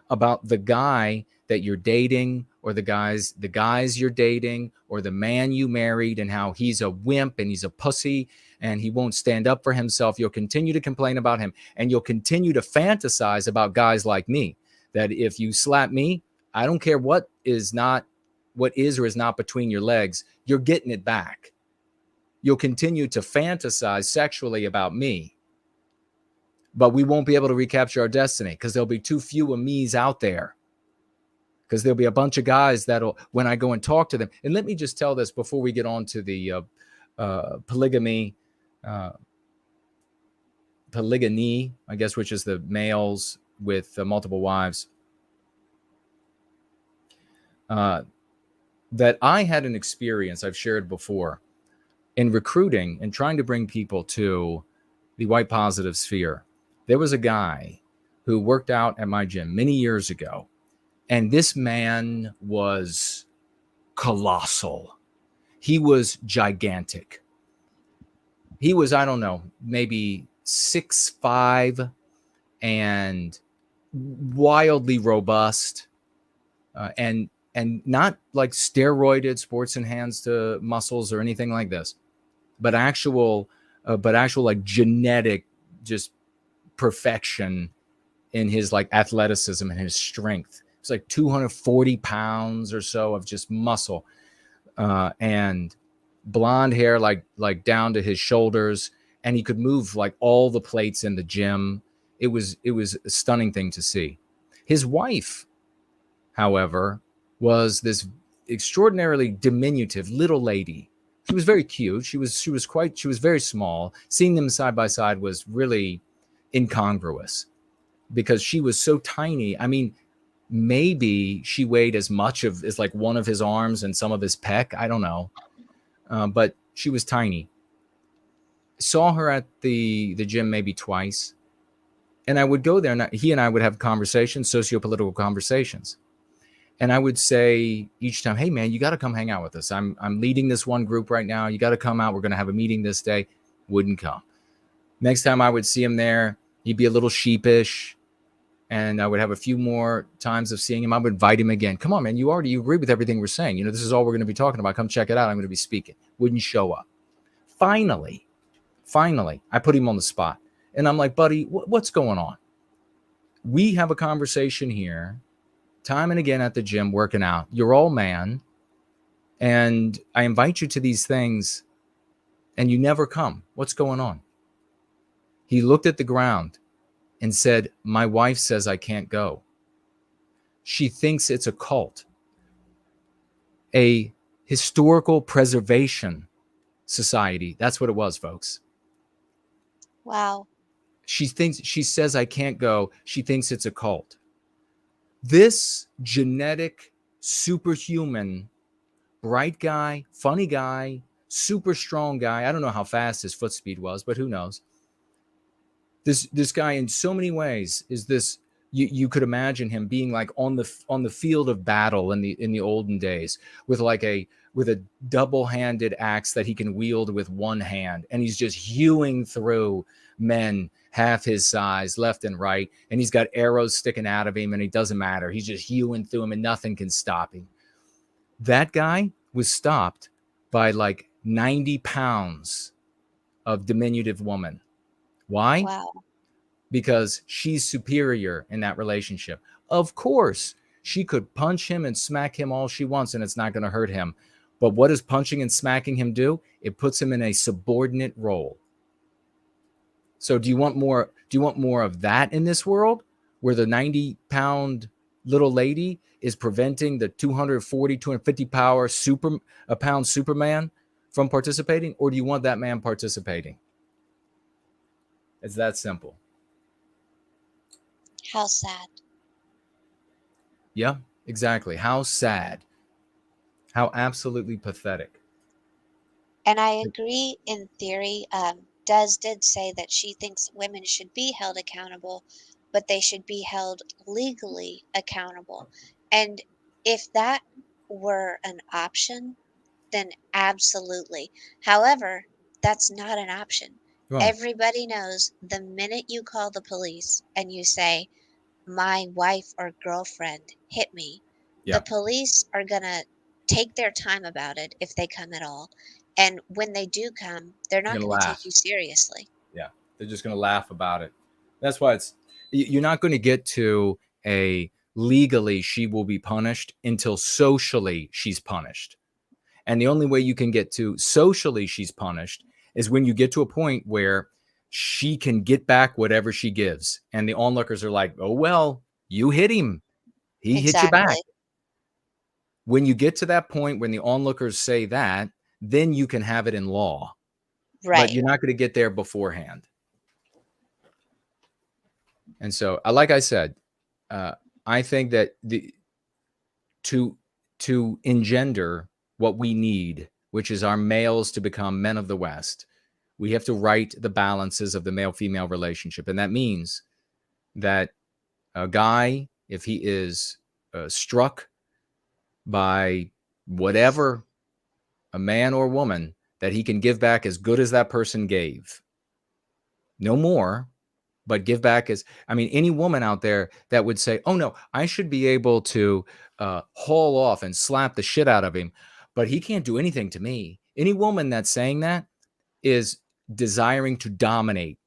about the guy that you're dating, or the guys you're dating, or the man you married, and how he's a wimp and he's a pussy and he won't stand up for himself. You'll continue to complain about him, and you'll continue to fantasize about guys like me, that if you slap me, I don't care what is or is not between your legs, you're getting it back. You'll continue to fantasize sexually about me, but we won't be able to recapture our destiny because there'll be too few of me's out there. Because there'll be a bunch of guys that'll, when I go and talk to them, and let me just tell this before we get on to the polygamy, I guess, which is the males with multiple wives, that I had an experience I've shared before in recruiting and trying to bring people to the white positive sphere. There was a guy who worked out at my gym many years ago. And this man was colossal. He was gigantic. He was, I don't know, maybe 6'5" and wildly robust, and not like steroided, sports enhanced muscles or anything like this, but actual like genetic just perfection in his like athleticism and his strength. It's like 240 pounds or so of just muscle, and blonde hair like down to his shoulders, and he could move like all the plates in the gym. It was a stunning thing to see. His wife, however, was this extraordinarily diminutive little lady. She was very cute. She was very small. Seeing them side by side was really incongruous because she was so tiny. I mean, maybe she weighed as much as like one of his arms and some of his pec. I don't know. But she was tiny. Saw her at the gym maybe twice. And I would go there, and he and I would have conversations, socio-political conversations. And I would say each time, hey man, you got to come hang out with us. I'm leading this one group right now. You got to come out. We're going to have a meeting this day. Wouldn't come. Next time I would see him there, he'd be a little sheepish. And I would have a few more times of seeing him. I would invite him again. Come on, man. You agree with everything we're saying. You know, this is all we're going to be talking about. Come check it out. I'm going to be speaking. Wouldn't show up. Finally, I put him on the spot. And I'm like, buddy, what's going on? We have a conversation here time and again at the gym working out. You're all man. And I invite you to these things and you never come. What's going on? He looked at the ground and said, my wife says I can't go. She thinks it's a cult, a historical preservation society. That's what it was, folks. Wow. She says I can't go. She thinks it's a cult. This genetic, superhuman, bright guy, funny guy, super strong guy. I don't know how fast his foot speed was, but who knows? This guy in so many ways is this. You could imagine him being like on the field of battle in the olden days with a double-handed axe that he can wield with one hand, and he's just hewing through men half his size left and right, and he's got arrows sticking out of him, and it doesn't matter. He's just hewing through him, and nothing can stop him. That guy was stopped by like 90 pounds of diminutive woman. Why? Wow. Because she's superior in that relationship. Of course, she could punch him and smack him all she wants, and it's not going to hurt him. But what does punching and smacking him do? It puts him in a subordinate role. So do you want more? Do you want more of that in this world, where the 90-pound little lady is preventing the 240, 250 pound Superman from participating, or do you want that man participating? It's that simple. How sad. Yeah, exactly. How sad. How absolutely pathetic. And I agree in theory. Des did say that she thinks women should be held accountable, but they should be held legally accountable. And if that were an option, then absolutely. However, that's not an option. Right. Everybody knows the minute you call the police and you say, my wife or girlfriend hit me, Yeah. the police are going to take their time about it if they come at all. And when they do come, they're not going to take you seriously. Yeah, they're just going to laugh about it. That's why you're not going to get to a legally she will be punished until socially she's punished. And the only way you can get to socially she's punished is when you get to a point where she can get back whatever she gives. And the onlookers are like, oh, well, you hit him. He hit you back. When you get to that point, when the onlookers say that, then you can have it in law. Right. But you're not going to get there beforehand. And so, like I said, I think that to engender what we need, which is our males to become men of the West, we have to right the balances of the male-female relationship. And that means that a guy, if he is struck by whatever, a man or woman, that he can give back as good as that person gave. No more, but give back as, any woman out there that would say, oh no, I should be able to haul off and slap the shit out of him, but he can't do anything to me. Any woman that's saying that is desiring to dominate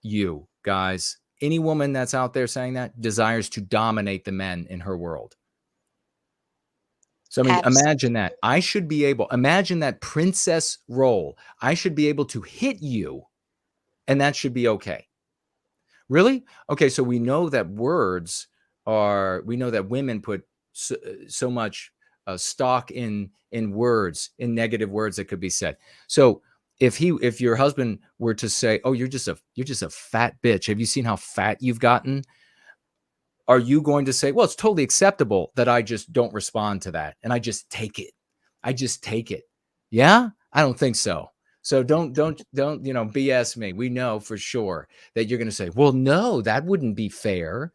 you, guys. Any woman that's out there saying that desires to dominate the men in her world. So, imagine that. Imagine that princess role. I should be able to hit you, and that should be okay. Really? Okay, so we know that women put so much stock in words, in negative words that could be said. So if your husband were to say, oh, you're just a fat bitch. Have you seen how fat you've gotten? Are you going to say, well, it's totally acceptable that I just don't respond to that and I just take it? Yeah, I don't think so. So don't BS me. We know for sure that you're going to say, well, no, that wouldn't be fair.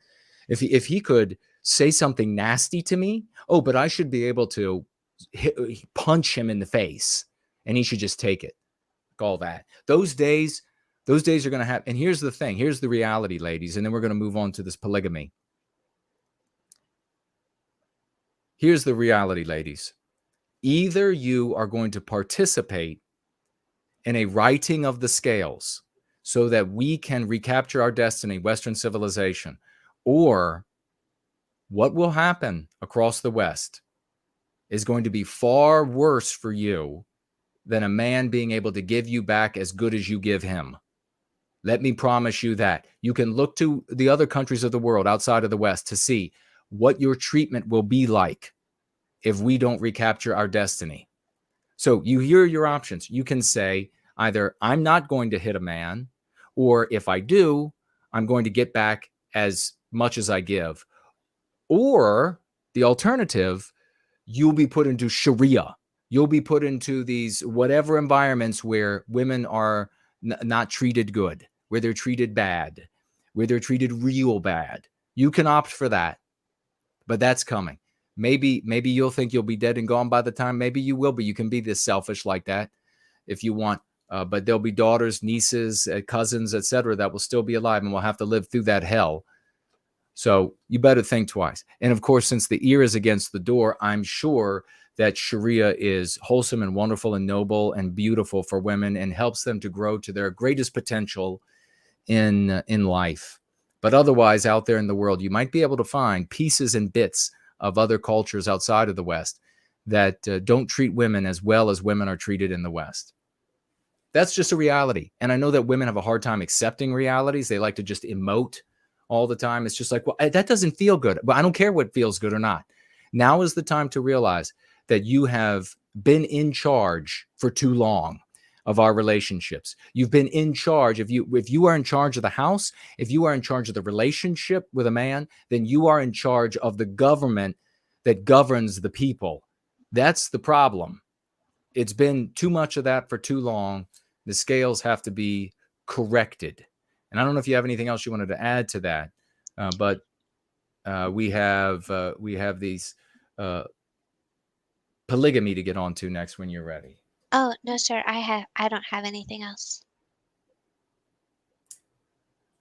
If he could say something nasty to me, oh, but I should be able to punch him in the face and he should just take it. All that. Those days are going to happen. And here's the thing. Here's the reality, ladies. And then we're going to move on to this polygamy. Here's the reality, ladies. Either you are going to participate in a righting of the scales so that we can recapture our destiny, Western civilization, or what will happen across the West is going to be far worse for you than a man being able to give you back as good as you give him. Let me promise you that. You can look to the other countries of the world outside of the West to see what your treatment will be like if we don't recapture our destiny. So you hear your options. You can say either I'm not going to hit a man, or if I do, I'm going to get back as much as I give. Or the alternative, you'll be put into Sharia. You'll be put into these whatever environments where women are not treated good, where they're treated bad, where they're treated real bad. You can opt for that, but that's coming. Maybe you'll think you'll be dead and gone by the time. Maybe you will be. You can be this selfish like that if you want. But there'll be daughters, nieces, cousins, etc., that will still be alive and will have to live through that hell. So you better think twice. And of course, since the ear is against the door, I'm sure that Sharia is wholesome and wonderful and noble and beautiful for women and helps them to grow to their greatest potential in life. But otherwise, out there in the world, you might be able to find pieces and bits of other cultures outside of the West that don't treat women as well as women are treated in the West. That's just a reality. And I know that women have a hard time accepting realities. They like to just emote all the time. It's just like, well, that doesn't feel good. But I don't care what feels good or not. Now is the time to realize that you have been in charge for too long of our relationships. You've been in charge. If you are in charge of the house, if you are in charge of the relationship with a man, then you are in charge of the government that governs the people. That's the problem. It's been too much of that for too long. The scales have to be corrected. And I don't know if you have anything else you wanted to add to that, but we have these polygamy to get on to next when you're ready. Oh, no, sir. I don't have anything else.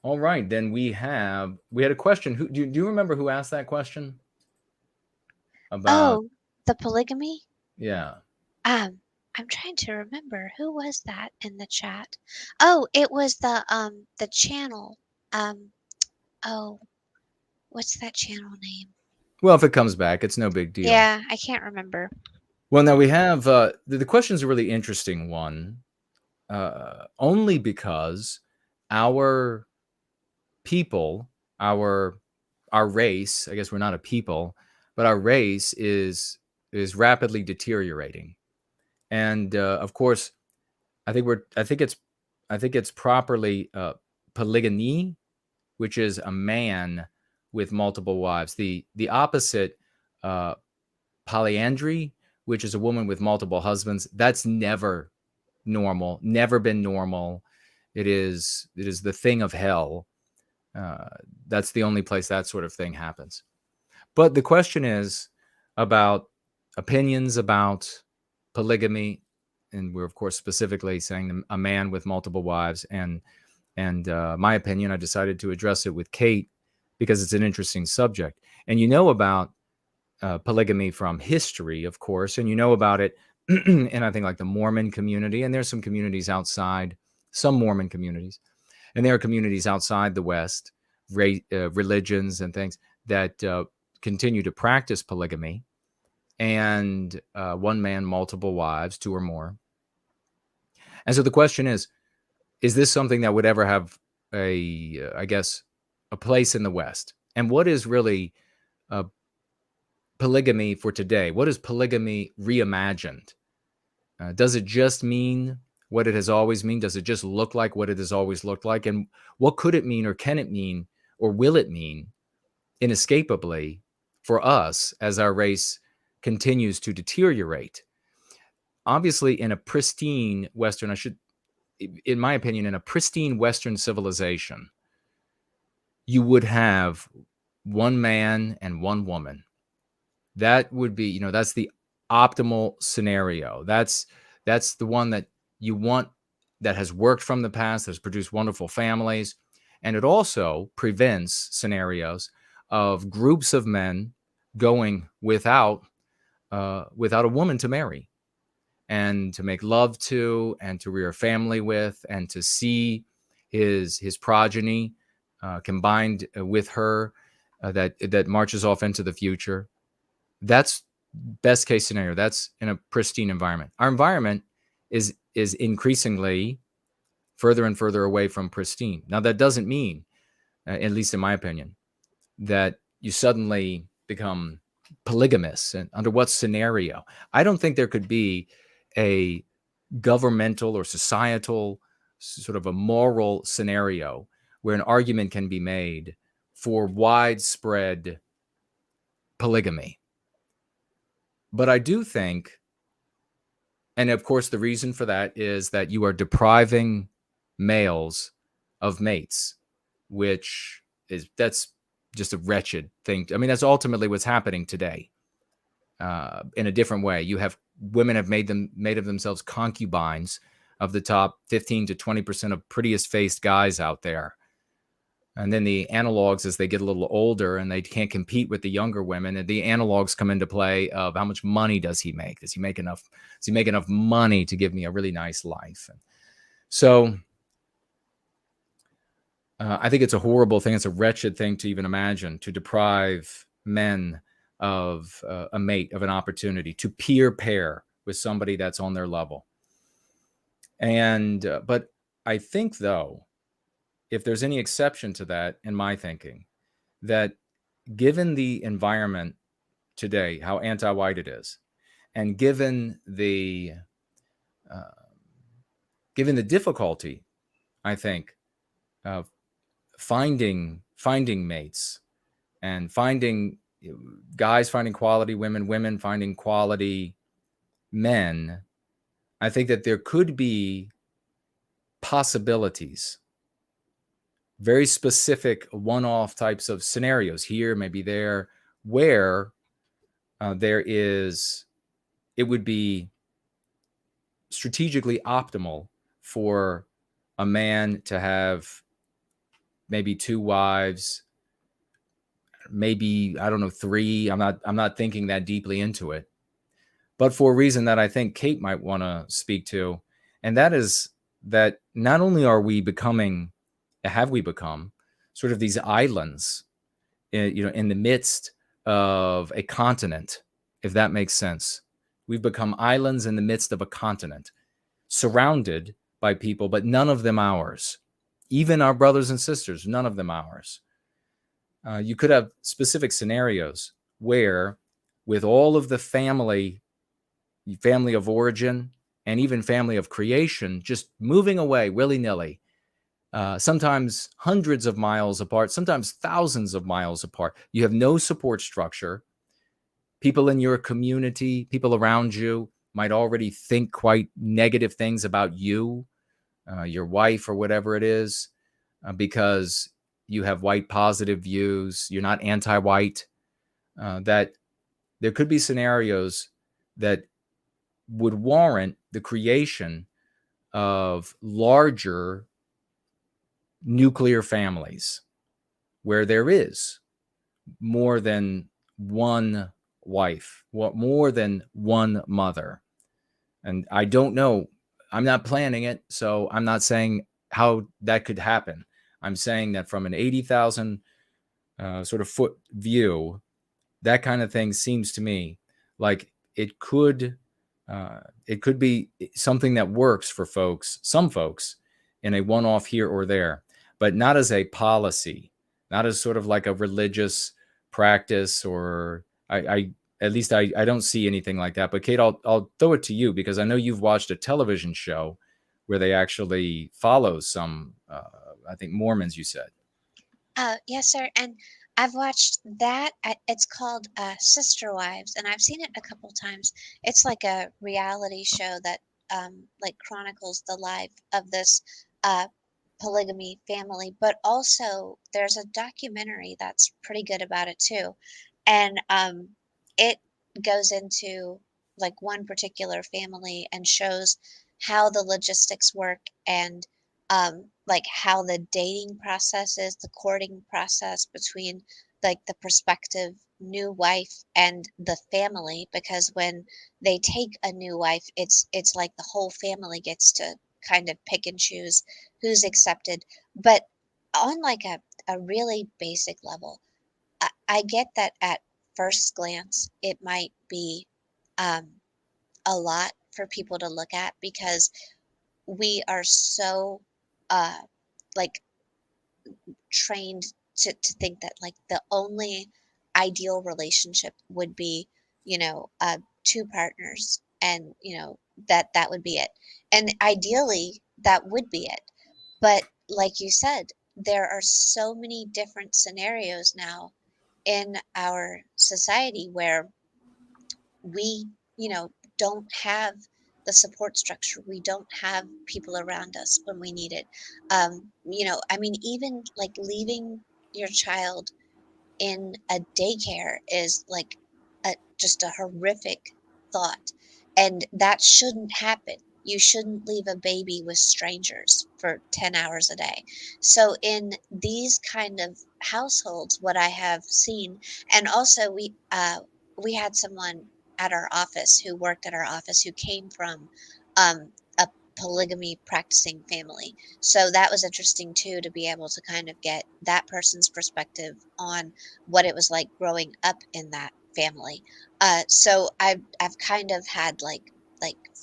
All right, then we had a question. Do you remember who asked that question? About the polygamy? Yeah. I'm trying to remember who was that in the chat. Oh, it was the channel. What's that channel name? Well, if it comes back, it's no big deal. Yeah, I can't remember. Well, now we have the question's a really interesting one, only because our people, our race, I guess we're not a people, but our race is rapidly deteriorating. And of course, I think it's properly polygamy, which is a man with multiple wives. The opposite, polyandry, which is a woman with multiple husbands. That's never normal, never been normal. It is the thing of hell. That's the only place that sort of thing happens. But the question is about opinions about polygamy, and we're of course specifically saying a man with multiple wives. And my opinion, I decided to address it with Kate because it's an interesting subject. And you know about polygamy from history, of course, and you know about it in I think like the Mormon community, and there's some communities outside, some Mormon communities, and there are communities outside the West, religions and things that continue to practice polygamy, and one man, multiple wives, two or more. And so the question is this something that would ever have a place in the West? And what is really polygamy for today? What is polygamy reimagined? Does it just mean what it has always mean? Does it just look like what it has always looked like? And what could it mean, or can it mean, or will it mean inescapably for us as our race continues to deteriorate? Obviously, in a pristine Western, in my opinion, in a pristine Western civilization, you would have one man and one woman. That would be, that's the optimal scenario. That's the one that you want, that has worked from the past, has produced wonderful families. And it also prevents scenarios of groups of men going without a woman to marry and to make love to and to rear a family with and to see his progeny combined with her that marches off into the future. That's best case scenario. That's in a pristine environment. Our environment is increasingly further and further away from pristine. Now, that doesn't mean, at least in my opinion, that you suddenly become polygamous. And under what scenario? I don't think there could be a governmental or societal sort of a moral scenario where an argument can be made for widespread polygamy. But I do think, and of course, the reason for that is that you are depriving males of mates, that's just a wretched thing. I mean, that's ultimately what's happening today. In a different way, you have women have made of themselves concubines of the top 15 to 20% of prettiest faced guys out there. And then the analogs, as they get a little older and they can't compete with the younger women, and the analogs come into play of how much money does he make? Does he make enough money to give me a really nice life? And so I think it's a horrible thing. It's a wretched thing to even imagine, to deprive men of a mate, of an opportunity to peer pair with somebody that's on their level. And but I think, though, if there's any exception to that in my thinking, that given the environment today, how anti-white it is, and given the difficulty, I think, of finding mates and finding guys finding quality women, women finding quality men, I think that there could be possibilities, very specific one-off types of scenarios here, maybe there, where it would be strategically optimal for a man to have maybe 2 wives, maybe, I don't know, 3. I'm not thinking that deeply into it, but for a reason that I think Kate might want to speak to, and that is that not only have we become sort of these islands, in the midst of a continent, if that makes sense. We've become islands in the midst of a continent, surrounded by people, but none of them ours. Even our brothers and sisters, none of them ours. You could have specific scenarios where, with all of the family of origin and even family of creation just moving away willy-nilly, sometimes hundreds of miles apart, sometimes thousands of miles apart, you have no support structure. People in your community, people around you might already think quite negative things about you, your wife or whatever it is, because you have white positive views, you're not anti-white, that there could be scenarios that would warrant the creation of larger nuclear families where there is more than one wife, more than one mother. And I don't know, I'm not planning it, so I'm not saying how that could happen. I'm saying that from an 80,000 sort of foot view, that kind of thing seems to me like it could be something that works for some folks in a one-off here or there, but not as a policy, not as sort of like a religious practice, or I don't see anything like that. But Kate, I'll throw it to you, because I know you've watched a television show where they actually follow some, I think, Mormons, you said. Yes, sir. And I've watched that. It's called Sister Wives, and I've seen it a couple times. It's like a reality show that like chronicles the life of this polygamy family, but also there's a documentary that's pretty good about it too. And it goes into like one particular family and shows how the logistics work and like how the dating process is, the courting process between like the prospective new wife and the family, because when they take a new wife, it's like the whole family gets to kind of pick and choose who's accepted. But on like a really basic level, I get that at first glance it might be um, a lot for people to look at because we are so uh, like trained to think that like the only ideal relationship would be, two partners, and that would be it. And ideally that would be it. But like you said, there are so many different scenarios now in our society where we, don't have the support structure. We don't have people around us when we need it. I mean, even like leaving your child in a daycare is like just a horrific thought. And that shouldn't happen. You shouldn't leave a baby with strangers for 10 hours a day. So in these kind of households, what I have seen, and also we had someone at our office who worked at our office who came from a polygamy practicing family. So that was interesting too, to be able to kind of get that person's perspective on what it was like growing up in that family. So I've kind of had like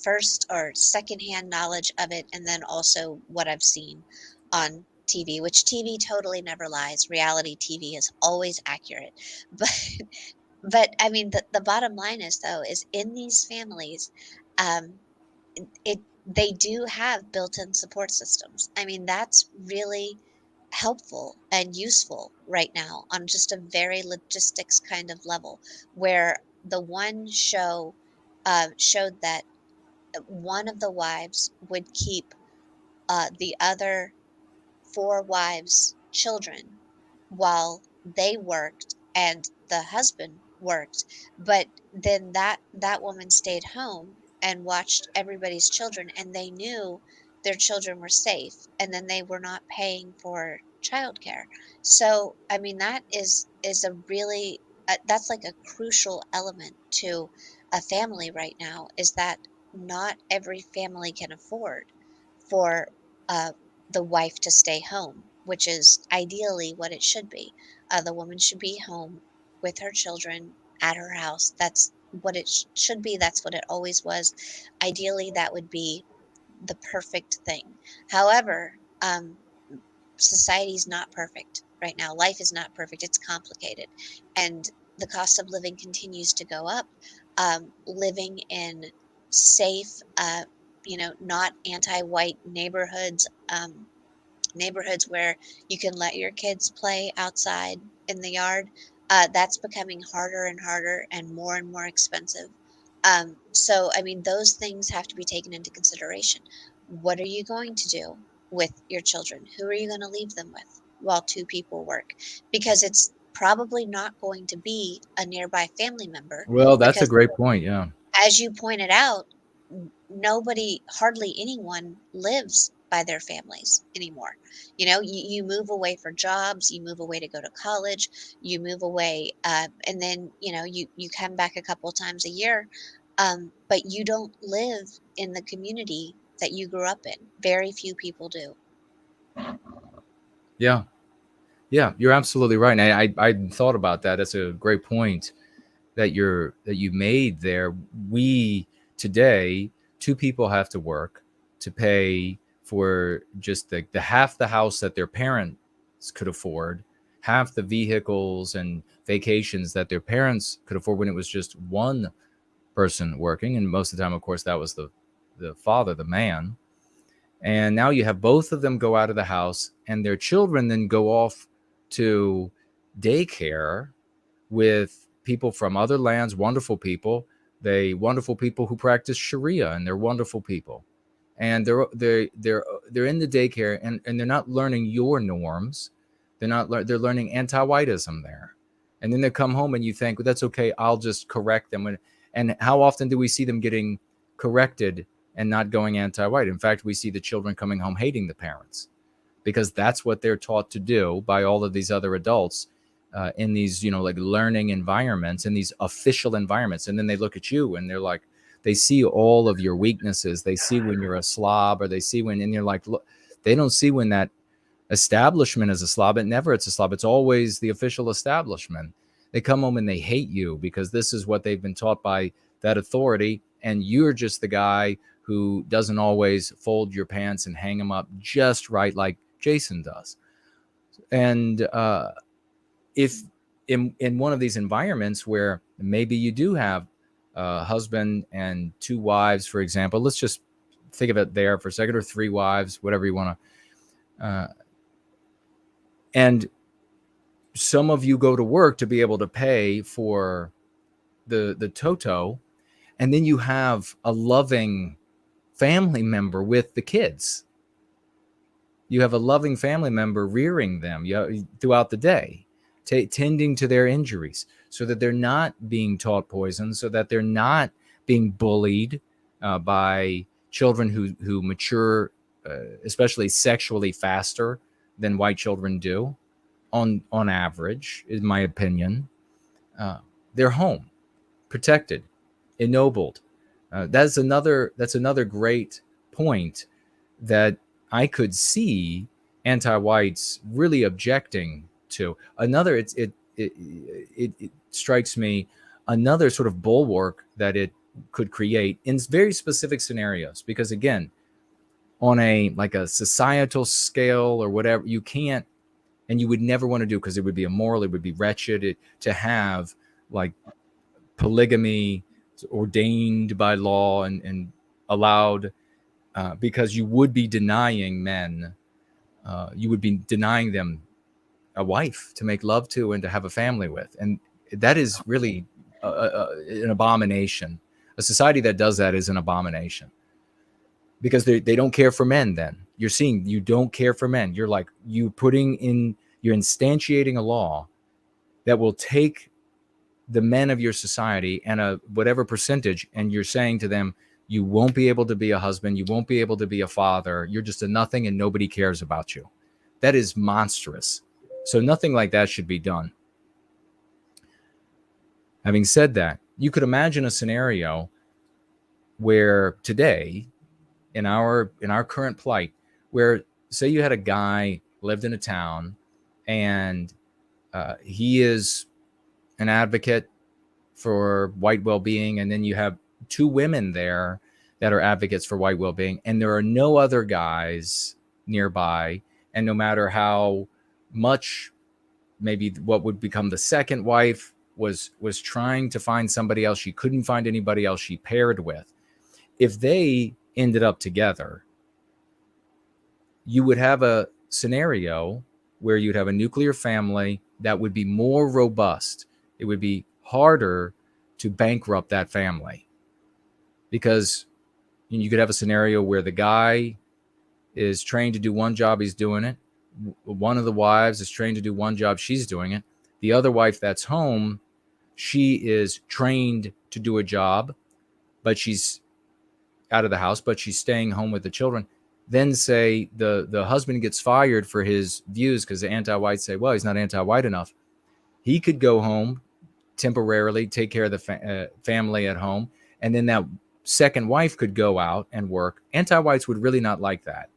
first or second hand knowledge of it, and then also what I've seen on TV, which TV totally never lies. Reality TV is always accurate. But I mean the bottom line is though is in these families, um, it they do have built-in support systems. I mean, that's really helpful and useful right now on just a very logistics kind of level, where the one show showed that one of the wives would keep the other four wives' children while they worked and the husband worked. But then that woman stayed home and watched everybody's children, and they knew their children were safe, and then they were not paying for childcare. So I mean, that is a really that's like a crucial element to a family right now, is that not every family can afford for uh, the wife to stay home, which is ideally what it should be. The woman should be home with her children at her house. That's what it should be. That's what it always was. Ideally, that would be the perfect thing. However, society's not perfect right now. Life is not perfect. It's complicated. And the cost of living continues to go up. Living in safe, not anti-white neighborhoods, neighborhoods where you can let your kids play outside in the yard, that's becoming harder and harder and more expensive. So, I mean, those things have to be taken into consideration. What are you going to do with your children? Who are you going to leave them with while two people work? Because it's probably not going to be a nearby family member, Well, that's a because great point. Yeah. as you pointed out, nobody, hardly anyone lives by their families anymore. You move away for jobs, you move away to go to college, you move away, and then you come back a couple of times a year, but you don't live in the community that you grew up in. Very few people do. Yeah. Yeah. You're absolutely right. And I thought about that. That's a great point that you made there. We today, two people have to work to pay for just the half the house that their parents could afford, half the vehicles and vacations that their parents could afford when it was just one person working. And most of the time, of course, that was the father, the man. And now you have both of them go out of the house, and their children then go off to daycare with people from other lands, wonderful people. They wonderful people who practice Sharia, and they're wonderful people. and they're in the daycare, and they're not learning your norms. They're learning anti-whiteism there. And then they come home and you think, well, that's okay, I'll just correct them. And how often do we see them getting corrected and not going anti-white? In fact, we see the children coming home hating the parents, because that's what they're taught to do by all of these other adults in these, like learning environments, in these official environments. And then they look at you and they're like, they see all of your weaknesses. They see when you're a slob, or they see when, and you're like, look, they don't see when that establishment is a slob. It's a slob. It's always the official establishment. They come home and they hate you because this is what they've been taught by that authority. And you're just the guy who doesn't always fold your pants and hang them up just right, like Jason does. And if in one of these environments where maybe you do have a husband and 2 wives, for example, let's just think of it there for a second, or 3 wives, whatever you want to, and some of you go to work to be able to pay for the toto, and then you have a loving family member with the kids. You have a loving family member rearing them throughout the day, tending to their injuries so that they're not being taught poison, so that they're not being bullied by children who mature, especially sexually, faster than white children do on average, in my opinion. They're home, protected, ennobled. That's another great point that I could see anti-whites really objecting to. Another, it strikes me, another sort of bulwark that it could create in very specific scenarios, because again, on a societal scale or whatever, you can't, and you would never want to do, because it would be immoral, it would be wretched to have like polygamy ordained by law and allowed, because you would be denying men, you would be denying them a wife to make love to and to have a family with. And that is really an abomination. A society that does that is an abomination, because they don't care for men. Then you're seeing, you don't care for men. You're you're instantiating a law that will take the men of your society and whatever percentage, and you're saying to them, you won't be able to be a husband, you won't be able to be a father, you're just a nothing and nobody cares about you. That is monstrous. So nothing like that should be done. Having said that, you could imagine a scenario where today, in our current plight, where say you had a guy lived in a town, and he is an advocate for white well-being, and then you have 2 women there that are advocates for white well-being, and there are no other guys nearby, and no matter how much maybe what would become the second wife was trying to find somebody else, she couldn't find anybody else she paired with. If they ended up together, you would have a scenario where you'd have a nuclear family that would be more robust. It would be harder to bankrupt that family, because you could have a scenario where the guy is trained to do one job, he's doing it. One of the wives is trained to do one job, she's doing it. The other wife that's home, she is trained to do a job, but she's out of the house, but she's staying home with the children. Then say the husband gets fired for his views because the anti-whites say, well, he's not anti-white enough. He could go home temporarily, take care of the family at home, and then that second wife could go out and work. Anti-whites would really not like that.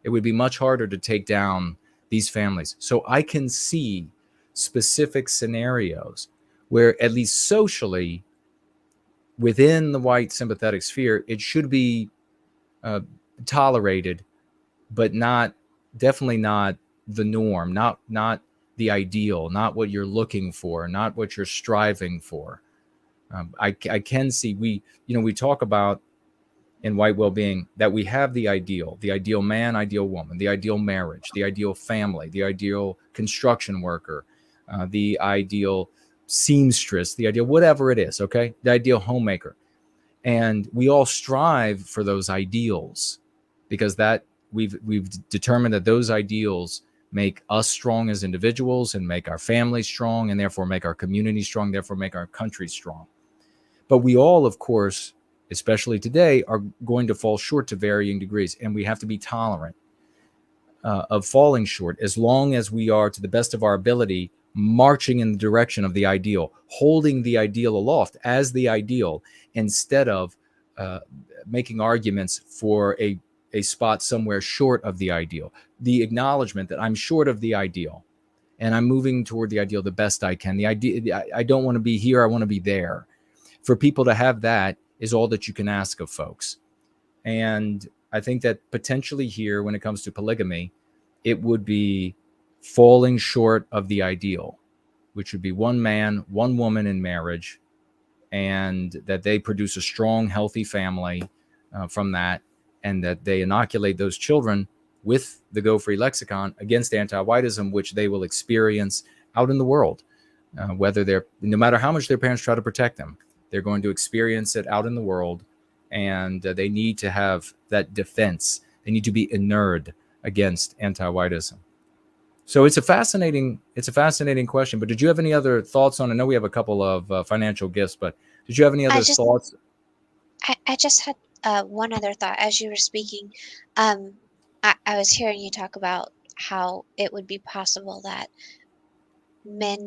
It would be much harder to take down these families. So I can see specific scenarios where, at least socially, within the white sympathetic sphere, it should be tolerated, but definitely not the norm, not the ideal, not what you're looking for, not what you're striving for. I can see, we talk about in white well-being that we have the ideal man, ideal woman, the ideal marriage, the ideal family, the ideal construction worker, the ideal seamstress, the ideal whatever it is, okay? The ideal homemaker. And we all strive for those ideals. because that we've determined that those ideals make us strong as individuals and make our families strong, and therefore make our community strong, therefore make our country strong. But we all, of course, especially today, are going to fall short to varying degrees, and we have to be tolerant of falling short, as long as we are, to the best of our ability, marching in the direction of the ideal, holding the ideal aloft as the ideal, instead of making arguments for a spot somewhere short of the ideal. The acknowledgement that I'm short of the ideal and I'm moving toward the ideal the best I can. The idea, I don't want to be here, I want to be there. For people to have that is all that you can ask of folks. And I think that potentially here, when it comes to polygamy, it would be falling short of the ideal, which would be one man, one woman in marriage, and that they produce a strong, healthy family from that, and that they inoculate those children with the Go Free lexicon against anti-whiteism, which they will experience out in the world, whether they're, no matter how much their parents try to protect them, they're going to experience it out in the world, and they need to have that defense. They need to be inured against anti-whiteism. So it's a fascinating question. But did you have any other thoughts on? I know we have a couple of financial gifts, but did you have any other thoughts? I just had one other thought as you were speaking. I was hearing you talk about how it would be possible that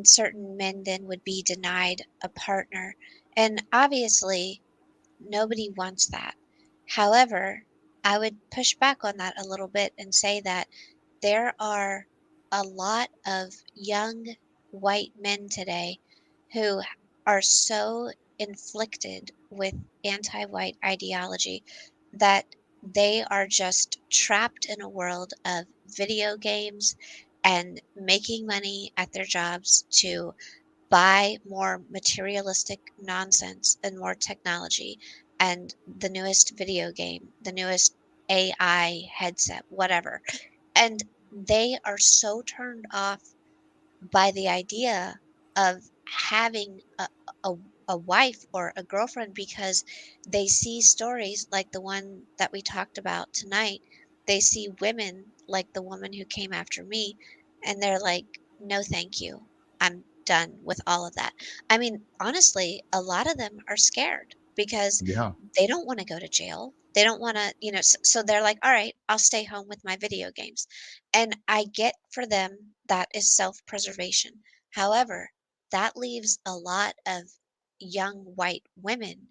certain men then would be denied a partner. And obviously, nobody wants that. However, I would push back on that a little bit and say that there are a lot of young white men today who are so inflicted with anti-white ideology that they are just trapped in a world of video games and making money at their jobs to buy more materialistic nonsense and more technology and the newest video game, the newest AI headset, whatever. And they are so turned off by the idea of having a, a wife or a girlfriend because they see stories like the one that we talked about tonight. They see women like the woman who came after me, and they're like, no, thank you. I'm done with all of that. I mean, honestly, a lot of them are scared because Yeah. they don't want to go to jail. They don't want to, so they're like, all right, I'll stay home with my video games. And I get for them that is self preservation. However, that leaves a lot of young white women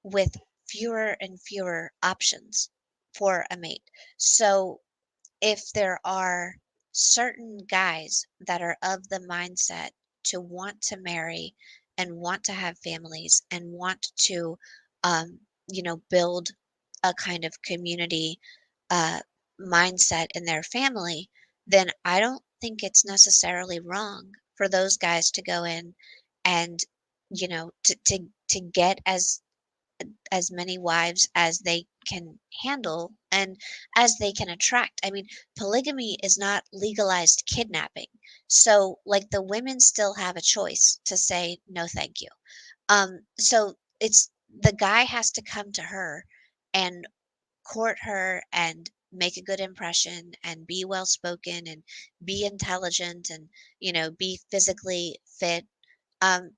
with fewer and fewer options for a mate. So if there are certain guys that are of the mindset to want to marry and want to have families and want to, build a kind of community uh, mindset in their family, then I don't think it's necessarily wrong for those guys to go in and, to get as many wives as they can handle and as they can attract. I mean, polygamy is not legalized kidnapping. So, like, the women still have a choice to say, no, thank you. So it's the guy has to come to her and court her and make a good impression and be well spoken and be intelligent and, be physically fit.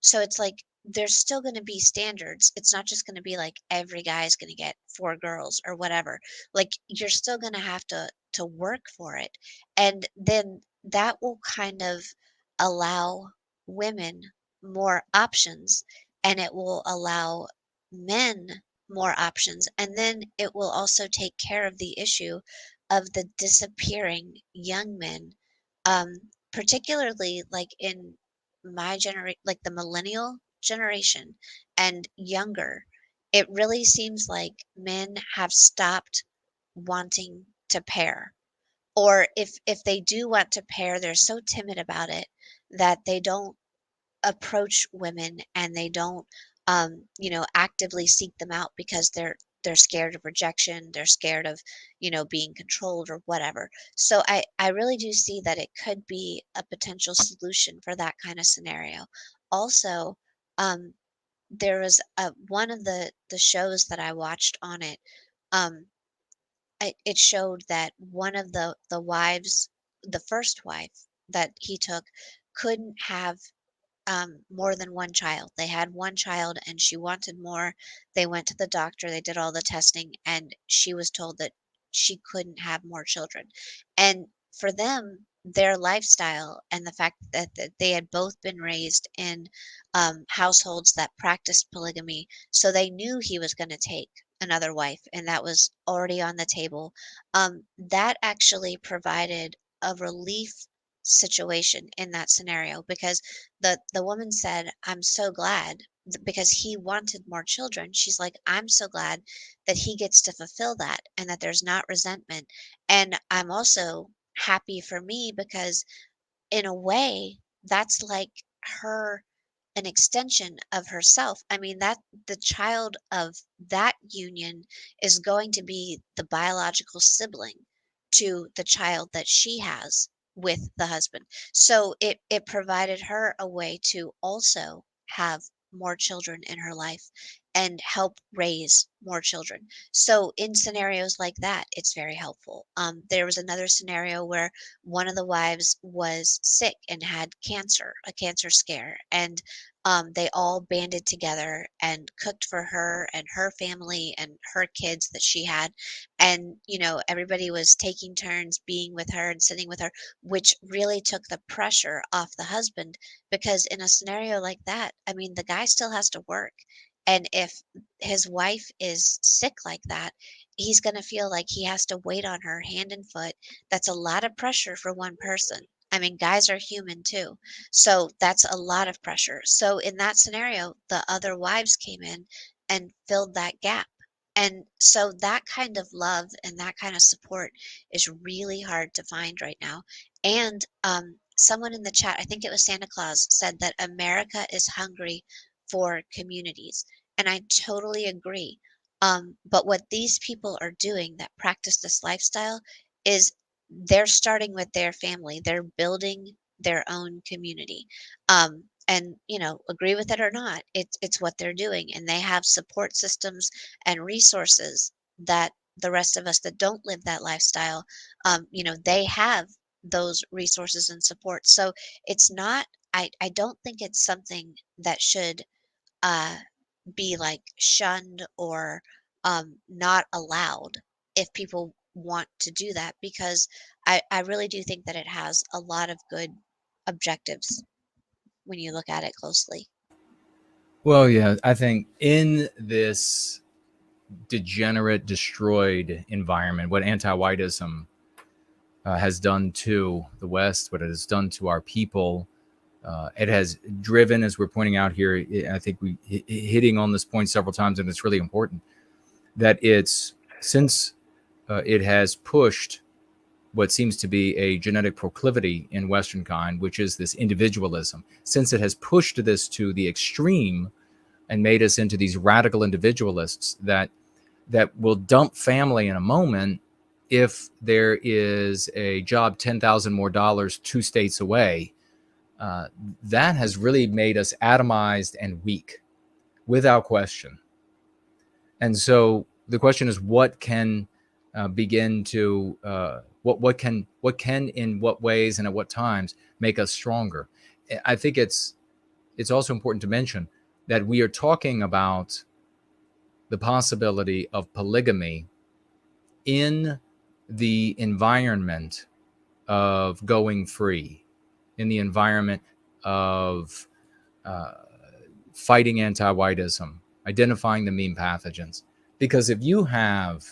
So it's like there's still going to be standards. It's not just going to be like every guy is going to get 4 girls or whatever. Like you're still going to have to work for it. And then that will kind of allow women more options, and it will allow men more options. And then it will also take care of the issue of the disappearing young men, um, particularly like in my generation, like the millennial generation and younger. It really seems like men have stopped wanting to pair, or if they do want to pair, they're so timid about it that they don't approach women and they don't actively seek them out because they're scared of rejection, they're scared of being controlled or whatever. So I really do see that it could be a potential solution for that kind of scenario. Also, um there was one of the shows that I watched on it. um it showed that one of the wives, the first wife that he took, couldn't have more than one child. They had one child and she wanted more. They went to the doctor, they did all the testing, and she was told that she couldn't have more children. And for them, their lifestyle and the fact that they had both been raised in households that practiced polygamy, so they knew he was going to take another wife, and that was already on the table. That actually provided a relief situation in that scenario, because the woman said, "I'm so glad," because he wanted more children. She's like, "I'm so glad that he gets to fulfill that and that there's not resentment. And I'm also happy for me because in a way, that's like her an extension of herself. I mean, that the child of that union is going to be the biological sibling to the child that she has with the husband. So it provided her a way to also have more children in her life and help raise more children. So in scenarios like that, it's very helpful. There was another scenario where one of the wives was sick and had cancer, a cancer scare, and they all banded together and cooked for her and her family and her kids that she had. And, everybody was taking turns being with her and sitting with her, which really took the pressure off the husband. Because in a scenario like that, I mean, the guy still has to work. And if his wife is sick like that, he's going to feel like he has to wait on her hand and foot. That's a lot of pressure for one person. I mean, guys are human too. So that's a lot of pressure. So in that scenario, the other wives came in and filled that gap. And so that kind of love and that kind of support is really hard to find right now. And someone in the chat, I think it was Santa Claus, said that America is hungry for communities. And I totally agree. But what these people are doing that practice this lifestyle is they're starting with their family. They're building their own community. And agree with it or not, it's what they're doing, and they have support systems and resources that the rest of us that don't live that lifestyle, they have those resources and support. So it's not. I don't think it's something that should uh, be like shunned or not allowed if people want to do that, because I really do think that it has a lot of good objectives when you look at it closely. Well, yeah, I think in this degenerate, destroyed environment, what anti-whiteism has done to the West, what it has done to our people, it has driven, as we're pointing out here, I think we hitting on this point several times, and it's really important that it's since it has pushed what seems to be a genetic proclivity in Western kind, which is this individualism. Since it has pushed this to the extreme and made us into these radical individualists that will dump family in a moment if there is a job $10,000 more 2 states away, that has really made us atomized and weak, without question. And so the question is, what can begin to what can in what ways and at what times make us stronger? I think it's also important to mention that we are talking about the possibility of polygamy in the environment of going free, in the environment of fighting anti-whiteism, identifying the mean pathogens. Because if you have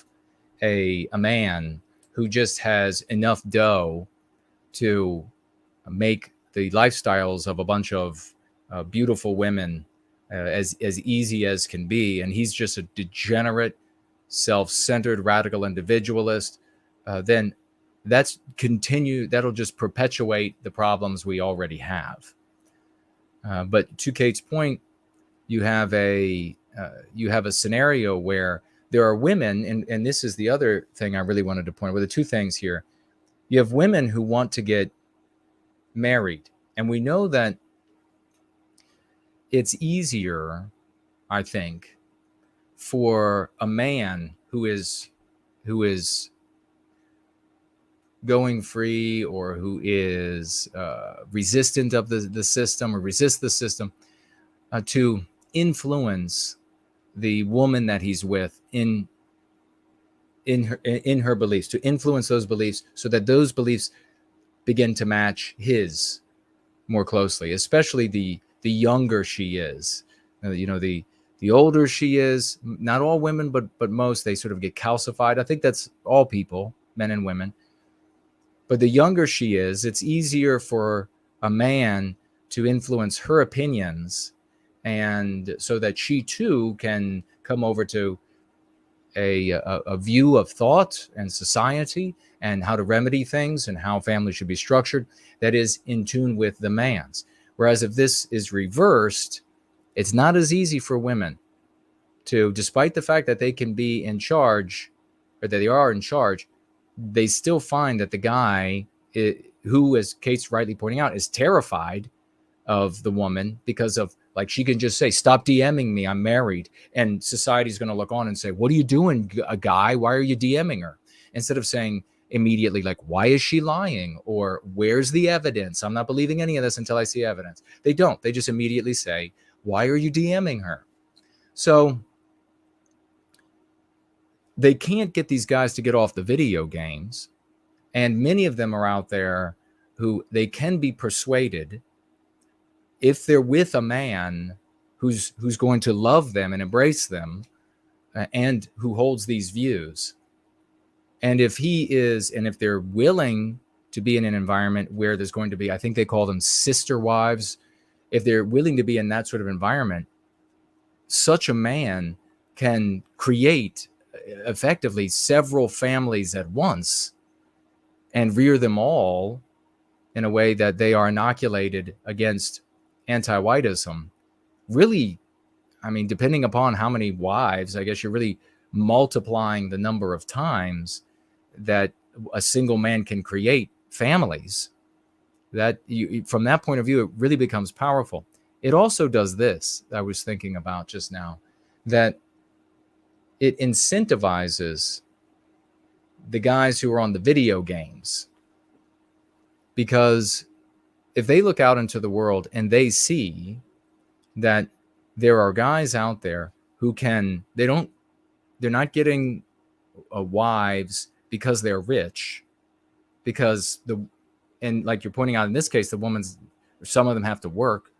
a man who just has enough dough to make the lifestyles of a bunch of beautiful women as easy as can be, and he's just a degenerate, self-centered, radical individualist, then that'll just perpetuate the problems we already have. But to Kate's point, you have a scenario where there are women, and this is the other thing I really wanted to point out. Well, the two things here: you have women who want to get married, and we know that it's easier, I think, for a man who is going free or who is resistant of the system or resist the system, to influence the woman that he's with in her beliefs, to influence those beliefs so that those beliefs begin to match his more closely, especially the younger she is. The older she is, not all women, but most, they sort of get calcified. I think that's all people, men and women. But the younger she is, it's easier for a man to influence her opinions, and so that she too can come over to a view of thought and society and how to remedy things and how family should be structured that is in tune with the man's. Whereas if this is reversed, it's not as easy for women to, despite the fact that they can be in charge, or that they are in charge, they still find that the guy, who, as Kate's rightly pointing out, is terrified of the woman because of, like, she can just say, stop DMing me, I'm married. And society's going to look on and say, what are you doing, a guy? Why are you DMing her? Instead of saying immediately, like, why is she lying? Or where's the evidence? I'm not believing any of this until I see evidence. They don't. They just immediately say, why are you DMing her? So they can't get these guys to get off the video games. And many of them are out there who they can be persuaded, if they're with a man who's going to love them and embrace them, and who holds these views. And if they're willing to be in an environment where there's going to be, I think they call them sister wives, if they're willing to be in that sort of environment, such a man can create effectively several families at once and rear them all in a way that they are inoculated against anti-whiteism. Really, I mean, depending upon how many wives, I guess you're really multiplying the number of times that a single man can create families. That from that point of view, it really becomes powerful. It also does this, I was thinking about just now, that it incentivizes the guys who are on the video games. Because if they look out into the world and they see that there are guys out there who they're not getting wives because they're rich, because and like you're pointing out in this case, some of them have to work.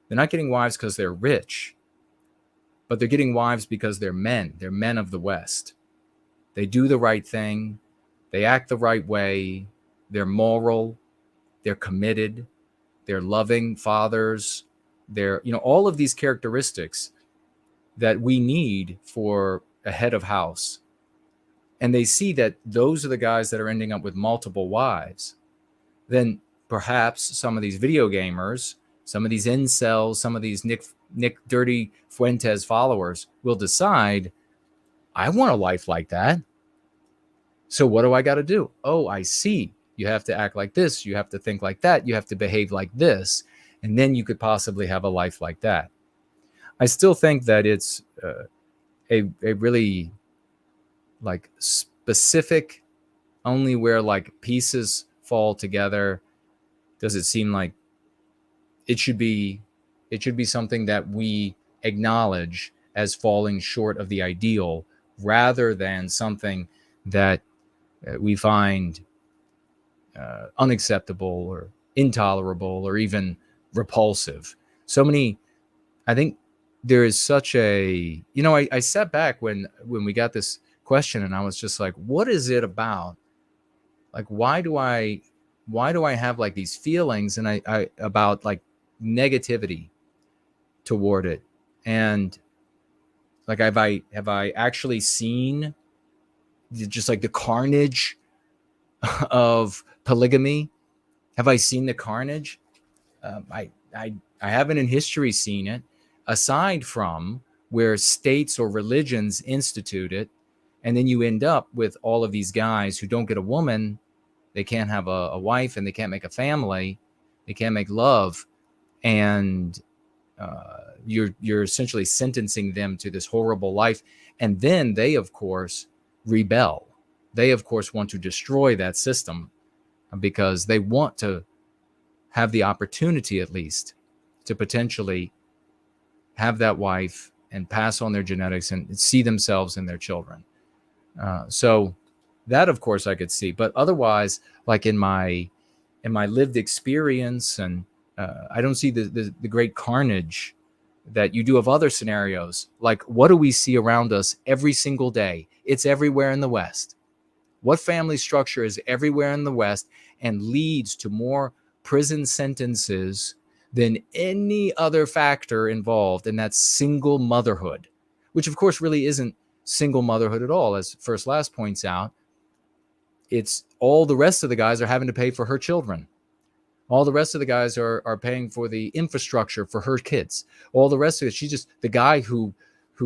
They're not getting wives because they're rich, but they're getting wives because they're men. They're men of the West. They do the right thing. They act the right way. They're moral. They're committed. They're loving fathers. They're, all of these characteristics that we need for a head of house. And they see that those are the guys that are ending up with multiple wives. Then perhaps some of these video gamers, some of these incels, some of these Nick Dirty Fuentes followers will decide, I want a life like that. So what do I got to do? Oh, I see. You have to act like this. You have to think like that. You have to behave like this. And then you could possibly have a life like that. I still think that it's a really like specific, only where like pieces fall together does it seem like it should be something that we acknowledge as falling short of the ideal, rather than something that we find unacceptable or intolerable or even repulsive. So many, I think there is such a, I sat back when we got this question and I was just like, what is it about? Like, why do I have like these feelings and I about like negativity toward it? And like, have I actually seen just like the carnage of polygamy? Have I seen the carnage? I haven't in history seen it, aside from where states or religions institute it. And then you end up with all of these guys who don't get a woman. They can't have a wife and they can't make a family. They can't make love. And you're essentially sentencing them to this horrible life. And then they, of course, rebel. They, of course, want to destroy that system because they want to have the opportunity, at least, to potentially have that wife and pass on their genetics and see themselves in their children. So that, of course, I could see. But otherwise, like in my lived experience, and I don't see the great carnage that you do of other scenarios. Like, what do we see around us every single day? It's everywhere in the West. What family structure is everywhere in the West and leads to more prison sentences than any other factor involved? And that's single motherhood, which of course really isn't single motherhood at all. As First Last points out, it's all the rest of the guys are having to pay for her children. All the rest of the guys are paying for the infrastructure for her kids. All the rest of it, she's just the guy who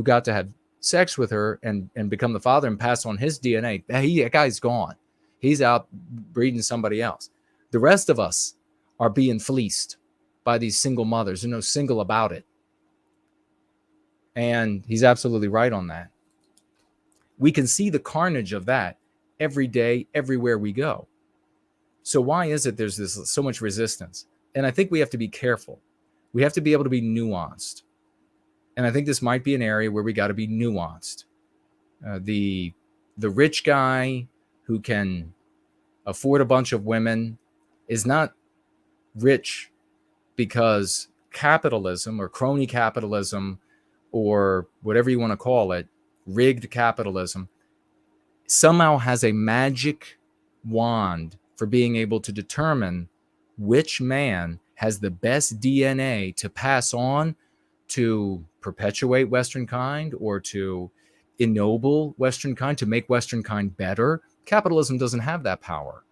got to have sex with her and become the father and pass on his DNA. That guy's gone. He's out breeding somebody else. The rest of us are being fleeced by these single mothers. There's no single about it. And he's absolutely right on that. We can see the carnage of that every day, everywhere we go. So why is it there's so much resistance? And I think we have to be careful. We have to be able to be nuanced. And I think this might be an area where we got to be nuanced. The rich guy who can afford a bunch of women is not rich because capitalism or crony capitalism or whatever you want to call it, rigged capitalism, somehow has a magic wand for being able to determine which man has the best DNA to pass on to perpetuate Western kind or to ennoble Western kind, to make Western kind better. Capitalism doesn't have that power.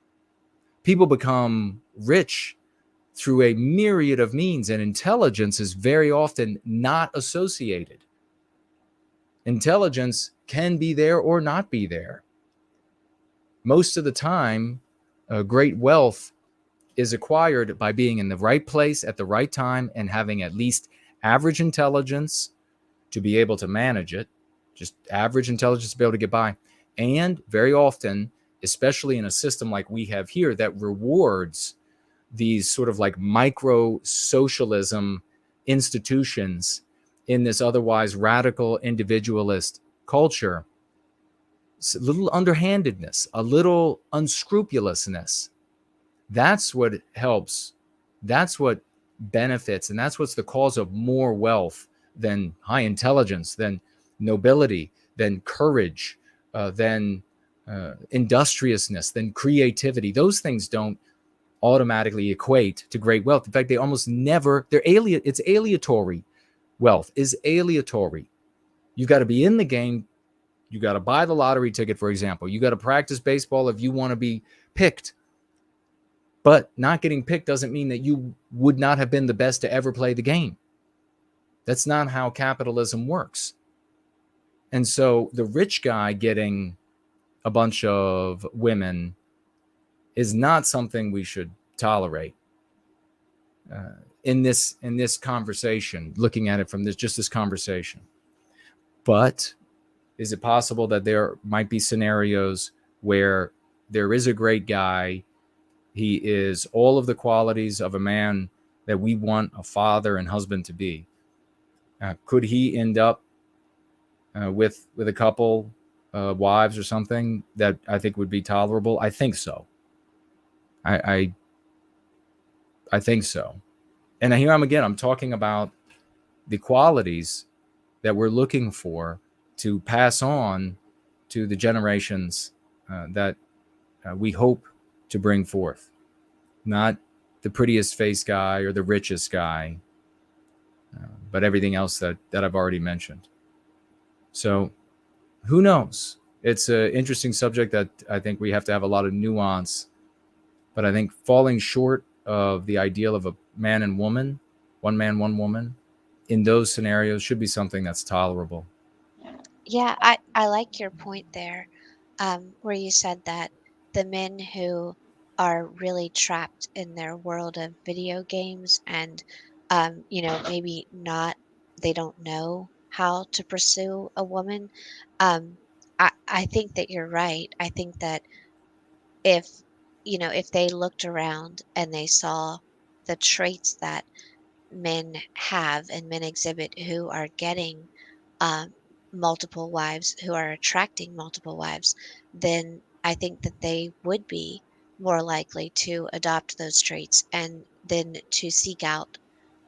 People become rich through a myriad of means, and intelligence is very often not associated. Intelligence can be there or not be there. Most of the time, great wealth is acquired by being in the right place at the right time and having at least average intelligence to be able to manage it, just average intelligence to be able to get by. And very often, especially in a system like we have here that rewards these sort of like micro socialism institutions in this otherwise radical individualist culture, a little underhandedness, a little unscrupulousness. That's what helps. That's what benefits. And that's what's the cause of more wealth than high intelligence, than nobility, than courage, than industriousness, than creativity. Those things don't automatically equate to great wealth. In fact, they almost never, it's aleatory. Wealth is aleatory. You've got to be in the game. You got to buy the lottery ticket, for example. You got to practice baseball if you want to be picked. But not getting picked doesn't mean that you would not have been the best to ever play the game. That's not how capitalism works. And so the rich guy getting a bunch of women is not something we should tolerate in this conversation, looking at it from this conversation. But is it possible that there might be scenarios where there is a great guy? He is all of the qualities of a man that we want a father and husband to be. Could he end up with a couple wives or something that I think would be tolerable? I think so. I think so. And here I'm talking about the qualities that we're looking for to pass on to the generations that we hope to bring forth. Not the prettiest face guy or the richest guy, but everything else that I've already mentioned. So who knows? It's an interesting subject that I think we have to have a lot of nuance. But I think falling short of the ideal of a man and woman, one man, one woman, in those scenarios should be something that's tolerable. Yeah, I like your point there, where you said that the men who are really trapped in their world of video games and, maybe not, they don't know how to pursue a woman. I think that you're right. I think that if, if they looked around and they saw the traits that men have and men exhibit who are getting um, multiple wives, who are attracting multiple wives, then I think that they would be more likely to adopt those traits and then to seek out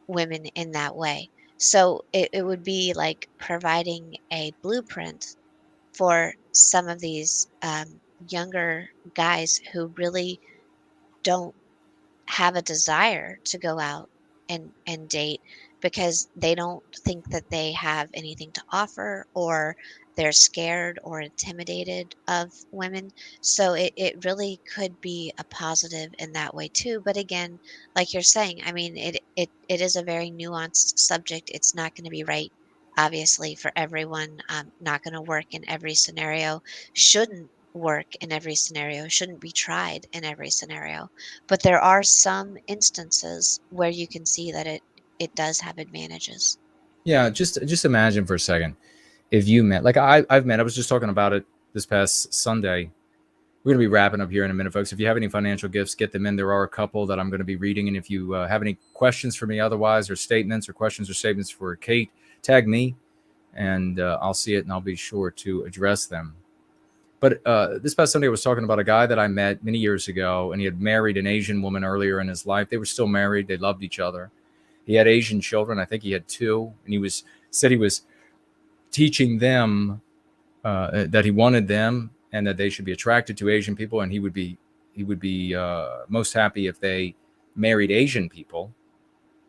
women in that way. So it would be like providing a blueprint for some of these younger guys who really don't have a desire to go out and date because they don't think that they have anything to offer, or they're scared or intimidated of women. So it really could be a positive in that way too. But again, like you're saying, I mean, it is a very nuanced subject. It's not going to be right, obviously, for everyone. Not going to work in every scenario, shouldn't work in every scenario, shouldn't be tried in every scenario, but there are some instances where you can see that it does have advantages. Yeah, just imagine for a second if you met, like I've met. I was just talking about it this past Sunday. We're going to be wrapping up here in a minute, folks. If you have any financial gifts, get them in. There are a couple that I'm going to be reading. And if you have any questions for me otherwise, or statements or questions or statements for Kate, tag me and I'll see it and I'll be sure to address them. But this past Sunday, I was talking about a guy that I met many years ago, and he had married an Asian woman earlier in his life. They were still married. They loved each other. He had Asian children. I think he had 2. And he said he was teaching them that he wanted them and that they should be attracted to Asian people, and he would be most happy if they married Asian people,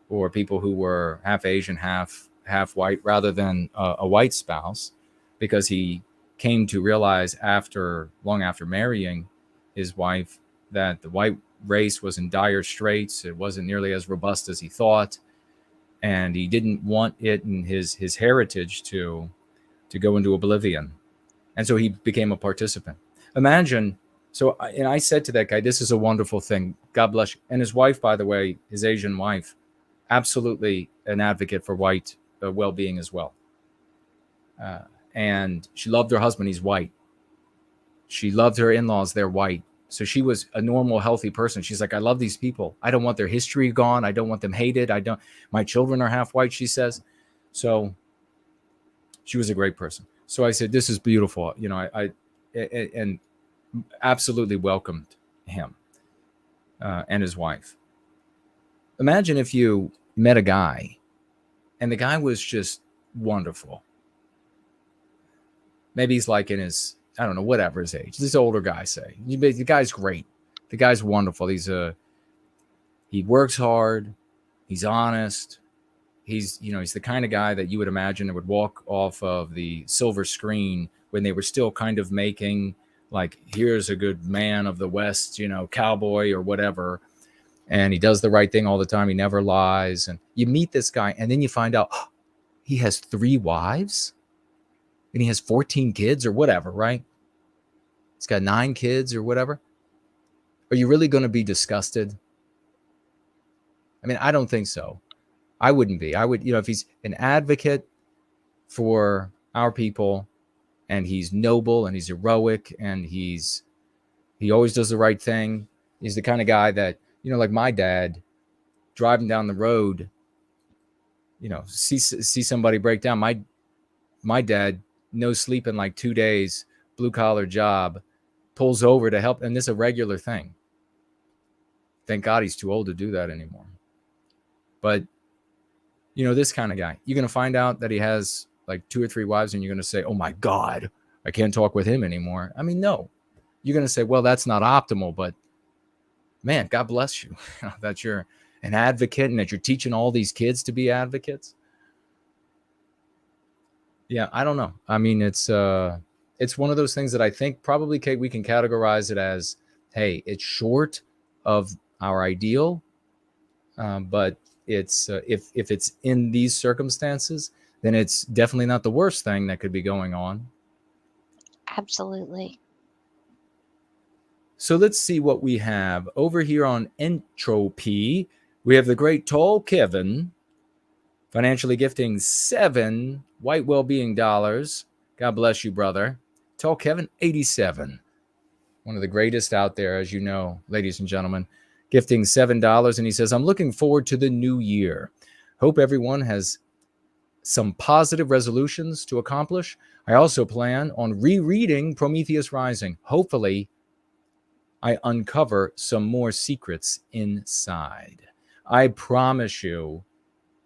or people who were half Asian, half white, rather than a white spouse, because he came to realize long after marrying his wife that the white race was in dire straits. It wasn't nearly as robust as he thought, and he didn't want it in his heritage to go into oblivion. And so he became a participant. Imagine. So, and I said to that guy, this is a wonderful thing. God bless you. And his wife, by the way, his Asian wife, absolutely an advocate for white well-being as well. And she loved her husband. He's white. She loved her in-laws. They're white. So she was a normal, healthy person. She's like, I love these people. I don't want their history gone. I don't want them hated. My children are half white, she says. So she was a great person. So I said, this is beautiful. I absolutely welcomed him and his wife. Imagine if you met a guy and the guy was just wonderful. Maybe he's like in his, I don't know, whatever his age. This older guy, say. The guy's great. The guy's wonderful. He works hard. He's honest. He's the kind of guy that you would imagine that would walk off of the silver screen when they were still kind of making, like, here's a good man of the West, cowboy or whatever. And he does the right thing all the time. He never lies. And you meet this guy, and then you find out he has 3 wives and he has 14 kids or whatever, right? He's got 9 kids or whatever. Are you really going to be disgusted? I mean, I don't think so. I wouldn't be. I would, if he's an advocate for our people and he's noble and he's heroic and he always does the right thing. He's the kind of guy that, like my dad, driving down the road, see somebody break down. My dad, no sleep in like 2 days, blue collar job, pulls over to help. And this is a regular thing. Thank God he's too old to do that anymore. But this kind of guy, you're going to find out that he has like 2 or 3 wives and you're going to say, oh my God, I can't talk with him anymore. I mean, no, you're going to say, well, that's not optimal, but man, God bless you that you're an advocate and that you're teaching all these kids to be advocates. Yeah, I don't know. I mean, it's one of those things that I think probably, Kate, we can categorize it as, hey, it's short of our ideal, but it's if it's in these circumstances, then it's definitely not the worst thing that could be going on. Absolutely. So let's see what we have over here on Entropy. We have the great Tall Kevin financially gifting 7 white well-being dollars. God bless you, brother. Tall Kevin, 87. one of the greatest out there, as you know, ladies and gentlemen, gifting $7. And he says, I'm looking forward to the new year. Hope everyone has some positive resolutions to accomplish. I also plan on rereading Prometheus Rising. Hopefully, I uncover some more secrets inside. I promise you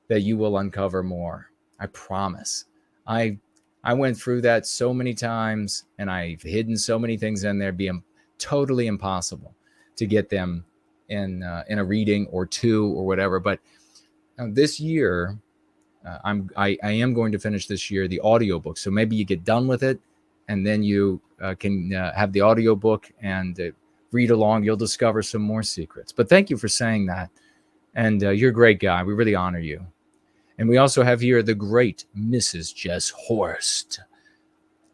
that you will uncover more. I promise. I went through that so many times, and I've hidden so many things in there, being totally impossible to get them in a reading or two or whatever. But this year, I am going to finish this year the audiobook. So maybe you get done with it, and then you can have the audiobook and read along. You'll discover some more secrets. But thank you for saying that. And you're a great guy. We really honor you. And we also have here the great Mrs. Jess Horst.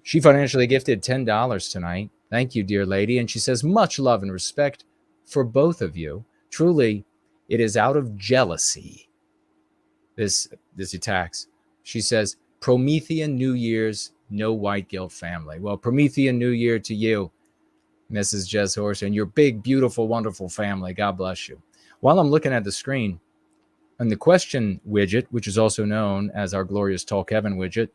She financially gifted $10 tonight. Thank you, dear lady. And she says, much love and respect for both of you. Truly, it is out of jealousy, this attacks. She says, Promethean New Year's, no white guilt family. Well, Promethean New Year to you, Mrs. Jess Horst, and your big, beautiful, wonderful family. God bless you. While I'm looking at the screen, on the question widget, which is also known as our glorious Talk Heaven widget,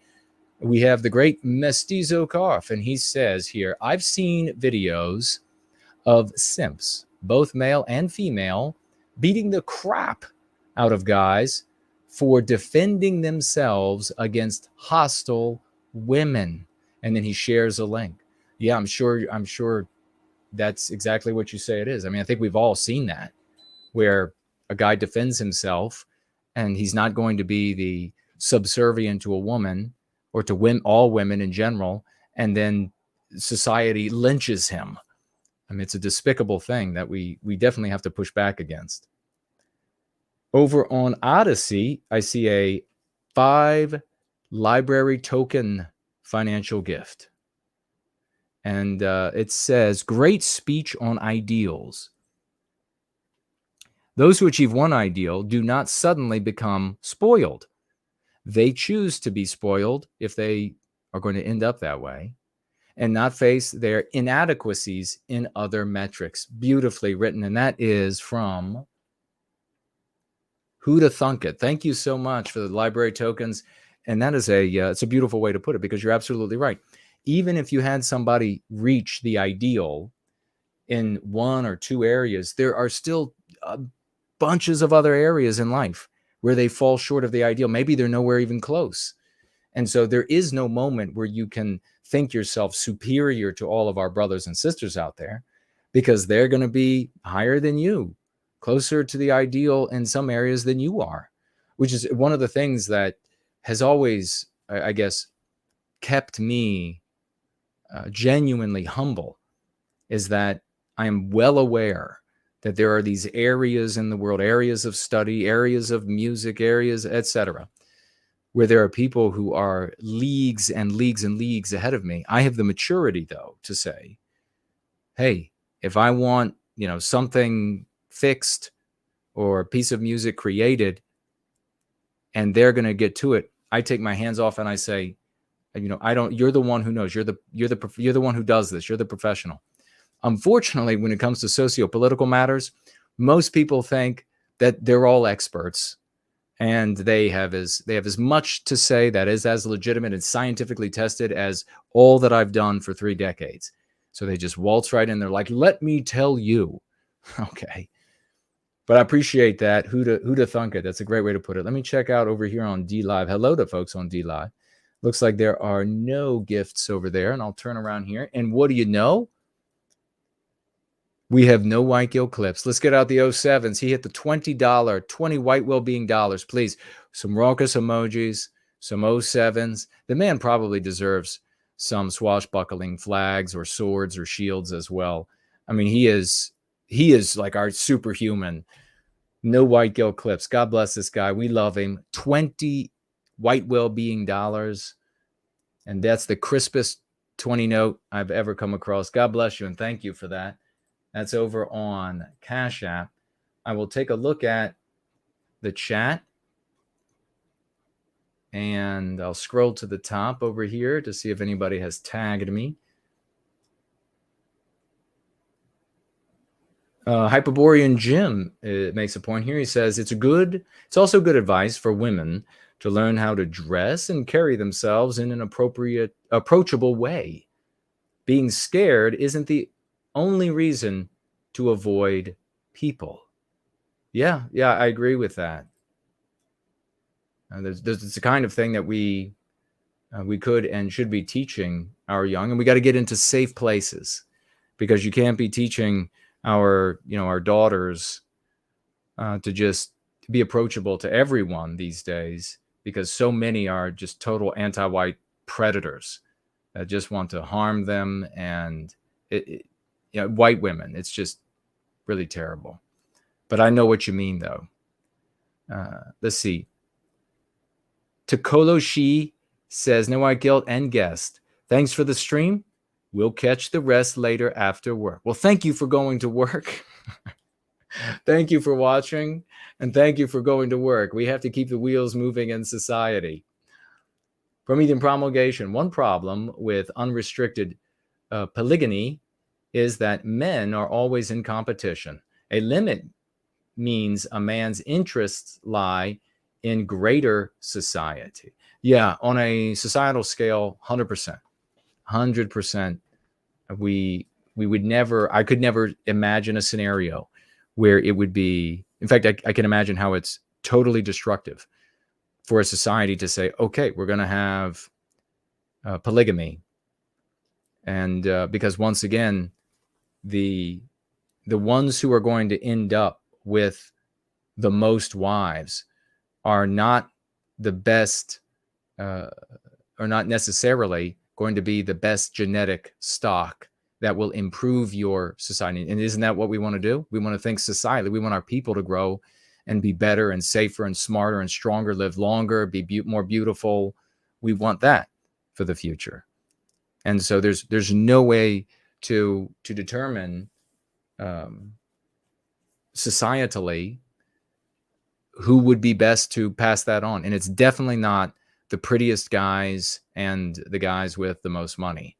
we have the great Mestizo Cough, and he says here, I've seen videos of simps, both male and female, beating the crap out of guys for defending themselves against hostile women. And then he shares a link. Yeah, I'm sure that's exactly what you say it is. I mean, I think we've all seen that, where a guy defends himself and he's not going to be the subservient to a woman or to all women in general, and then society lynches him. I mean, it's a despicable thing that we definitely have to push back against. Over on Odyssey, I see a 5 library token financial gift. And it says, great speech on ideals. Those who achieve one ideal do not suddenly become spoiled. They choose to be spoiled if they are going to end up that way and not face their inadequacies in other metrics. Beautifully written. And that is from Who'da Thunk It. Thank you so much for the library tokens. And that is it's a beautiful way to put it, because you're absolutely right. Even if you had somebody reach the ideal in one or two areas, there are still bunches of other areas in life where they fall short of the ideal. Maybe they're nowhere even close. And so there is no moment where you can think yourself superior to all of our brothers and sisters out there, because they're going to be higher than you, closer to the ideal in some areas than you are, which is one of the things that has always, I guess, kept me genuinely humble, is that I am well aware that there are these areas in the world, areas of study, areas of music, areas, etc., where there are people who are leagues and leagues and leagues ahead of me. I have the maturity, though, to say, hey, if I want, something fixed or a piece of music created and they're going to get to it, I take my hands off and I say, you're the one who knows. You're the one who does this. You're the professional. Unfortunately, when it comes to socio-political matters, most people think that they're all experts and they have as much to say that is as legitimate and scientifically tested as all that I've done for 3 decades. So they just waltz right in there like, let me tell you. Okay. But I appreciate that. Who'da thunk it? That's a great way to put it. Let me check out over here on D Live. Hello to folks on D Live. Looks like there are no gifts over there. And I'll turn around here. And what do you know? We have no white guilt clips. Let's get out the 07s. He hit the $20, 20 white well-being dollars. Please, some raucous emojis, some 07s. The man probably deserves some swashbuckling flags or swords or shields as well. I mean, he is like our superhuman. No white guilt clips. God bless this guy. We love him. 20 white well-being dollars. And that's the crispest 20 note I've ever come across. God bless you, and thank you for that. That's over on Cash App. I will take a look at the chat, and I'll scroll to the top over here to see if anybody has tagged me. Hyperborean Jim makes a point here. He says it's also good advice for women to learn how to dress and carry themselves in an approachable way. Being scared isn't the only reason to avoid people. Yeah, I agree with that. There's the kind of thing that we could and should be teaching our young, and we got to get into safe places, because you can't be teaching our daughters to just be approachable to everyone these days, because so many are just total anti-white predators that just want to harm them, and white women. It's just really terrible. But I know what you mean, though. Let's see. Takolo Shi says, no white guilt and guest. Thanks for the stream. We'll catch the rest later after work. Well, thank you for going to work. Thank you for watching, and thank you for going to work. We have to keep the wheels moving in society. Promethean promulgation. One problem with unrestricted polygamy is that men are always in competition. A limit means a man's interests lie in greater society. Yeah, on a societal scale, 100%. 100%. We would never, I could never imagine a scenario where it would be, in fact, I can imagine how it's totally destructive for a society to say, okay, we're going to have polygamy. And because once again, the ones who are going to end up with the most wives are not the best, are not necessarily going to be the best genetic stock that will improve your society. And isn't that what we want to do? We want to think societally. We want our people to grow and be better and safer and smarter and stronger, live longer, be more beautiful. We want that for the future. And so there's no way to determine societally who would be best to pass that on. And it's definitely not the prettiest guys and the guys with the most money,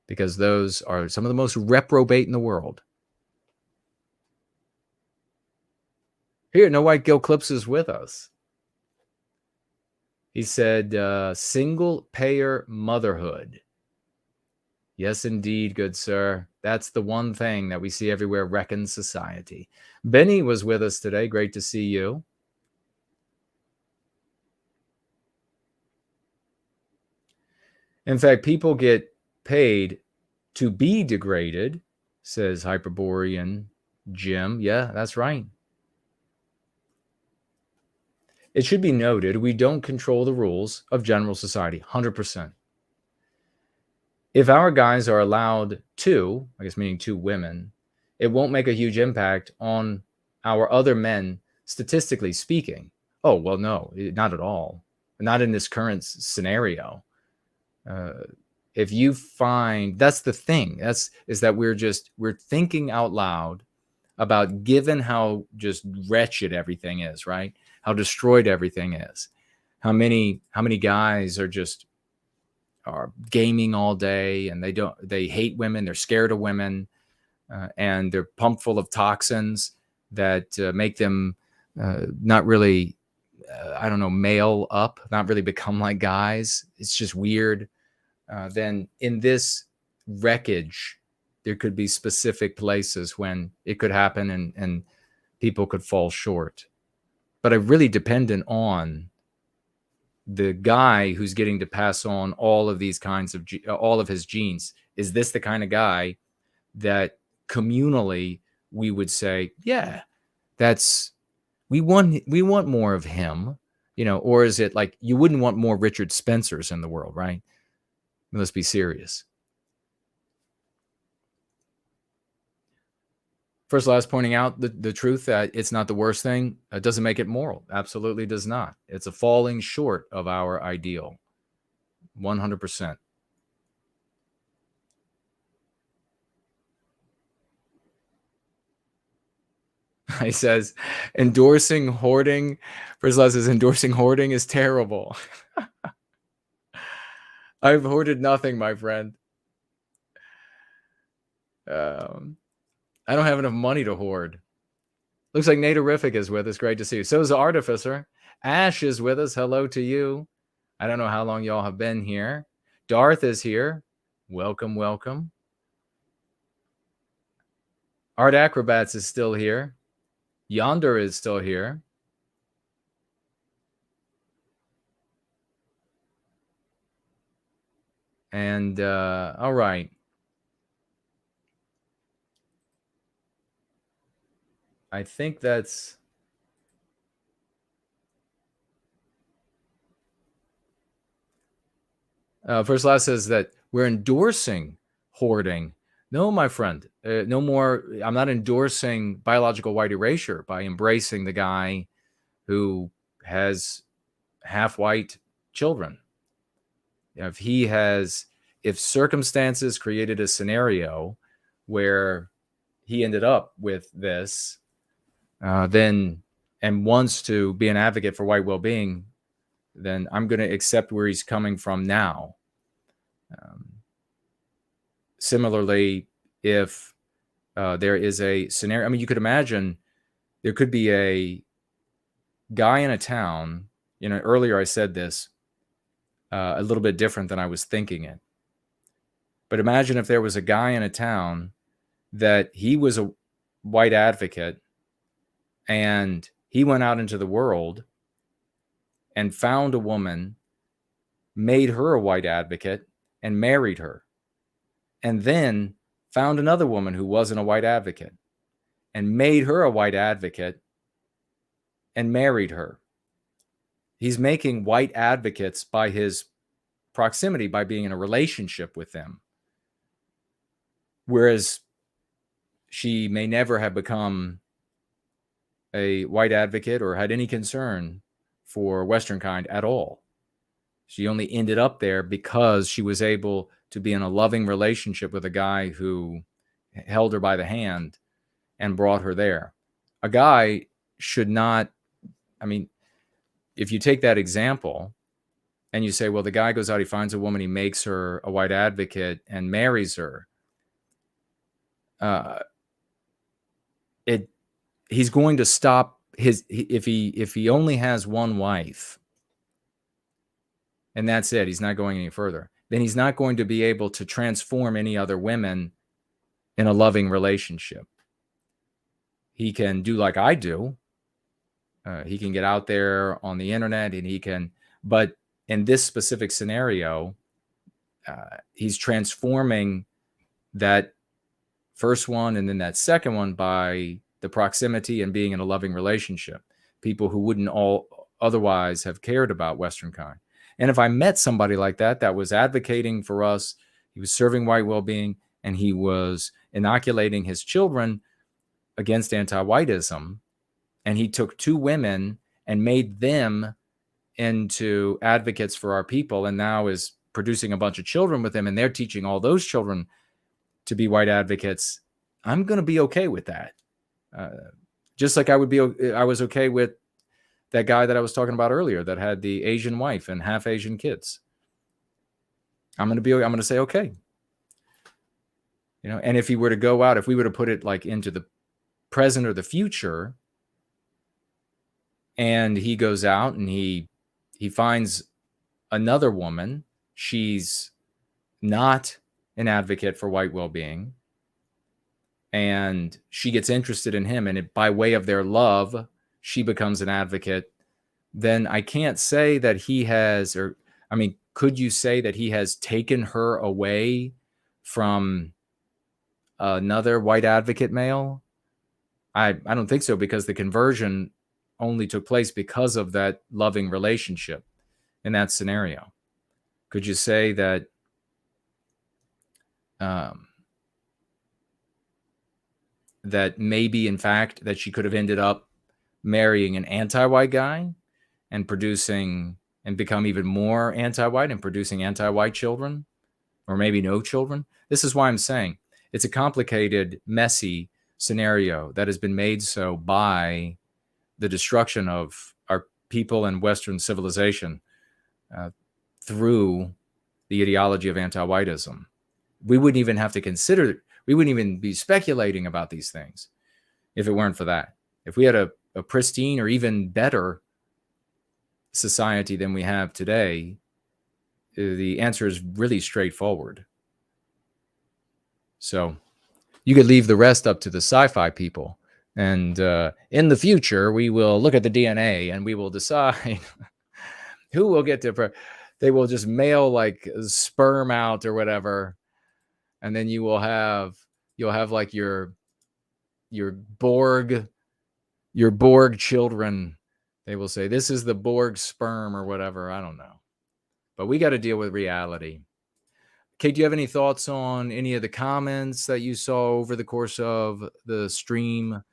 because those are some of the most reprobate in the world. Here, No White Gil Clips is with us. He said, single payer motherhood. Yes, indeed, good sir. That's the one thing that we see everywhere wrecking society. Benny was with us today. Great to see you. In fact, people get paid to be degraded, says Hyperborean Jim. Yeah, that's right. It should be noted, we don't control the rules of general society, 100%. If our guys are allowed to, I guess meaning two women, it won't make a huge impact on our other men, statistically speaking. Oh, well, no, not at all. Not in this current scenario. If you find, that's the thing, is that we're thinking out loud about, given how just wretched everything is, right? How destroyed everything is. How many guys are gaming all day, and they hate women, they're scared of women, and they're pumped full of toxins that make them not really, male up, not really become like guys. It's just weird. Then in this wreckage, there could be specific places when it could happen and people could fall short. But I'm really dependent on the guy who's getting to pass on all of these kinds of, all of his genes. Is this the kind of guy that communally we would say, yeah, we want more of him, or is it like you wouldn't want more Richard Spencers in the world, right? Let's be serious. First, last, pointing out the truth that it's not the worst thing. It doesn't make it moral. Absolutely does not. It's a falling short of our ideal. 100%. He says, endorsing hoarding. First, last says, endorsing hoarding is terrible. I've hoarded nothing, my friend. I don't have enough money to hoard. Looks like Naderific is with us. Great to see you. So is the Artificer. Ash is with us. Hello to you. I don't know how long y'all have been here. Darth is here. Welcome, welcome. Art Acrobats is still here. Yonder is still here. And all right. I think that's First Law says that we're endorsing hoarding. No, my friend, no more. I'm not endorsing biological white erasure by embracing the guy who has half white children. If circumstances created a scenario where he ended up with this, then and wants to be an advocate for white well-being, then I'm going to accept where he's coming from now. Similarly, if there is a scenario, I mean, you could imagine there could be a guy in a town, earlier I said this a little bit different than I was thinking it. But imagine if there was a guy in a town that he was a white advocate and he went out into the world and found a woman, made her a white advocate, and married her. And then found another woman who wasn't a white advocate and made her a white advocate and married her. He's making white advocates by his proximity, by being in a relationship with them. Whereas she may never have become a white advocate or had any concern for Western kind at all. She only ended up there because she was able to be in a loving relationship with a guy who held her by the hand and brought her there. A guy should not, I mean, if you take that example and you say, well, the guy goes out, he finds a woman, he makes her a white advocate and marries her. He's going to stop if he only has one wife and that's it, he's not going any further, then he's not going to be able to transform any other women in a loving relationship. He can do like I do. He can get out there on the internet and but in this specific scenario, he's transforming that first one and then that second one by the proximity and being in a loving relationship. People who wouldn't all otherwise have cared about Western kind. And if I met somebody like that was advocating for us, he was serving white well-being, and he was inoculating his children against anti-whiteism, and he took two women and made them into advocates for our people, and now is producing a bunch of children with them, and they're teaching all those children to be white advocates, I'm going to be okay with that. Just like I was okay with that guy that I was talking about earlier that had the Asian wife and half Asian kids. I'm going to say, okay. And if he were to go out, if we were to put it like into the present or the future, and he goes out and he finds another woman, she's not an advocate for white well-being, and she gets interested in him, and by way of their love, she becomes an advocate, then I can't say that he has, could you say that he has taken her away from another white advocate male? I don't think so, because the conversion only took place because of that loving relationship in that scenario. Could you say that that maybe, in fact, that she could have ended up marrying an anti-white guy and become even more anti-white and producing anti-white children, or maybe no children? This is why I'm saying it's a complicated, messy scenario that has been made so by the destruction of our people and Western civilization through the ideology of anti-whiteism. We wouldn't even have to consider We wouldn't even be speculating about these things if it weren't for that. If we had a pristine or even better society than we have today, the answer is really straightforward. So you could leave the rest up to the sci-fi people. And in the future, we will look at the DNA and we will decide who will get to. They will just mail like sperm out or whatever, and then you'll have like your Borg children. They will say this is the Borg sperm or whatever. I don't know, but we got to deal with reality. Kate, do you have any thoughts on any of the comments that you saw over the course of the stream,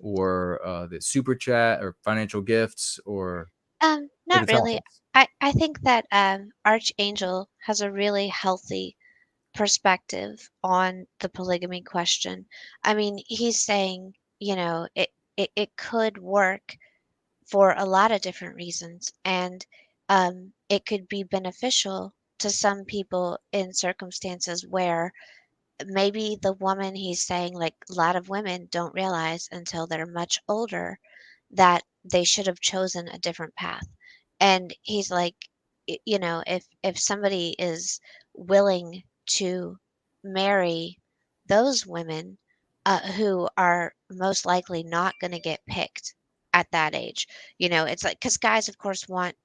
or the super chat or financial gifts, or Not the really. topics? I think that Archangel has a really healthy perspective on the polygamy question. I mean, he's saying, it could work for a lot of different reasons, and it could be beneficial to some people in circumstances where maybe the woman he's saying, like a lot of women don't realize until they're much older that they should have chosen a different path. And he's like, if somebody is willing to marry those women who are most likely not going to get picked at that age, it's like, because guys, of course, want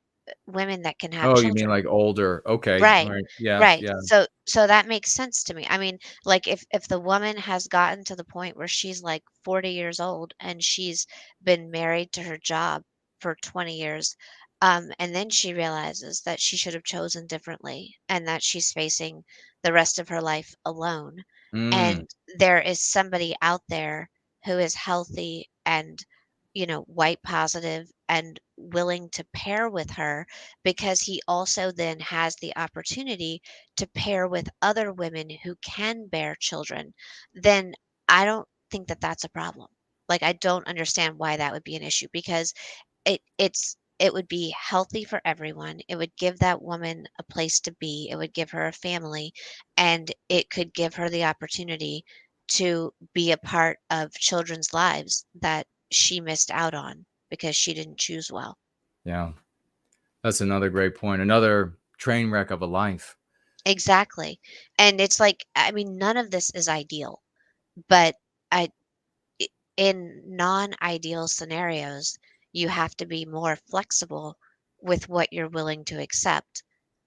women that can have Oh, you mean children. like older? Okay, all Right, right, yeah, right. yeah. So that makes sense to me. I mean, like if the woman has gotten to the point where she's like 40 years old and she's been married to her job for 20 years, and then she realizes that she should have chosen differently and that she's facing the rest of her life alone, Mm, and there is somebody out there who is healthy and, white positive and willing to pair with her, because he also then has the opportunity to pair with other women who can bear children, then I don't think that that's a problem. Like, I don't understand why that would be an issue, because it would be healthy for everyone. It would give that woman a place to be. It would give her a family, and it could give her the opportunity to be a part of children's lives that she missed out on because she didn't choose well. yeah, that's another great point. Another train wreck of a life. Exactly. And it's like, I mean, none of this is ideal, but I, in non-ideal scenarios, you have to be more flexible with what you're willing to accept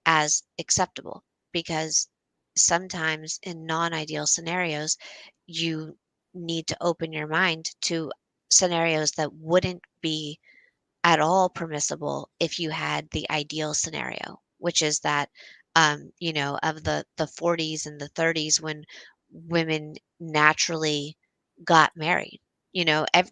as acceptable, because sometimes in non-ideal scenarios, you need to open your mind to scenarios that wouldn't be at all permissible if you had the ideal scenario, which is that, of the 40s and the 30s, when women naturally got married.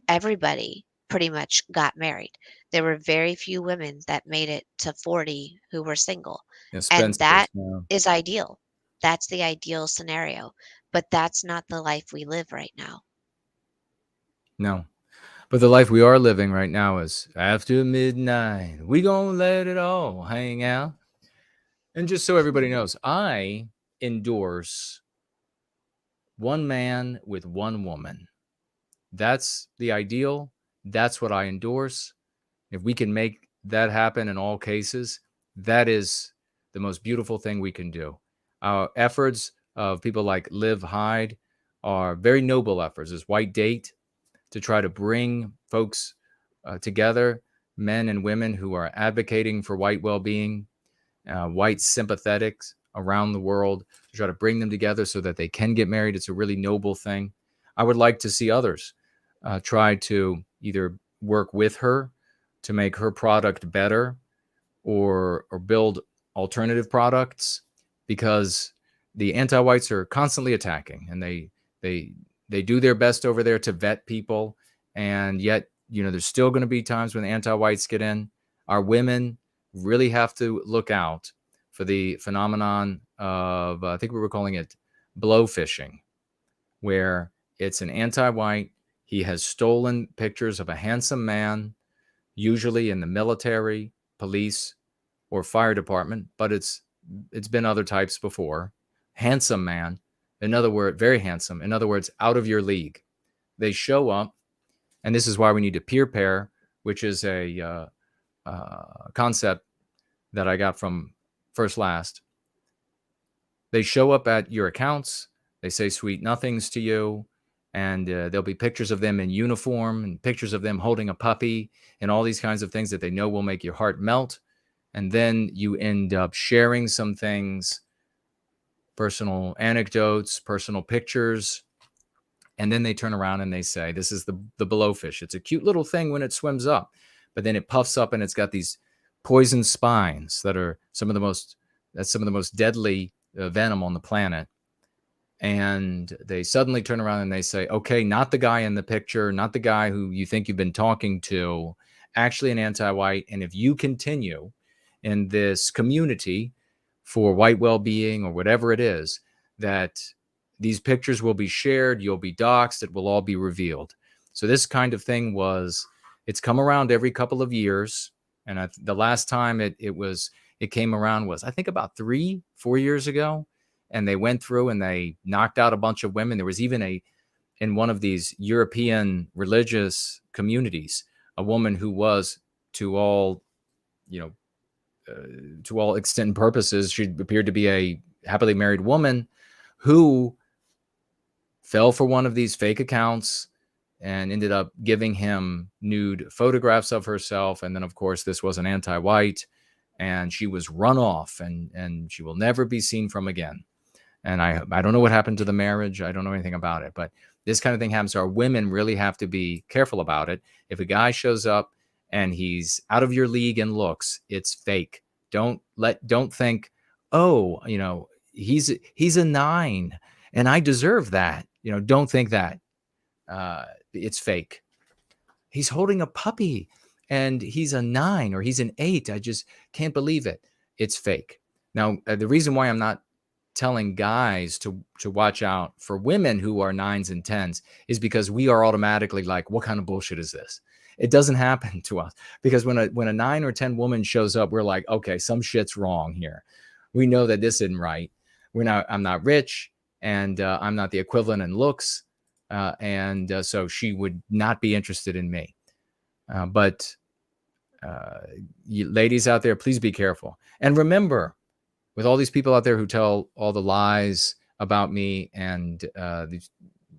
Everybody pretty much got married. There were very few women that made it to 40 who were single, Yeah, and spinsters. that Yeah. is ideal. That's the ideal scenario, but that's not the life we live right now. No, but the life we are living right now is after midnight. We gonna let it all hang out. And just so everybody knows, I endorse one man with one woman. That's the ideal. That's what I endorse. If we can make that happen in all cases, that is the most beautiful thing we can do. Our efforts of people like Liv Hyde are very noble efforts. As White Date, to try to bring folks together, men and women who are advocating for white well-being, white sympathetics around the world, to try to bring them together so that they can get married. It's a really noble thing. I would like to see others try to either work with her to make her product better, or build alternative products, because the anti-whites are constantly attacking, and they do their best over there to vet people, and yet there's still going to be times when the anti-whites get in. Our women really have to look out for the phenomenon of I think we were calling it blowfishing, where it's an anti-white. He has stolen pictures of a handsome man, usually in the military, police, or fire department, but it's been other types before. Handsome man, In other words, very handsome. In other words, out of your league. They show up, and this is why we need to peer pair, which is a concept that I got from First Last. They show up at your accounts. They say sweet nothings to you, and there'll be pictures of them in uniform and pictures of them holding a puppy and all these kinds of things that they know will make your heart melt. And then you end up sharing some things, personal anecdotes, personal pictures. And then they turn around and they say, this is the blowfish. It's a cute little thing when it swims up, but then it puffs up and it's got these poison spines that are some of the most deadly venom on the planet. And they suddenly turn around and they say, okay, not the guy in the picture, not the guy who you think you've been talking to, actually an anti-white. And if you continue in this community for white well-being or whatever it is, that these pictures will be shared, you'll be doxxed, it will all be revealed. So this kind of thing it's come around every couple of years. And the last time it came around was, I think, about 3-4 years ago. And they went through and they knocked out a bunch of women. There was even in one of these European religious communities, a woman who was, to all extent and purposes, she appeared to be a happily married woman who fell for one of these fake accounts and ended up giving him nude photographs of herself. And then, of course, this was an anti-white, and she was run off, and she will never be seen from again. And I don't know what happened to the marriage. I don't know anything about it, but this kind of thing happens. Our women really have to be careful about it. If a guy shows up and he's out of your league and looks, it's fake. Don't think, oh, he's a 9 and I deserve that. Don't think that. It's fake. He's holding a puppy and he's a 9 or he's an 8. I just can't believe it. It's fake. Now, the reason why I'm not telling guys to watch out for women who are 9s and 10s is because we are automatically like, what kind of bullshit is this? It doesn't happen to us, because when a 9 or 10 woman shows up, we're like, okay, some shit's wrong here. We know that this isn't right. I'm not rich, and I'm not the equivalent in looks. So she would not be interested in me. But you ladies out there, please be careful. And remember, with all these people out there who tell all the lies about me, and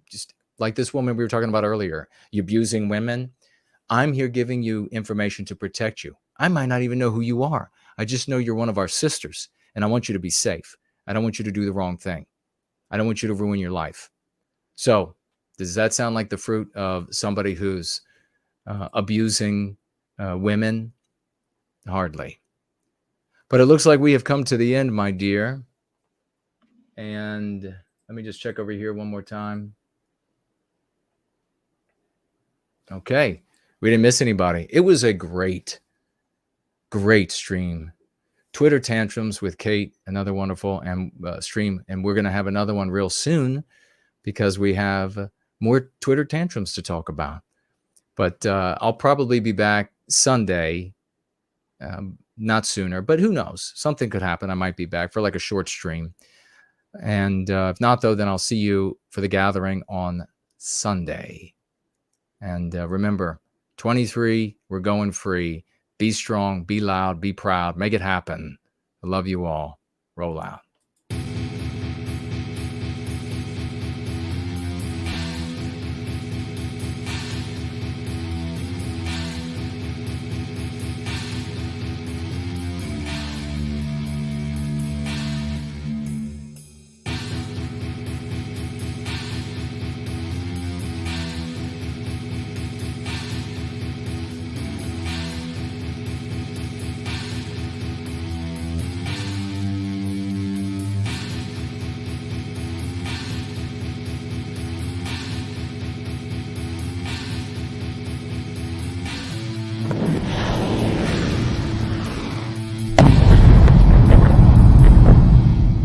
just like this woman we were talking about earlier, you abusing women, I'm here giving you information to protect you. I might not even know who you are. I just know you're one of our sisters, and I want you to be safe. I don't want you to do the wrong thing. I don't want you to ruin your life. So does that sound like the fruit of somebody who's abusing women? Hardly. But it looks like we have come to the end, my dear. And let me just check over here one more time. Okay. We didn't miss anybody. It was a great stream. Twitter Tantrums with Kate, another wonderful stream. And we're going to have another one real soon, because we have more Twitter Tantrums to talk about. But I'll probably be back Sunday. Not sooner, but who knows? Something could happen. I might be back for like a short stream. And if not, though, then I'll see you for the gathering on Sunday. And remember, 23, we're going free. Be strong, be loud, be proud. Make it happen. I love you all. Roll out.